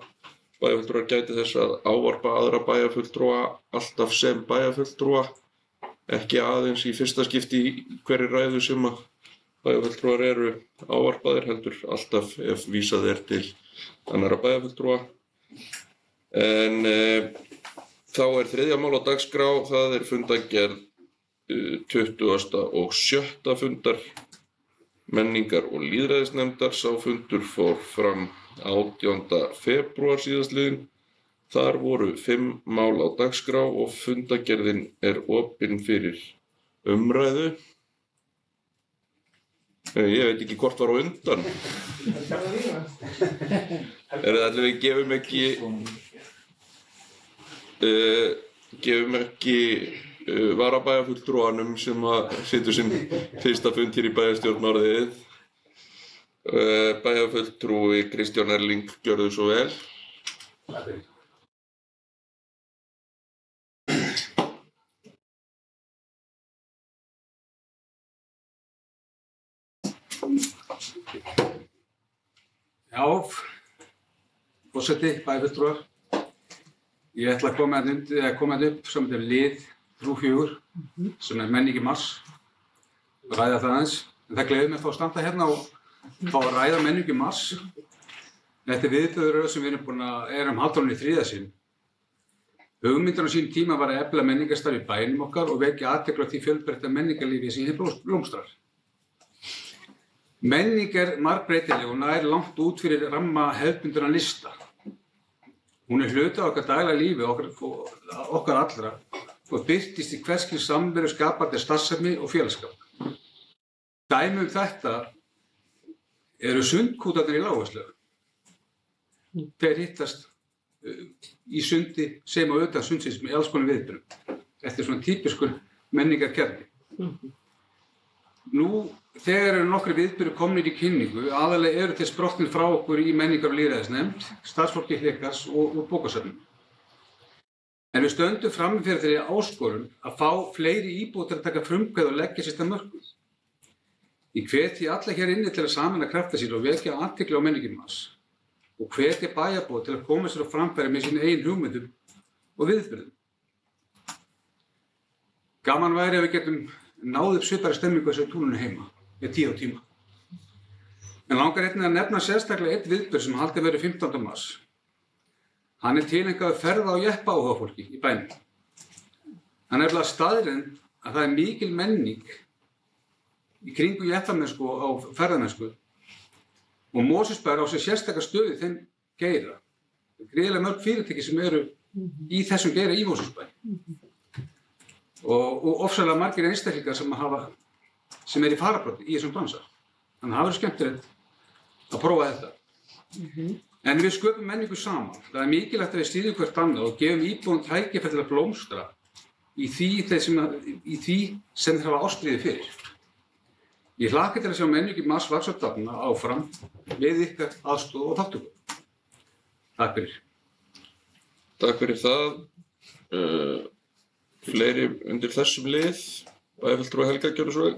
bæjarfulltrúar gæti þess að ávarpa aðra bæjarfulltrúa alltaf sem bæjarfulltrúa, ekki aðeins í fyrsta skipti í hverri ræðu sem að bæjarfulltrúar eru ávarpaðir, heldur alltaf ef vísað til annarra bæjarfulltrúa. En þá þriðja mál á dagskrá, það fundargerð 20. og 7. fundar menningar- og lýðræðisnefndar. Sá fundur fór fram 18. febrúar síðastliðinn. Þar voru 5 mál á dagskrá og fundargerðin opin fyrir umræðu. Ég veit ekki hvort var á undan. Það allir við gefum ekki varabæjarfulltrúanum sem situr sinn fyrsta fund hér í bæjarstjórn orðið. Bæjarfulltrúi Kristján Erling, gjörðu svo vel. Já, forseti, bæjarfulltrúar. Ég ætla að koma upp sem þetta lið 3-4 sem menning í mars og ræða það aðeins. En það gleður mér þá að standa hérna og fá að ræða menning í mars. Þetta viðburður sem við erum haldunni í 3. sinn. Hugmyndin á sínum tíma var að efla menningarstarf í bænum okkar og vekja athygli á því fjölbreytta menningarlífi sem hér blómstrar. Menning margbreytileg og nær langt út fyrir ramma hefðbundinna lista. Hún hluti af okkar daglega lífi, okkar allra og birtist í hvers kyns samveru skapandi starfsemi og félagsskap. Dæmi þetta eru sundkútarnir í Lágheslaugu. Þeir hittast í sundi sem og utan sundsins með alls konar viðburðum. Þetta er svona típiskur menningarkjarni. Nú, þegar eru nokkrir viðburðir komnir í kynningu, aðallega eru þeir sprottin frá okkur í menningar- og lýðræðisnefnd, starfsfólki Hlégarðs og bókasafnum. En við stöndum frammi fyrir þeirri áskorun að fá fleiri íbúa til að taka frumkvæði og leggja sitt af mörkum. Ég hvet alla hér inni til að sameina krafta sína og vekja athygli á menningum hans og hvetja bæjarbúa til að koma sér á framfæri með sín eigin hugmyndum og viðburðum. Gaman væri að við getum náð upp svipari stemmingu þessu túninu heima með 10 tíma. En langar einnig að nefna sérstaklega einn viðburð sem haldið verið 15. mars. Hann er tileinkaður ferða- og jeppaáhugafólki í bænum. Hann er nefnilega staðreynd að það er mikil menning í kringum jeppamennsku og ferðamennsku og Mosfellsbær á sér sérstaka stöðu í þeim geira. Gríðarlega mörg fyrirtæki sem eru í þessum geira í Mosfellsbæ. Og ofsalega margir einstaklingar sem er í fararbroddi í þessum bransa. Þannig að það verður skemmtilegt að prófa þetta. En við sköpum menningu saman. Það er mikilvægt að við styðjum hvert annað og gefum íbúum tækifæri til að blómstra í því sem þeir hafa ástríðu fyrir. Ég hlakka til að sjá menningu Mars vaxa og dafna áfram við ykkar aðstoð og þátttöku. Takk fyrir. Takk fyrir það. Fleiri undir þessum lið. Bæjarfulltrúi Helga, gjörðu svo vel.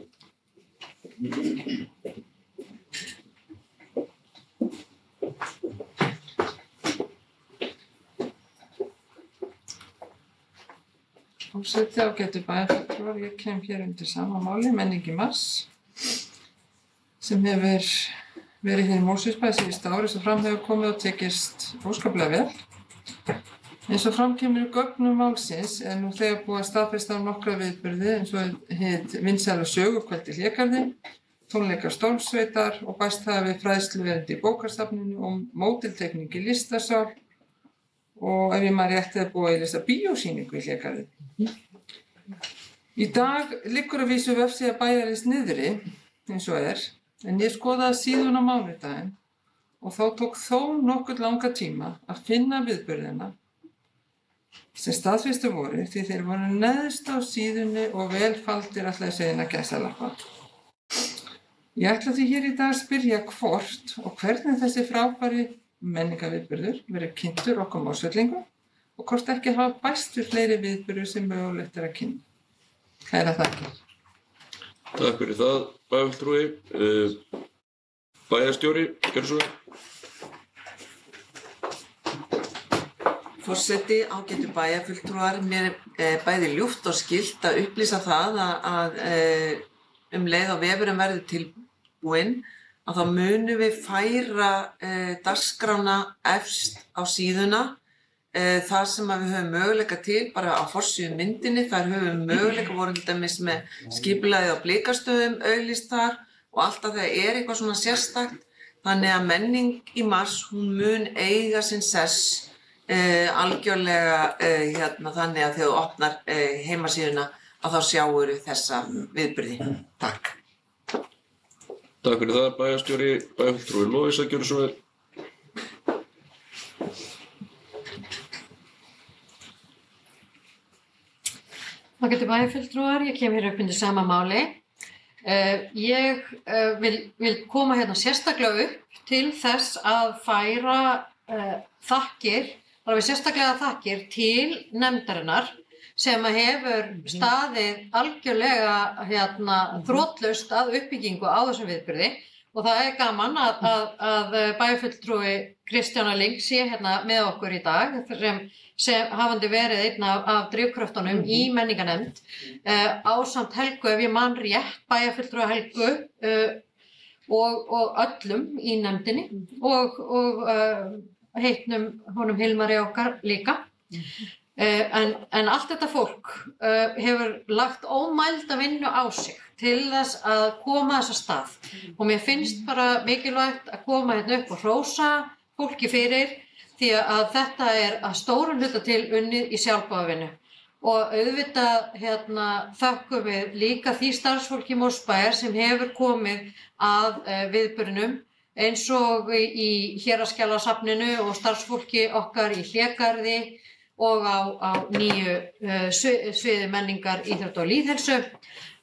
Forseti, ágætu bæjarfulltrúar, ég kem hér undir sama máli, menningi Mars, sem hefur verið hér í Mosfellsbæ síðustu ári sem fram hefur komið og tekist óskaplega vel. Eins og fram kemur í gögnum málsins er nú þegar búið að staðfesta nokkra viðburði eins og hið vinsæla sögukvöld í Hlégarði, tónleikar Stormsveitar og bæst það við fræðsluerindi í bókasafninu og mótiltekning í listasal og ef ég maður rétt er búið að lista bíósýningu í Hlégarði. Í dag liggur að vísu vefsíða bæjarins niðri eins og en ég skoðaði síðuna á mánudaginn og þá tók þó nokkuð langa tíma að finna viðburðina sem staðfestu voru því þeir voru neðst á síðunni og velfaldir ætlaði að segja innan gæsalappa. Ég ætla því hér í dag að spyrja hvort og hvernig þessi frábæri menningarviðburður verið kynntur okkur Mosfellingum og hvort ekki hafa bæst við fleiri viðburður sem mögulegt er að kynna. Kærar þakkir. Takk fyrir það, bæjarfulltrúi. Bæjarstjóri, gjörðu svo vel. Forseti, ágætu bæjarfulltrúar, mér er bæði ljúft og skylt að upplýsa það að leið og vefurinn verður tilbúinn að þá munum við færa dagskrána efst á síðuna þar sem við höfum möguleika til bara á forsíðu myndinni, þar höfum möguleika voru til dæmis með skipulagið á Blikastöðum auglýst þar og alltaf þegar er eitthvað svona sérstakt þannig að menning í Mars hún mun eiga sinn sess algjörlega þannig að þegar þú opnar heimasíðuna að þá sjáur þessa viðburði. Takk. Takk fyrir það, bæjarstjóri, bæjarfulltrúi Lovísa, gjörðu svo vel. Ágætu bæjarfulltrúar, ég kem hér upp undir sama máli. Ég vil koma hérna sérstaklega upp til þess að færa þakkir, alveg sérstaklega þakkir til nefndarinnar sem hefur staðið algjörlega þrotlaust að uppbyggingu á þessum viðburði og það er gaman að bæjarfulltrúi Kristjána Ling sé hérna með okkur í dag sem hafandi verið einn af drifkröftunum í menningarnefnd ásamt Helgu, ef ég man rétt, bæjarfulltrúi Helgu og öllum í nefndinni og heitnum honum Hilmari okkar líka. En allt þetta fólk hefur lagt ómælda vinnu á sig til þess að koma þess að stað og mér finnst bara mikilvægt að koma hérna upp og hrósa fólki fyrir því að þetta að stórum hluta til unnið í sjálfboðavinnu. Og auðvitað þökkum við líka því starfsfólki Mosfellsbæjar sem hefur komið að viðburðinum eins og í Héraðsskjalasafninu og starfsfólki okkar í Hlégarði og á nýju sviði menningar, íþrótta og lýðheilsu.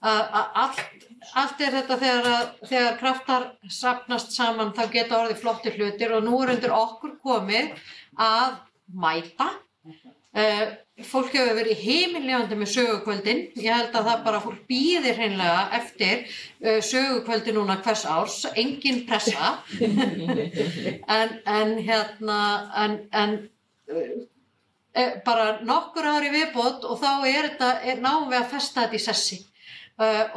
Allt þetta þegar kraftar safnast saman þá geta orðið flottir hlutir og nú undir okkur komið að mæta. Fólk hefur verið himinlifandi með sögukvöldin. Ég held að það bara fólk bíðir hreinlega eftir sögukvöldi núna hvers árs, engin pressa. Bara nokkur ári viðbót og þá náum við að festa þetta í sessi.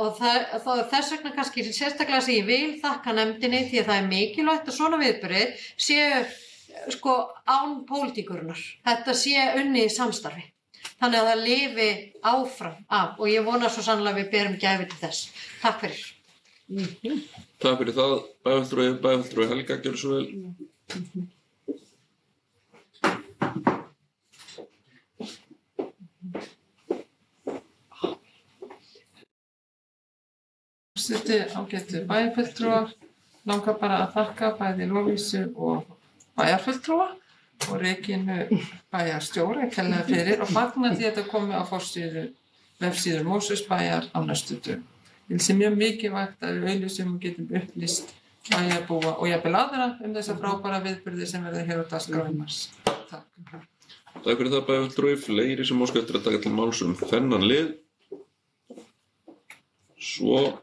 Og þess vegna kannski sérstaklega sem ég vil þakka nefndinni því að það er mikilvægt að svona viðburðir séu án pólitíkurinnar. Þetta sé unnið í samstarfi. Þannig að það lifi áfram af og ég vona svo sannlega við berum gæfu til þess. Takk fyrir. Takk fyrir það, bæjarfulltrúi Helga, gjörðu svo vel. Ágætu bæjarfulltrúar, langar bara að þakka bæði Lovísu og bæjarfulltrúa og Regínu bæjarstjóra kærlega fyrir og fagna því að þetta komi á vefsíður Mosfellsbæjar á næstu dögum. Ég sé mjög mikilvægt að við auglýsum og getum upplýst bæjarbúa og jafnvel aðra þessa frábæra viðburði sem verða hér á dagskrá í mars. Takk. Takk fyrir það, bæjarfulltrúi. Fleiri sem óska eftir að taka til máls þennan lið. Svo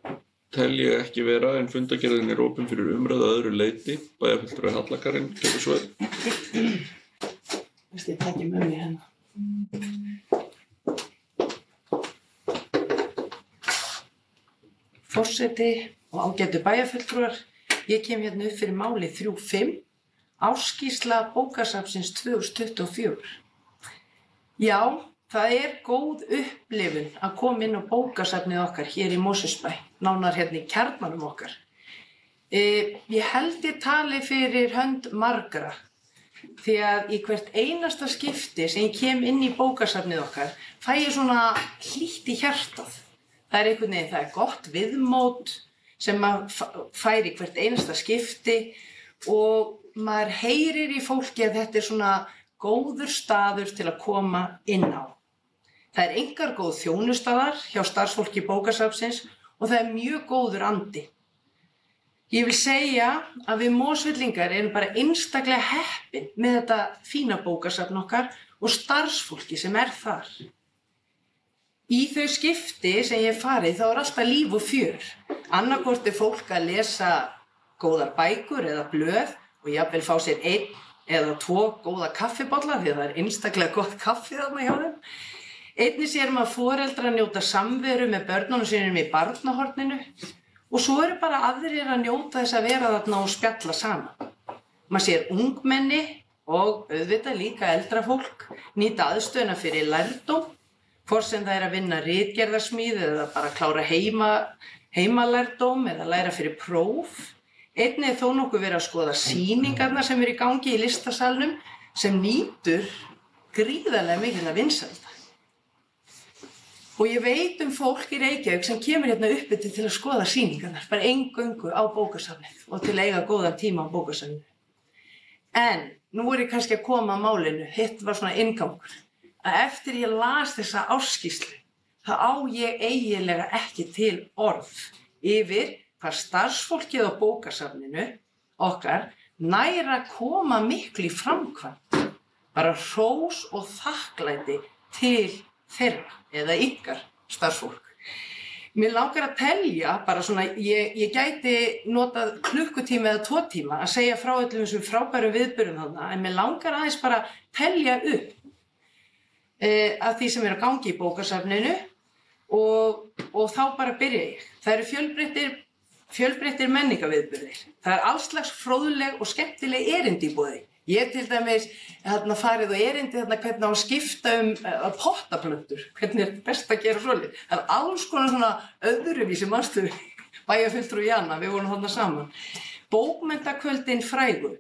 tel ég ekki vera en fundargerðin er opin fyrir umræðu að öðru leyti. Bæjarfulltrúi Hallakarin, gjörðu svo vel. Ég taki með mér hérna. Forseti og ágætu bæjarfulltrúar, ég kem hérna upp fyrir máli 3.5, ársskýrsla bókasafnsins 2024. Já, það er góð upplifun að koma inn á bókasafnið okkar hér í Mosfellsbæ, nánar hérna í kjarnanum okkar. Ég held ég tali fyrir hönd margra, því að í hvert einasta skipti sem ég kem inn í bókasafnið okkar fæ ég svona hlýtt í hjartað. Það er einhvern veginn, það er gott viðmót sem maður fær í hvert einasta skipti og maður heyrir í fólki að þetta er svona góður staður til að koma inn á. Það er einkar góð þjónustaðar hjá starfsfólki bókasafnsins og það er mjög góður andi. Ég vil segja að við Mosfellingar erum bara einstaklega heppin með þetta fína bókasafn okkar og starfsfólki sem er þar. Í þau skipti sem ég hef farið þá er alltaf líf og fjör. Annaðhvort er fólk að lesa góðar bækur eða blöð og jafnvel fá sér 1 eða 2 góða kaffibollar því að það er einstaklega gott kaffi þarna hjá þeim. Einnig sér maður foreldrar njóta samveru með börnunum sínum í barnahorninu og svo eru bara aðrir að njóta þess að vera þarna og spjalla saman. Maður sér ungmenni og auðvitað líka eldra fólk nýta aðstöðuna fyrir lærdóm, hvort sem það er að vinna ritgerðarsmíð eða bara klára heimalærdóm eða læra fyrir próf. Einnig er þó nokkuð verið að skoða sýningarnar sem eru í gangi í listasalnum sem nýtur gríðarlega mikilvæga vinsælda. Og ég veit fólk í Reykjavík sem kemur hérna uppi til að skoða sýningarnar, bara eingöngu á bókasafnið og til að eiga góðan tíma á bókasafninu. En nú er ég kannski að koma að málinu, hitt var svona inngangur, að eftir ég las þessa ársskýrslu, þá á ég eiginlega ekki til orð yfir hvað starfsfólkið á bókasafninu okkar nær að koma miklu í framkvæmd, bara hrós og þakklæti til þeirra eða ykkar starfsfólk. Mér langar að telja, bara svona, ég gæti notað klukkutíma eða 2 tíma að segja frá öllum þessum frábæru viðburðum þarna, en mér langar aðeins bara að telja upp af því sem er að gangi í bókasafninu og þá bara byrja ég. Það eru fjölbreyttir menningarviðburðir. Það er alls slags fróðleg og skemmtileg erindi í boði. Ég til dæmis farið og erindi hvernig á að skipta pottaplöntur, hvernig er best að gera svoleiðis. Það er alls konar svona öðruvísi manstu bæjarfulltrúi Jana, við vorum þarna saman. Bókmenntakvöldin frægu,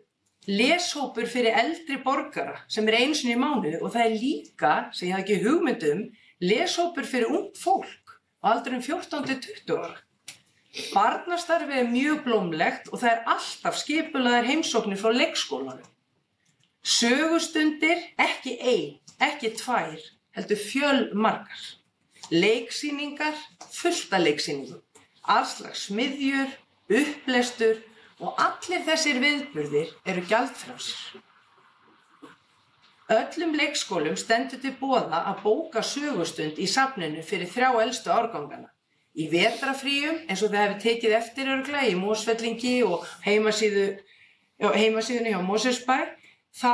leshópur fyrir eldri borgara sem einu sinni í mánuði og það líka, sem ég hafði ekki hugmynd leshópur fyrir ungt fólk á aldrinum 14 til 20 ára. Barnastarfið mjög blómlegt og það alltaf skipulagðar heimsóknir frá leikskólanum. Sögustundir, ekki ein, ekki tvær, heldur fjölmargar. Leiksýningar, fullt af leiksýningum. Alls slags smiðjur, upplestur og allir þessir viðburðir eru gjaldfrjálsir. Öllum leikskólum stendur til boða að bóka sögustund í safninu fyrir 3 elstu árgangana. Í vetrarfríum, eins og það hefur tekið eftir örugglega í Mosfellingi og heimasíðunni hjá Mosfellsbæ, þá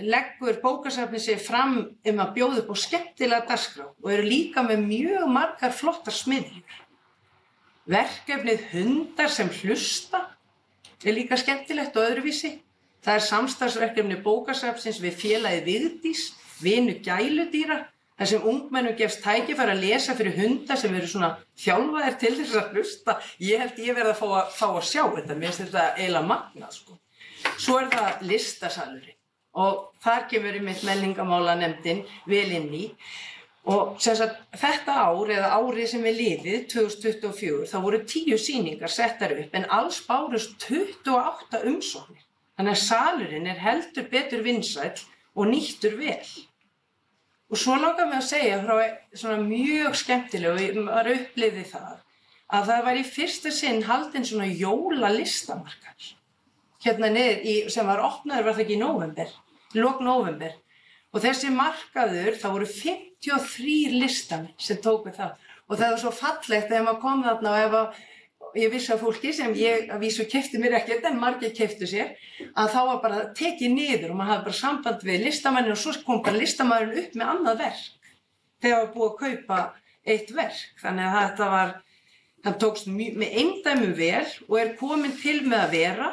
leggur bókasafnið sig fram að bjóða upp á skemmtilega dagskrá og eru líka með mjög margar flottar smiðjur. Verkefnið Hundar sem hlusta líka skemmtilegt og öðruvísi. Það samstarfsverkefni bókasafnsins við félagið Vigdís, vinu gæludýra, þar sem ungmennum gefst tækifæri að lesa fyrir hunda sem eru svona þjálfaðir til þess að hlusta. Ég held ég verð að fá að sjá þetta, mér finnst þetta eiginlega magnað, sko. Svo það listasalurinn og þar kemur einmitt menningarmálanefndin vel inn í. Og sem sagt, þetta ár eða árið sem liðið, 2024, þá voru 10 sýningar settar upp en alls bárust 28 umsóknir. Þannig að salurinn heldur betur vinsæll og nýttur vel. Og svo langar mig að segja frá svona mjög skemmtileg og ég var upplifði það að það var í fyrsta sinn haldinn svona jólalistamarkar. Hérna niður sem var opnaður var það ekki í nóvember, lok nóvember. Og þessi markaður, það voru 53 listamenn sem tóku það. Og það var svo fallegt þegar maður kom þarna og ég vissi að fólki sem ég að vísu keypti mér ekkert en margir keyptu sér, að þá var bara tekið niður og maður hafði bara samband við listamennin og svo kom bara listamæðurinn upp með annað verk þegar var búið að kaupa eitt verk. Þannig að hann tókst með eindæmum vel og komin til með að vera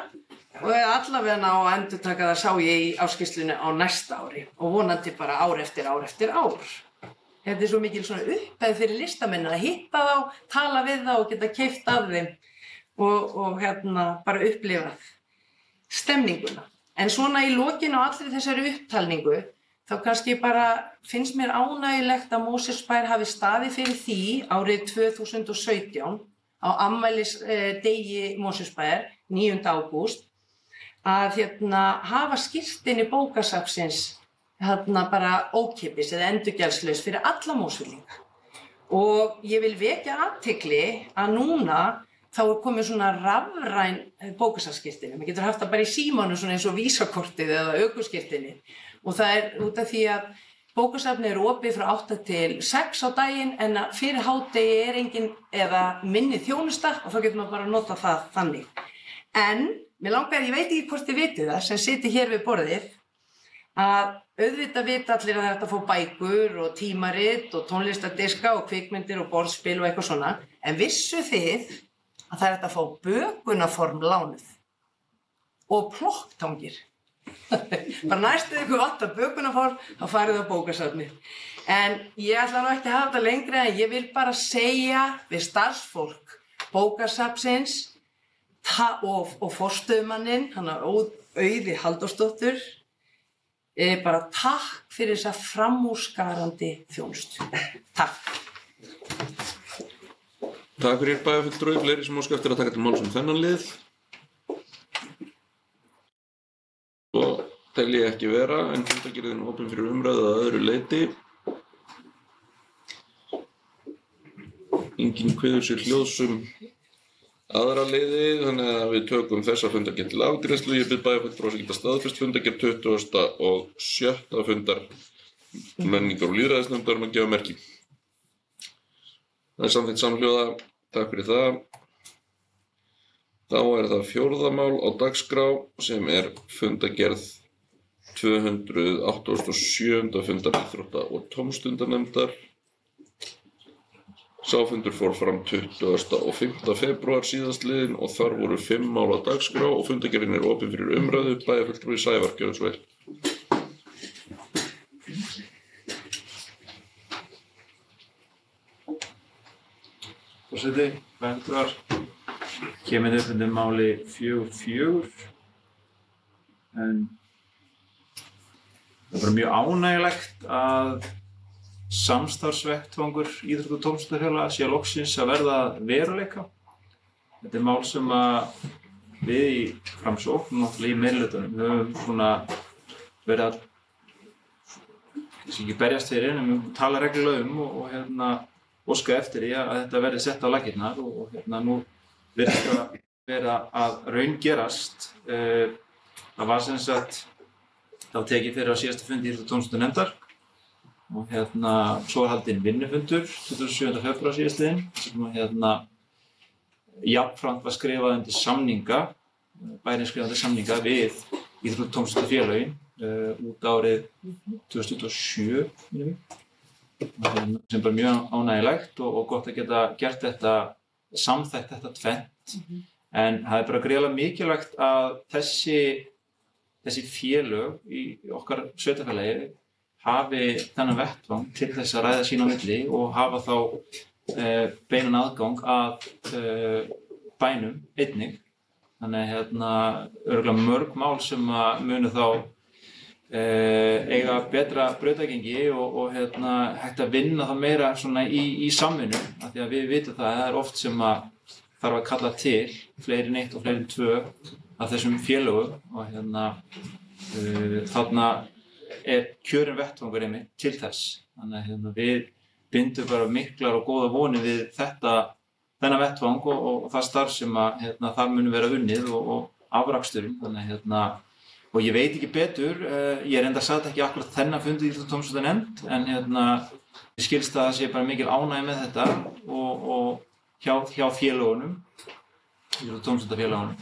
og allavega á að endurtaka það sá ég í áskýrslunni á næsta ári og vonandi bara ár eftir ár eftir ár. Þetta svo mikil svona upphæð fyrir listamenn að hitta þá, tala við þá og geta keypt af þeim og bara upplifað stemninguna. En svona í lokinu á allri þessari upptalningu þá kannski bara finnst mér ánægjulegt að Mosfellsbær hafi staðið fyrir því árið 2017 á afmælisdegi Mosfellsbæjar, 9. ágúst, að hafa skírteini bókasafnsins bara ókeypis eða endurgjaldslaus fyrir alla Mosfellinga. Og ég vil vekja athygli að núna þá komið svona rafræn bókasafnsskírteini. Maður getur haft það bara í símanum svona eins og vísakortið eða ökuskírteini. Og það út af því að bókasafnið opið frá 8 til 6 á daginn en fyrir hádegi engin eða minni þjónusta og þá getur maður bara nota það þannig. En mér langar, ég veit ekki hvort þið vitið það sem sitið hér við borðið, að auðvitað vita allir að þetta fá bækur og tímarit og tónlistadiska og kvikmyndir og borðspil og eitthvað svona. En vissu þið að það að fá bökunarform lánuð og plokktangir. Bara næstu ykkur vantar bökunarform, þá farið á bókasafnið. En ég ætla nú ekki að hafa þetta lengri en ég vil bara segja við starfsfólk bókasafnsins og forstöðumanninn, Auði Halldórsdóttur, bara takk fyrir þessa framúrskarandi þjónustu. Takk. Takk fyrir bæjarfulltrúi, fleiri sem óska eftir að taka til máls þennan lið. Svo tel ég ekki vera, en fundargerðin er opin fyrir umræðu að öðru leyti. Enginn kveður sér hljóðsum aðra liði, þannig að við tökum þessa fundargerð til afgreiðslu. Ég bið bæjarfulltrúa að geta staðfest fundargerð 20. og 7. fundar menningar- og lýðræðisnefndar að gefa merki. Það samþykkt samhljóða, takk fyrir það. Þá það 4. mál á dagskrá sem fundargerð 287. fundar íþrótta- og tómstundanefndar. Sá fundur fór fram 20. og 5. febrúar síðastliðinn og þar voru 5 mál á dagskrá og fundargerðin opin fyrir umræðu. Bæjarfulltrúi Sævar, gjörðu svo vel. Forseti, bæjarfulltrúar, kemur upp undir máli 4.4 En það bara mjög ánægjulegt að samstarfsvettvangur íþrótta- og tómstundafélaga sé loksins að verða veruleika. Þetta mál sem að við í Framsókn, náttúrulega í meirihlutanum, höfum svona verið að ekki berjast fyrir en við tala reglulega og óska eftir því að þetta verði sett á laggirnar og nú virðist að vera að raungerast. Það var sem sagt þá tekið fyrir á síðasta fundi íþrótta- og tómstundanefndar og svo var haldinn vinnufundur 27. febrúar síðastliðinn sem jafnframt var skrifað undir samninga, bærin skrifað undir samninga við íþrótta- og tómstundafélögin út árið 2027 sem bara mjög ánægjulegt og gott að geta gert þetta, samþætt þetta tvennt. En það er bara gríðarlega mikilvægt að þessi félög í okkar sveitarfélagi hafi þennan vettvang til þess að ræða sín á milli og hafa þá beinan aðgang að bænum einnig. Þannig örugglega mörg mál sem að munu þá eiga betra brautargengi og hægt að vinna það meira svona í samvinnu, af því að við vitum það er oft sem að þarf að kalla til fleiri en eitt og fleiri en tvö af þessum félögum og þarna kjörinn vettvangur einmitt til þess. Þannig að við bindum bara miklar og góða vonir við þennan vettvang og það starf sem að þar muni vera unnið og afraksturinn. Þannig og ég veit ekki betur, ég reyndar satt ekki akkurat þennan fundi í íþrótta- og tómstundanefnd en ég skilst að það sé bara mikil ánægja með þetta og hjá félögunum, íþrótta- og tómstundafélögunum,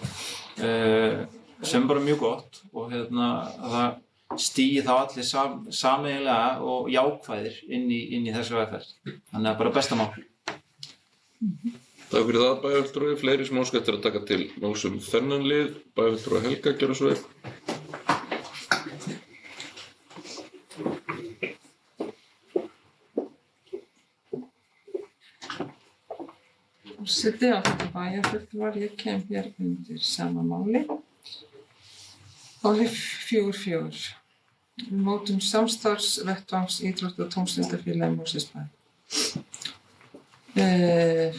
sem bara mjög gott og það stígi þá allir sameiginlega og jákvæðir inn í þessu vegferð. Þannig að bara besta mál. Takk fyrir það, bæjarfulltrúi. Fleiri sem óska eftir að taka til máls þennan lið. Bæjarfulltrúi Helga, gjörðu svo vel. Forseti, ágætu bæjarfulltrúar, ég kem hér undir sama máli. Máli 4.4. Mótun samstarfsvettvangs íþrótta- og tómstundafélaga Mosfellsbæ.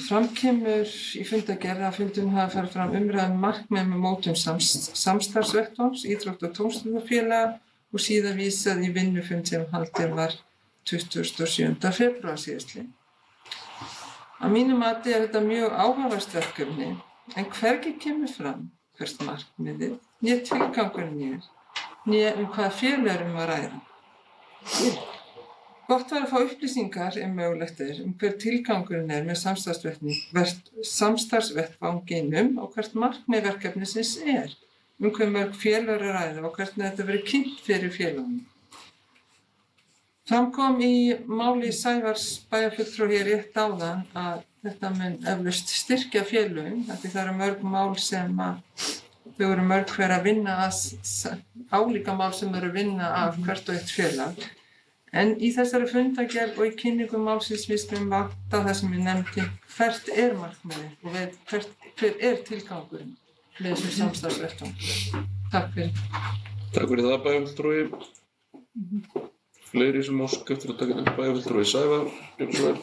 Fram kemur í fundargerð að fundum hafa farið fram umræða markmið með mótun samstarfsvettvangs íþrótta- og tómstundafélaga og síðan vísað í vinnufund sem haldinn var 27. febrúar síðastliðinn. Að mínu mati er þetta mjög áhugavert verkefni, en hvergi kemur fram hvert markmiðið, né tilgangurinn né hvaða félög að ræða. Gott var að fá upplýsingar mögulegt hver tilgangurinn með samstarfsvettvanginum og hvert markmið verkefnisins hve mörg félög að ræða og hvernig þetta verið kynnt fyrir félögunum. Fram kom í máli Sævars bæjarfulltrúa hér rétt áðan að þetta mun eflaust styrkja félögin, af því það eru mörg mál sem þau eru mörg hver að vinna álíka mál sem eru að vinna af hvert og eitt félag. En í þessari fundargerð og í kynningum málsins við vanta það sem ég nefndi, hvert markmiðið og hver tilgangurinn með þessum samstarfsvettvangi. Takk fyrir. Takk fyrir það, bæjarfulltrúi. Fleiri sem óska eftir að taka til bæjarfulltrúi Sævar, gjörðu svo vel.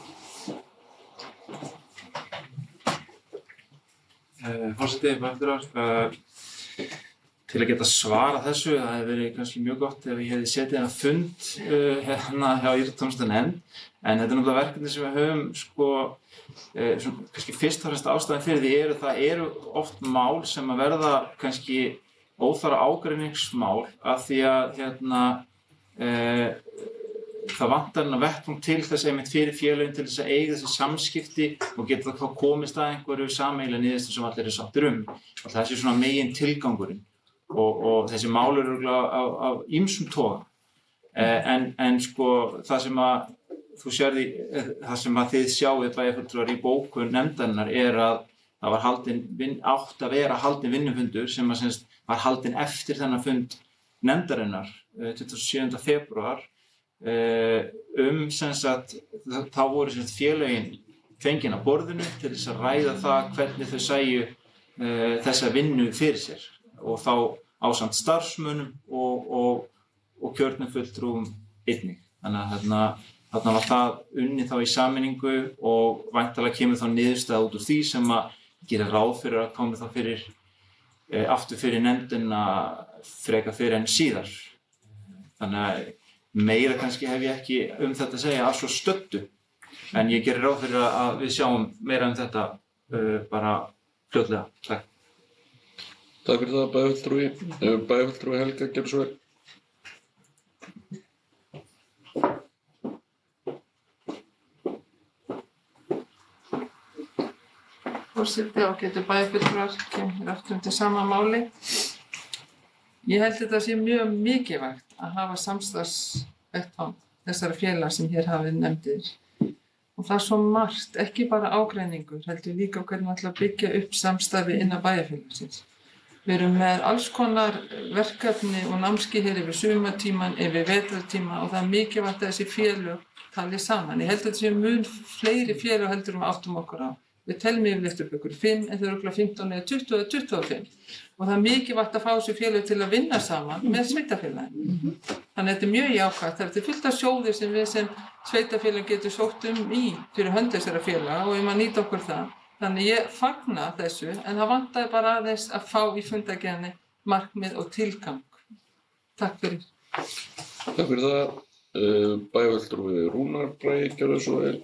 Forseti, bæjarfulltrúar, til að geta svarað þessu, það hefði verið kannski mjög gott ef ég hefði setið þennan fund hjá íþrótta- og tómstundafélaganefnd, en þetta er náttúrulega verkefni sem við höfum kannski fyrst og fremst ástæðan fyrir því það eru oft mál sem að verða kannski óþarfa ágreiningsmál af því að það vantar vettvang til þess einmitt fyrir félögin til þess að eiga þessi samskipti og geta þá komist að einhverju sameiginlega niðurstöðu sem allir eru sáttir og það sé svona megin tilgangurinn og þessi mál eru af ýmsum toga en sko það sem að þú sérði, það sem að þið sjáið bæjarfulltrúar í bókun nefndarinnar að það var átt að vera haldinn vinnufundur sem var haldinn eftir þennan fund nefndarinnar 27. febrúar þá voru félögin fengin að borðinu til þess að ræða það hvernig þau sæju þessa vinnu fyrir sér og þá ásamt starfsmönnum og kjörnum fulltrúum einnig. Þannig að þarna var það unnið þá í sameiningu og væntanlega kemur þá niðurstaða út úr því sem að gera ráð fyrir að koma þá fyrir aftur fyrir nefndina frekar fyrir en síðar. Þannig að meira kannski hef ég ekki þetta að segja að svo stöddu, en ég gerir ráð fyrir að við sjáum meira þetta bara fljótlega. Takk. Takk fyrir það, bæjarfulltrúi Helga, gerðu svo vel. Forseti, ágætu bæjarfulltrúar, kemur aftur til sama máli. Ég held þetta sé mjög mikilvægt að hafa samstarfsvettvang þessara félaga sem hér hafið nefndir. Og það er svo margt, ekki bara ágreiningur, heldur líka hvernig við ætlum að byggja upp samstarfi innan bæjarfélagsins. Við erum með alls konar verkefni og námskeið hér yfir sumartímann, yfir vetrartíma og það er mikilvægt að þessi félög tali saman. Ég held að þetta sé mun fleiri félög heldur við áttum okkur á. Við teljum yfirleitt upp ykkur 5, en þau eru örugglega 15 eða 20 eða 25. Og það er mikilvægt að fá þessi félög til að vinna saman með sveitarfélaginu. Þannig að þetta er mjög jákvætt. Það er fullt af sjóðir sem við sem sveitarfélag getum sótt fyrir hönd þessara félaga og að nýta okkur það. Þannig ég fagna þessu, en það vantaði bara aðeins að fá í fundargerðinni markmið og tilgang. Takk fyrir. Takk fyrir það. Bæjarfulltrúi Rúnar Bragi, gerðu svo vel.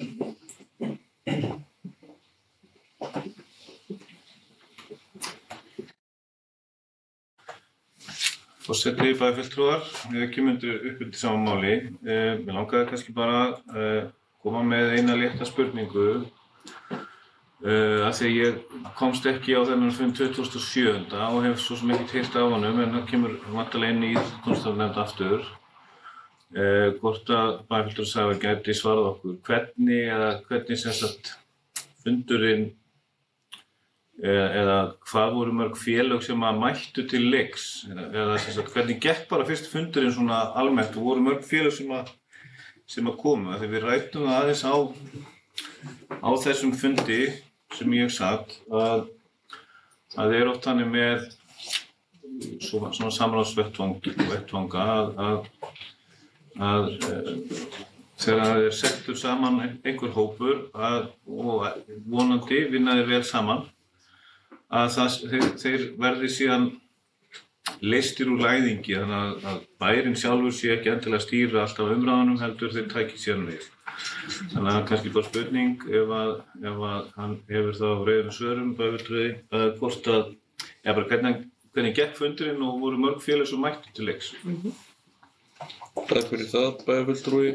Forseti, bæjarfulltrúar, við kemum upp undir sama máli. Mér langaði kannski bara að koma með eina létta spurningu af því að ég komst ekki á þennan fund 2007. og hef svo sem ekki heyrt af honum, en það kemur væntanlega inn í íþróttatónstanefnd aftur. Hvort að bæjarfulltrúar Sævar gæti svarað okkur hvernig sem sagt fundurinn eða hvað voru mörg félög sem að mættu til leiks eða sem sagt hvernig gekk bara fyrst fundurinn svona almennt og voru mörg félög sem að komu. Þegar við ræddum það aðeins á þessum fundi sem ég satt að það er oft þannig með svona samráðsvettvanga að þegar það er settur saman einhver hópur og vonandi vinna þeir vel saman að þeir verði síðan leystir úr læðingi, þannig að bærinn sjálfur sé ekki endilega að stýra alltaf umræðunum heldur þeir tæki síðan við. Þannig að kannski bara spurning ef að hann hefur það á reiðum svörum bæjarfulltrúi hvort að bara hvernig gekk fundurinn og voru mörg félög sem mættu til leiks. Takk fyrir það, bæjarfulltrúi.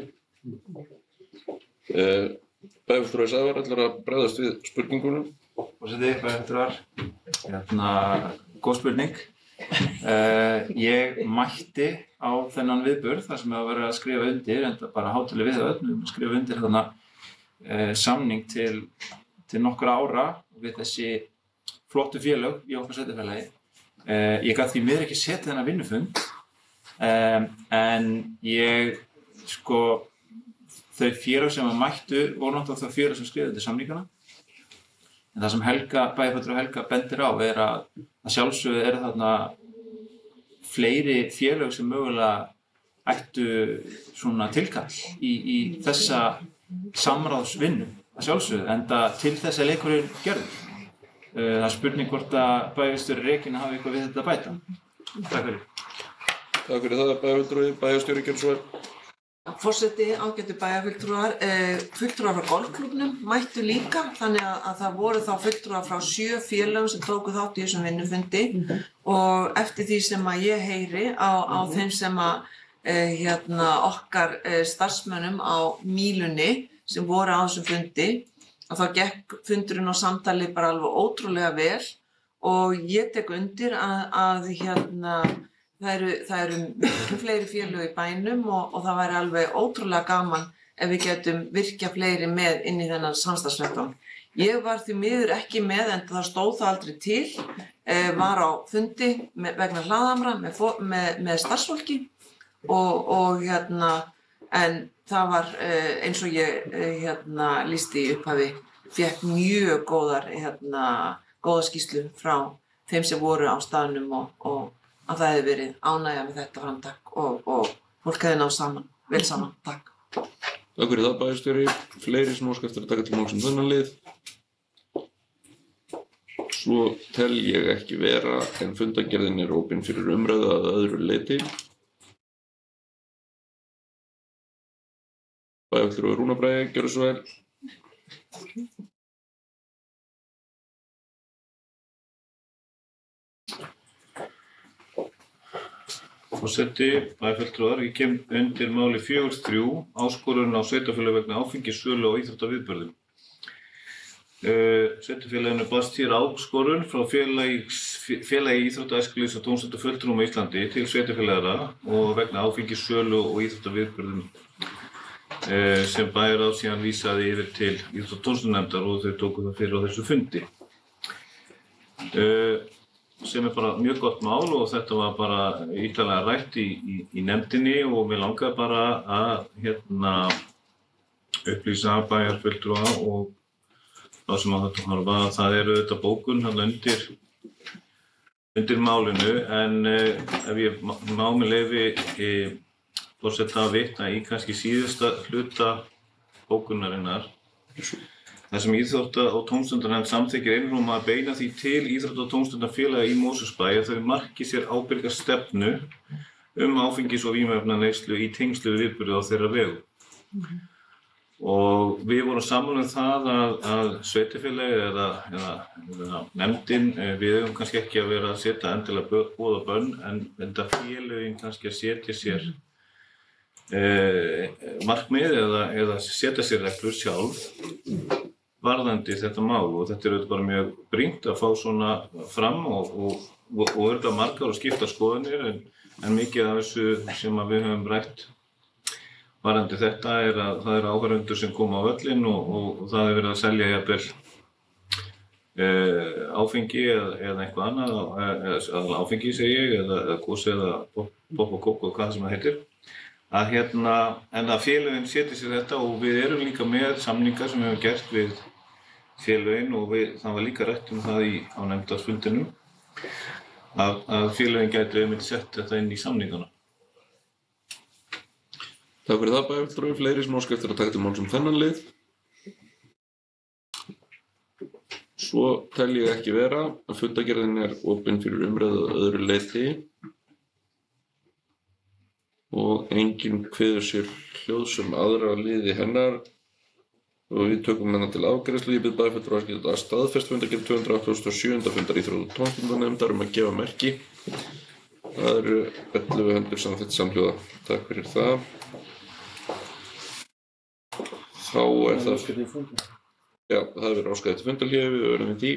Bæjarfulltrúi Sævar ætlar að bregðast við spurningunum. Forseti, bæjarfulltrúar, góð spurning. Ég mætti á þennan viðburð þar sem var verið að skrifa undir, enda bara hátíðleg við öll, skrifa undir þarna samning til nokkurra ára við þessi flottu félög í okkar sveitarfélagi. Ég gat því miður ekki setið þennan vinnufund, en þau félög sem mættu voru náttúrulega þau félög sem skrifuðu undir samningana. En það sem bæjarfulltrúi Helga bendir á að sjálfsögðu þarna fleiri félög sem mögulega ættu svona tilkall í þessa samráðsvinnu að sjálfsögðu, enda til þess að leikurinn gerður. Það er spurning hvort að bæjarstjóri Regína hafi eitthvað við þetta að bæta. Takk fyrir. Takk fyrir það, bæjarfulltrúi, bæjarstjóri gerðu svo vel. Forseti, ágætu bæjarfulltrúar, fulltrúar frá golfklúbbnum mættu líka, þannig að það voru þá fulltrúar frá 7 félögum sem tóku þátt í þessum vinnufundi og eftir því sem að ég heyri á þeim sem að okkar starfsmönnum á Mílunni sem voru á þessum fundi, að þá gekk fundurinn og samtali bara alveg ótrúlega vel og ég tek undir að það eru mikið fleiri félög í bænum og það væri alveg ótrúlega gaman ef við getum virkja fleiri með inn í þennan samstarfsvettvang. Ég var því miður ekki með, en það stóð það aldrei til, var á fundi vegna hlaðamra með starfsfólki en það var eins og ég lýsti í upphafi, fékk mjög góða skýrslu frá þeim sem voru á staðnum og að það hefði verið ánægja með þetta framtak og fólk hefði náð saman, vel saman. Takk. Takk fyrir það, bæjarstjóri. Fleiri sem óska eftir að taka til máls þennan lið? Svo tel ég ekki vera, en fundargerðin opin fyrir umræðu að öðru leyti. Bæjarfulltrúi Rúnar Bragi, gjörðu svo vel. Forseti, bæjarfulltrúar, ég kem undir máli 4.3, áskorun á sveitarfélög vegna áfengissölu og íþróttaviðburðum. Sveitarfélaginu barst hér áskorun frá félagi íþrótta, æskulýðs og tómstundafulltrúum á Íslandi til sveitarfélagara og vegna áfengissölu og íþróttaviðburðum sem bæjarráð síðan vísaði yfir til íþrótta- og tómstundanefndar og þau tóku það fyrir á þessu fundi. Sem bara mjög gott mál og þetta var bara ítarlega rætt í nefndinni og mér langaði bara að upplýsa bæjarfulltrúa og þá sem að þetta horfa að það þetta bókun undir málinu en ef ég má með leyfi forseta að vitna í kannski síðasta hluta bókunarinnar þar sem íþrótta- og tómstundanefnd samþykkir einróma að beina því til íþrótta- og tómstundafélaga í Mosfellsbæ að þau marki sér ábyrga stefnu áfengis- og vímuefnaneyslu í tengslu við viðburði á þeirra vegu. Og við vorum sammála það að sveitarfélagið eða nefndin, við eigum kannski ekki að vera að setja endilega boð og bönn en þetta félögin kannski að setja sér markmið eða setja sér reglur sjálf varðandi þetta mál og þetta auðvitað bara mjög brýnt að fá svona fram og auðvitað margar og skipta skoðanir en mikið af þessu sem að við höfum rætt varðandi þetta að það eru áhorfendur sem koma á völlinn og það verið að selja jafnvel áfengi eða eitthvað annað, eða áfengi segi ég, eða gos eða popp og kók og hvað sem það heitir. En að félögin setji sér þetta og við erum líka með samningar sem við höfum gert við félögin og það var líka rætt það á nefndarfundinum að félögin gætu einmitt sett þetta inn í samningana. Takk fyrir það, bæjarfulltrúi. Fleiri sem óska eftir að taka til máls þennan lið? Svo tel ég ekki vera að fundargerðin opin fyrir umræðu að öðru leyti og enginn kveður sér hljóðsum aðra liði hennar og við tökum hennar til afgreiðslu. Ég bið bæjarfulltrúa að geta staðfest fundargerð 287. fundar íþrótta- og tómstundanefndar að gefa merki. Það eru 11 hendur samþykkt samhljóða. Takk fyrir það. Þá það verið óskað eftir fundarhléi, við verðum við því.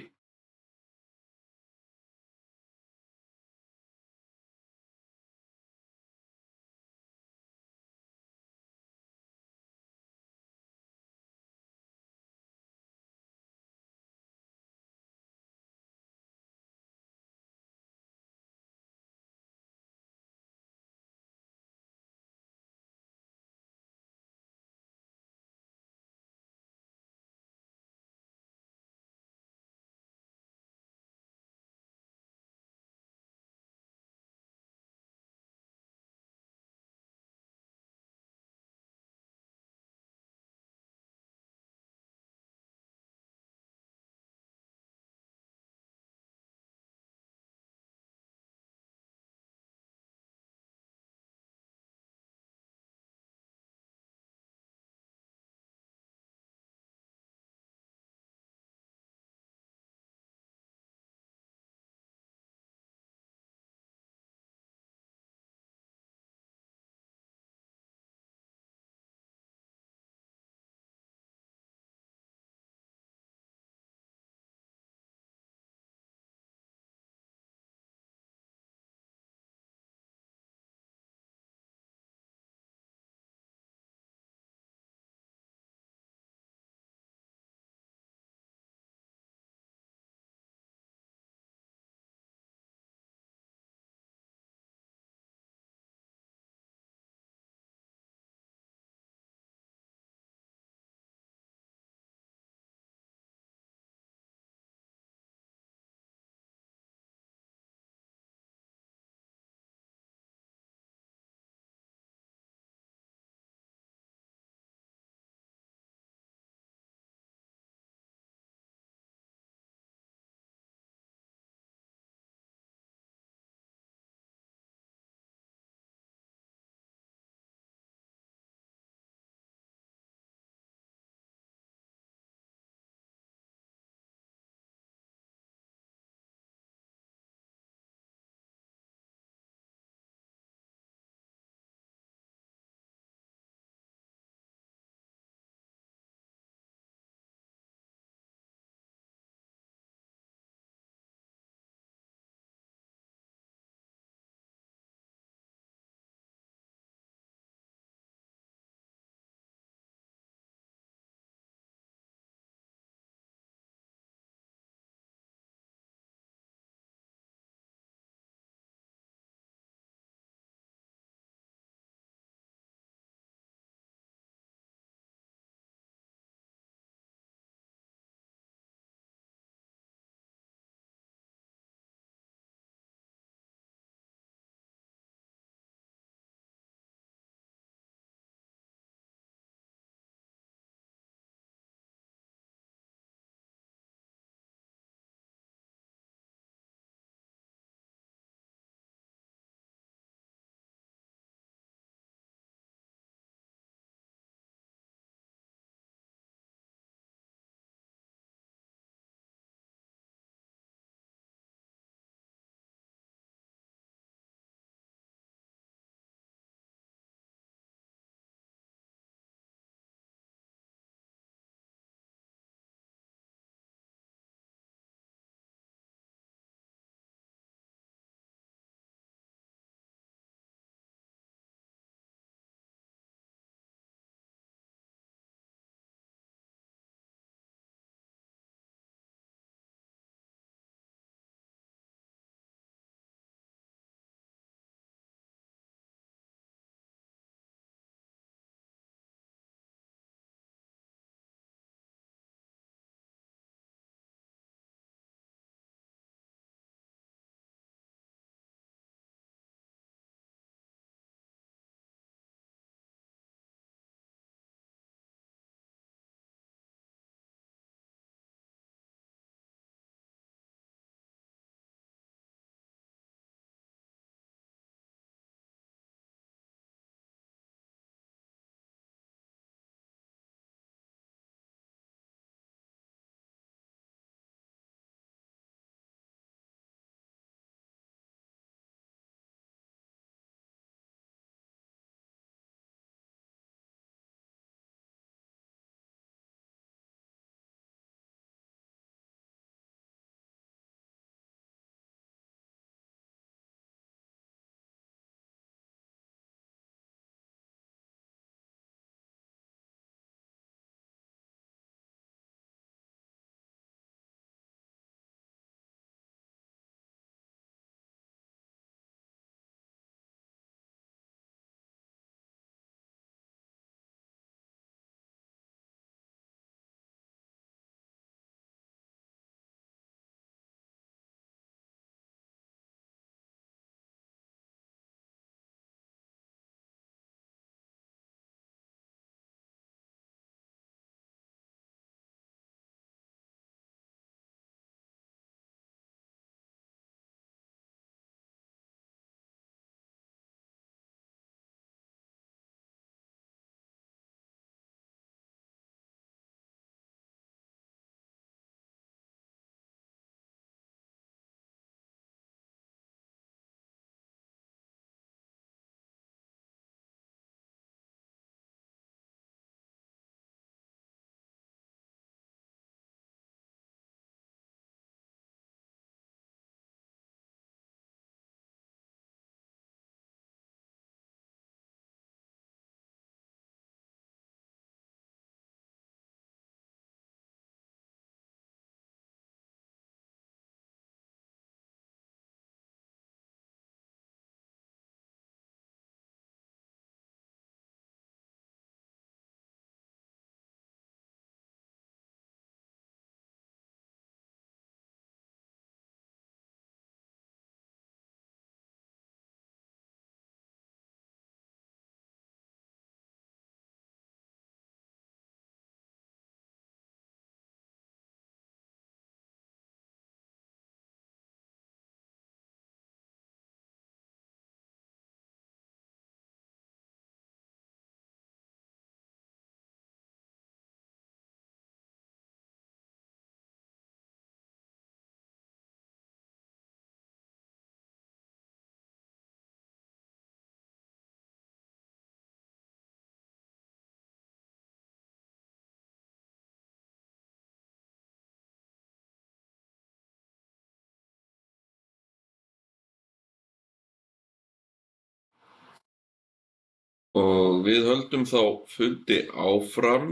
Og við höldum þá fundi áfram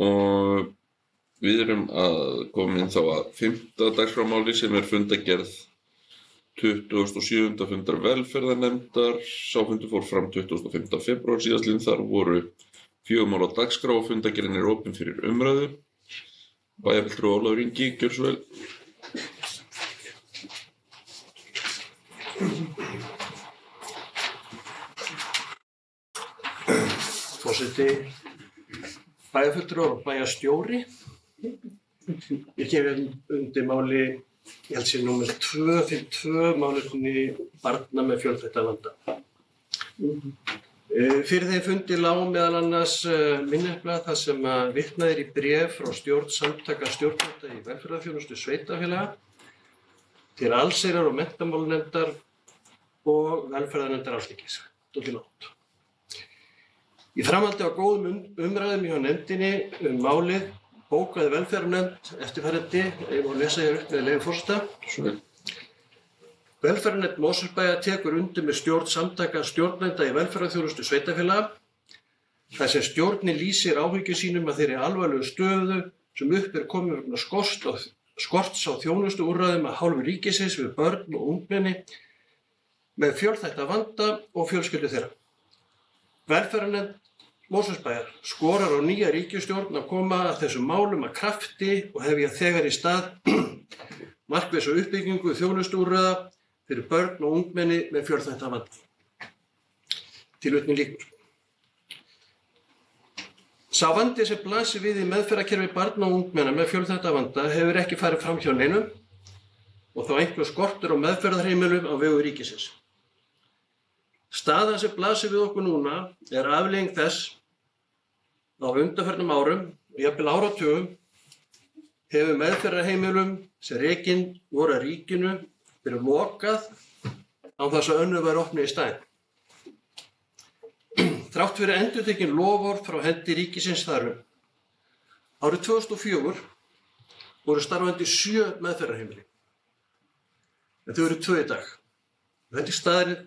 og við erum komin þá að 5. dagskrármáli sem fundagerð 27. fundar velferðarnefndar. Sá fundur fór fram 25. febrúar síðastliðinn. Þar voru 4 mál á dagskrá og fundagerðin opin fyrir umræðu. Bæjarfulltrúi Ólafur Ingi, gjörðu svo vel. Forseti, bæjarfulltrúi og bæjarstjóri. Ég kem undir máli, ég held sér númer 252, málefni barna með fjölþættan vanda. Fyrir þeim fundi lá meðal annars minnisblað þar sem vitnað í bréf frá stjórn samtaka stjórnvalda í velferðarþjónustu sveitarfélaga til allsherjar- og menntamálanefndar og velferðarnefndar Alþingis. Í framhaldi á góðum umræðum hjá nefndinni málið bókaði velferðarnefnd eftirfarandi, ég má lesa hér upp með leyfi forseta. Velferðarnefnd Mosfellsbæjar tekur undir með stjórn samtaka stjórnenda í velferðarþjónustu sveitarfélaga þar sem stjórnin lýsir áhyggjum sínum að þeirri alvarlegu stöðu sem upp komin vegna skorts á þjónustuúrræðum af hálfu ríkisins við börn og ungmenni með fjölþætta vanda og fjölskyldur þeirra. Velferðarnefnd Mosfellsbæjar skorar á nýja ríkisstjórn að koma að þessum málum af krafti og hefja þegar í stað markvissa uppbyggingu þjónustuúrræða fyrir börn og ungmenni með fjölþætta vanda. Tilvitnun lýkur. Sá vandi sem blasir við í meðferðarkerfi barna og ungmenna með fjölþætta vanda hefur ekki farið fram hjá neinum og þá einhver skortur á meðferðarheimilum á vegum ríkisins. Staðan sem blasir við okkur núna afleiðing þess á undanförnum árum og jafnvel áratugum hefur meðferðarheimilum sem rekin voru að ríkinu verið lokað án þess að önnur væri opnuð í staðinn. Þrátt fyrir endurtekin loforð frá hendi ríkisins þar árið 2004 voru starfandi 7 meðferðarheimili. En þau eru 2 í dag. Þetta er staðreynd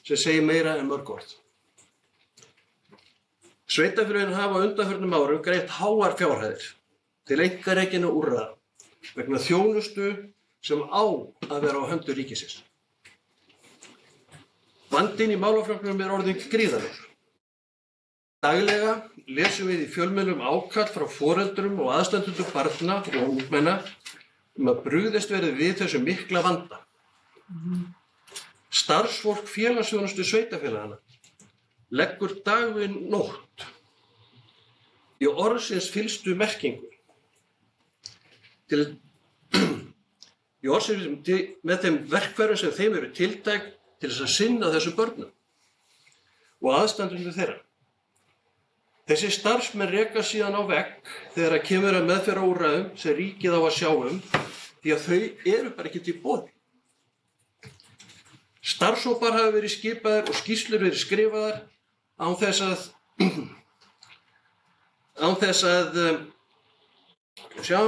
sem segir meira en mörg orð. Sveitarfélögin hafa á undanförnum árum greitt háar fjárhæðir til einkarekinna úrræða vegna þjónustu sem á að vera á höndum ríkisins. Vandinn í málaflokknum orðinn gríðarlegur. Daglega lesum við í fjölmiðlum ákall frá foreldrum og aðstandendum barna og ungmenna að brugðist verði við þessu mikla vanda. Starfsfólk félagsþjónustu sveitarfélaganna leggur dag við nótt í orðsins fyllstu merkingu með þeim verkfærum sem þeim eru tiltæk til þess að sinna þessum börnum og aðstandendum þeirra. Þessi starfsmenn reka síðan á vegg þegar það kemur að meðferðarúrræðum sem ríkið á að sjá því að þau eru bara ekki til boði. Starfshópar hafa verið skipaðir og skýrslur verið skrifaðar án þess að sjá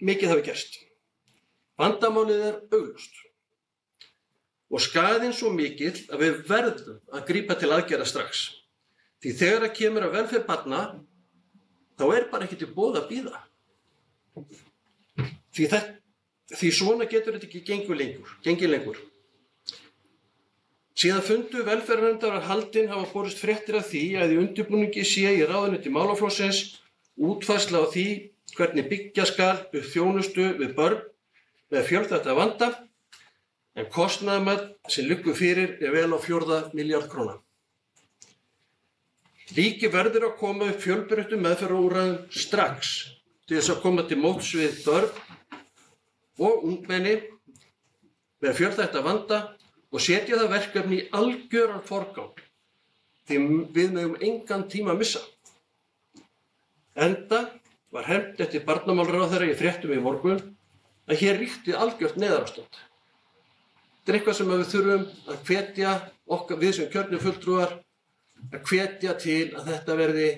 mikið hafi gerst. Vandamálið augljóst og skaðinn svo mikill að við verðum að grípa til aðgerða strax. Því þegar það kemur að velferð barna, þá bara ekki til boða að bíða. Því svona getur þetta ekki gengið lengur. Síðan fundu velferðarnefndar að haldin hafa borist fréttir af því að í undirbúningi sé í ráðuneyti málaflokksins útfærsla á því hvernig byggja skal upp þjónustu við börn með fjölþætta vanda en kostnaðarmat sem liggur fyrir vel á 4 milljarð króna. Ríkið verður að koma upp fjölbreyttum meðferðarúrræðum strax til þess að koma til móts við börn og ungmenni með fjölþætta vanda og setja það verkefni í algjöran forgang því við megum engan tíma að missa. Enda var hermt eftir barnamálaráðherra í fréttum í morgun að hér ríkti algjört neyðarástand. Þetta eitthvað sem við þurfum að hvetja við sem kjörnir fulltrúar að hvetja til að þetta verði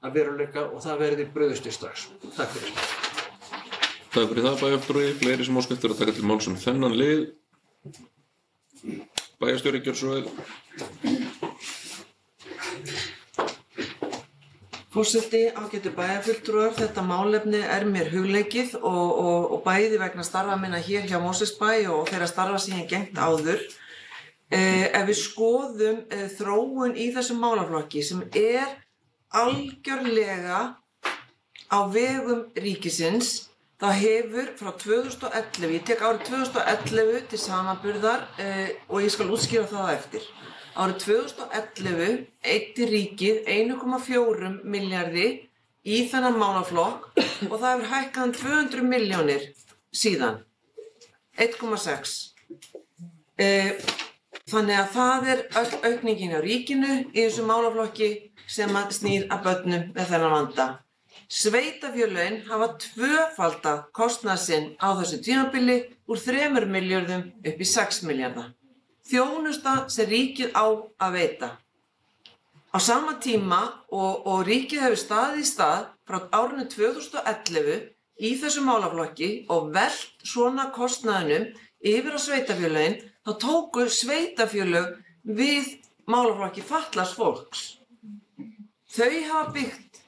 að veruleika og það verði brugðist strax. Takk fyrir. Takk fyrir það, bæjarfulltrúi. Fleiri sem óska eftir að taka til máls þennan lið. Bæjarstjóri, gjörðu svo vel. Forseti, ágætu bæjarfulltrúar, þetta málefni mér hugleikið og bæði vegna starfa minna hér hjá Mosfellsbæ og þeirra starfa sem ég gengt áður. Ef við skoðum þróun í þessum málaflokki sem algjörlega á vegum ríkisins, það hefur frá 2011, ég tek árið 2011 til samanburðar og ég skal útskýra það á eftir. Árið 2011 eyddi ríkið 1,4 milljarði í þennan málaflokk og það hefur hækkað 200 milljónir síðan, 1,6. Þannig að það öll aukningin á ríkinu í þessu málaflokki sem snýr að börnum með þennan vanda. Sveitarfélögin hafa tvöfaldað kostnað sinn á þessu tímabili úr 3 milljörðum upp í 6 milljarða. Þjónusta sem ríkið á að veita. Á sama tíma og ríkið hefur staðið í stað frá árinu 2011 í þessu málaflokki og velt svona kostnaðinum yfir á sveitarfélögin, þá tóku sveitarfélög við málaflokki fatlaðs fólks. Þau hafa byggt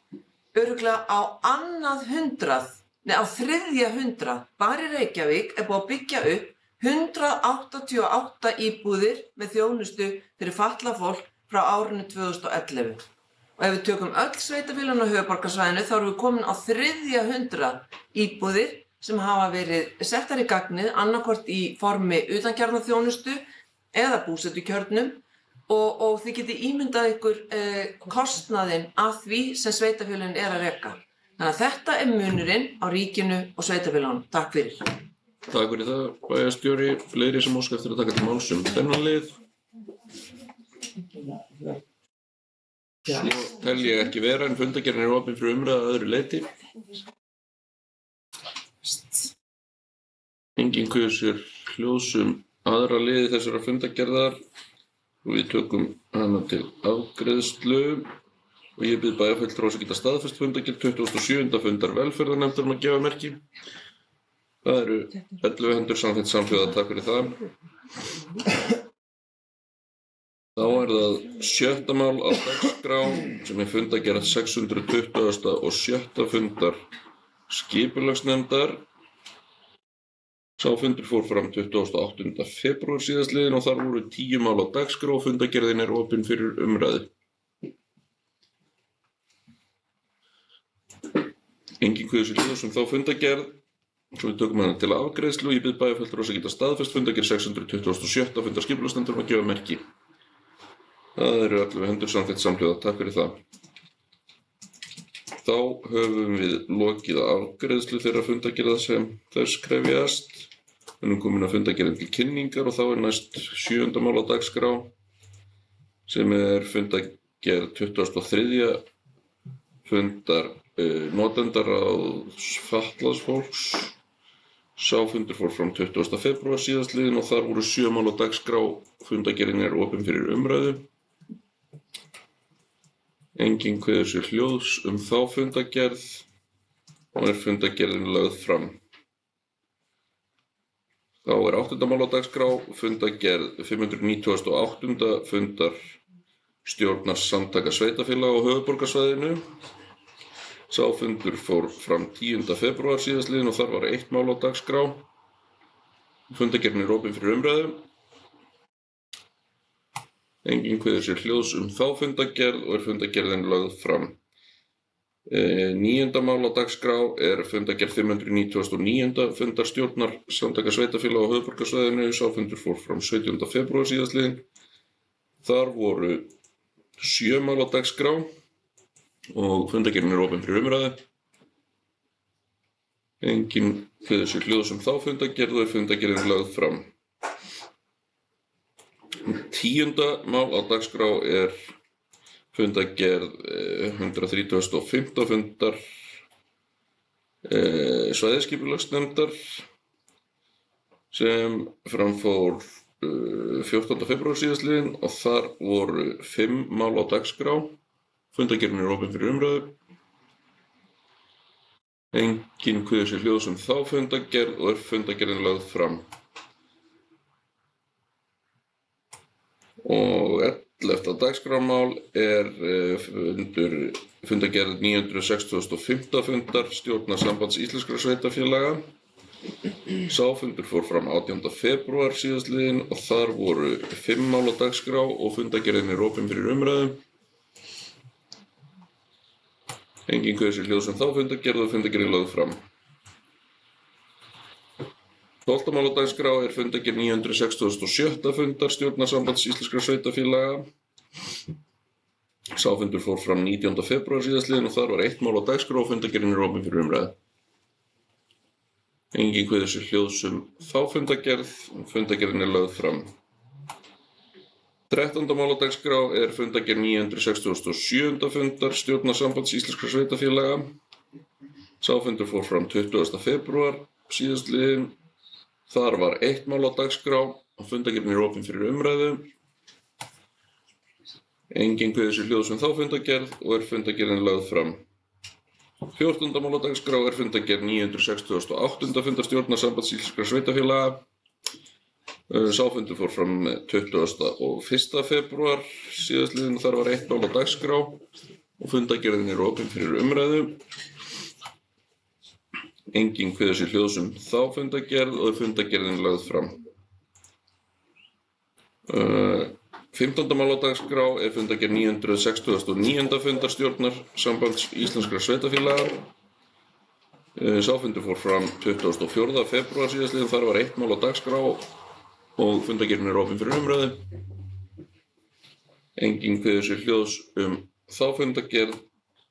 örugglega á á þriðja 100, bara í Reykjavík búið að byggja upp 188 íbúðir með þjónustu fyrir fatlað fólk frá árinu 2011. Og ef við tökum öll sveitarfélögin á höfuðborgarsvæðinu þá erum við komin á þriðja 100 íbúðir sem hafa verið settar í gagnið annaðhvort í formi utankjarnaþjónustu eða búsetukjörnum og þið getið ímyndað ykkur kostnaðinn af því sem sveitarfélögin að reka. Þannig að þetta munurinn á ríkinu og sveitarfélögunum. Takk fyrir. Takk fyrir það, bæjarstjóri. Fleiri sem óska eftir að taka til máls þennan lið. Svo tel ég ekki vera en fundargerðin opin fyrir umræðu að öðru leyti. Enginn kusir hljóðs aðra liði þessara fundargerðar og við tökum hana til afgreiðslu og ég bið bæjarfulltrúa sem geta staðfest fundargerð 27. fundar velferðarnefndar að gefa merki. Það eru 11 hendur samþykkt samhljóða, takk fyrir það. Þá það 7. mál á dagskrá sem fundargerð 620. og 7. fundar skipulagsnefndar. Sá fundur fór fram 28. febrúar síðastliðinn og þar voru 10 mál á dagskrá og fundargerðin opin fyrir umræðu. Enginn kveður sér hljóðs þá fundargerð. Svo við tökum hana til afgreiðslu og ég bið bæjarfulltrúa sem geta staðfest fundargerð 627. fundar skipulagsnefndar að gefa merki. Það eru 11 hendur samþykkt samhljóða, takk fyrir það. Þá höfum við lokið afgreiðslu þeirra fundargerða sem þess krefjast. Við erum komin að fundargerðin til kynningar og þá næst 7. mál á dagskrá sem fundargerð 23. fundar notendaráðs fatlaðs fólks. Sá fundur fór fram 20. febrúar síðastliðinn og þar voru 7 mál á dagskrá. Fundargerðin opin fyrir umræðu. Enginn kveður sér hljóðs þá fundargerð og fundargerðin lögð fram. Þá 8. mál á dagskrá, fundargerð 598. fundar stjórnar samtaka sveitarfélaga á höfuðborgarsvæðinu. Sá fundur fór fram 10. febrúar síðastliðinn og þar var 1 mál á dagskrá. Fundargerðin opin fyrir umræðu. Enginn kveður sér hljóðs þá fundargerð og fundargerðin lögð fram. 9. mál á dagskrá fundargerð 599. fundar stjórnar samtaka sveitarfélaga á höfuðborgarsvæðinu. Sá fundur fór fram 17. febrúar síðastliðinn. Þar voru 7 mál á dagskrá og fundargerðin opin fyrir umræðu. Enginn kveður sér hljóðs þá fundargerð og fundargerðin lögð fram. 10. mál á dagskrá fundargerð 135. fundar svæðisskipulagsnefndar sem fram fór 14. febrúar síðastliðinn og þar voru 5 mál á dagskrá. Fundargerðin opin fyrir umræðu. Enginn kveður sér hljóðs þá fundargerð og fundargerðin lögð fram. Og 11. dagskrármál fundargerð 965. fundar stjórnar Sambands íslenskra sveitarfélaga. Sá fundur fór fram 18. febrúar síðastliðinn og þar voru 5 mál á dagskrá og fundargerðin opin fyrir umræðu. Enginn kveður sér hljóðs þá fundargerð og fundargerðin lögð fram. 12. mál á dagskrá fundargerð 967. fundar stjórnar Sambands íslenskra sveitarfélaga. Sá fundur fór fram 19. febrúar síðastliðinn og þar var 1 mál á dagskrá og fundargerðin opin fyrir umræðu. Enginn kveður sér hljóðs þá fundargerð og fundargerðin lögð fram. 13. mál á dagskrá fundargerð 967. fundar stjórnar Sambands íslenskra sveitarfélaga. Sá fundur fór fram 20. febrúar síðastliðinn. Þar var 1 mál á dagskrá og fundargerðin opin fyrir umræðu. Enginn kveður sér hljóðs þá fundargerð og fundargerðin lögð fram. 14. mál á dagskrá fundargerð 968. fundar stjórnar Sambands íslenskra sveitarfélaga. Sá fundur fór fram 21. febrúar síðastliðinn og þar var 1 mál á dagskrá og fundargerðin opin fyrir umræðu. Enginn kveður sér hljóðs þá fundargerð og fundargerðin lögð fram. 15. mál á dagskrá fundargerð 969. fundar stjórnar Sambands íslenskra sveitarfélaga. Sá fundur fór fram 24. febrúar síðastliðinn, þar var 1 mál á dagskrá og fundargerðin opin fyrir umræðu. Enginn kveður sér hljóðs þá fundargerð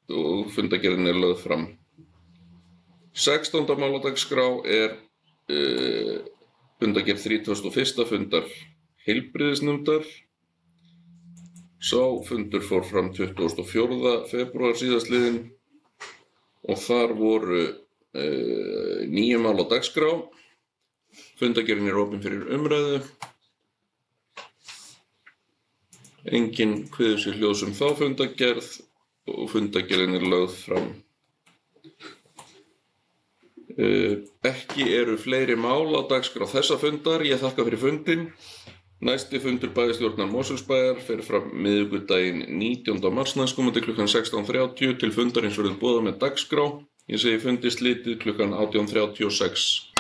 og fundargerðin lögð fram. 16. mál á dagskrá fundargerð 31. fundar heilbrigðisnefndar. Sá fundur fór fram 24. febrúar síðastliðinn og þar voru 9 mál á dagskrá. Fundargerðin opin fyrir umræðu. Enginn kveður sér hljóðs þá fundargerð og fundargerðin lögð fram. Ekki eru fleiri mál á dagskrá þessa fundar. Ég þakka fyrir fundinn. Næsti fundur bæjarstjórnar Mosfellsbæjar fer fram miðvikudaginn 19. mars næstkomandi klukkan 16:30 til fundarins verður boðað með dagskrá. Ég segi fundi slitið klukkan 18:36.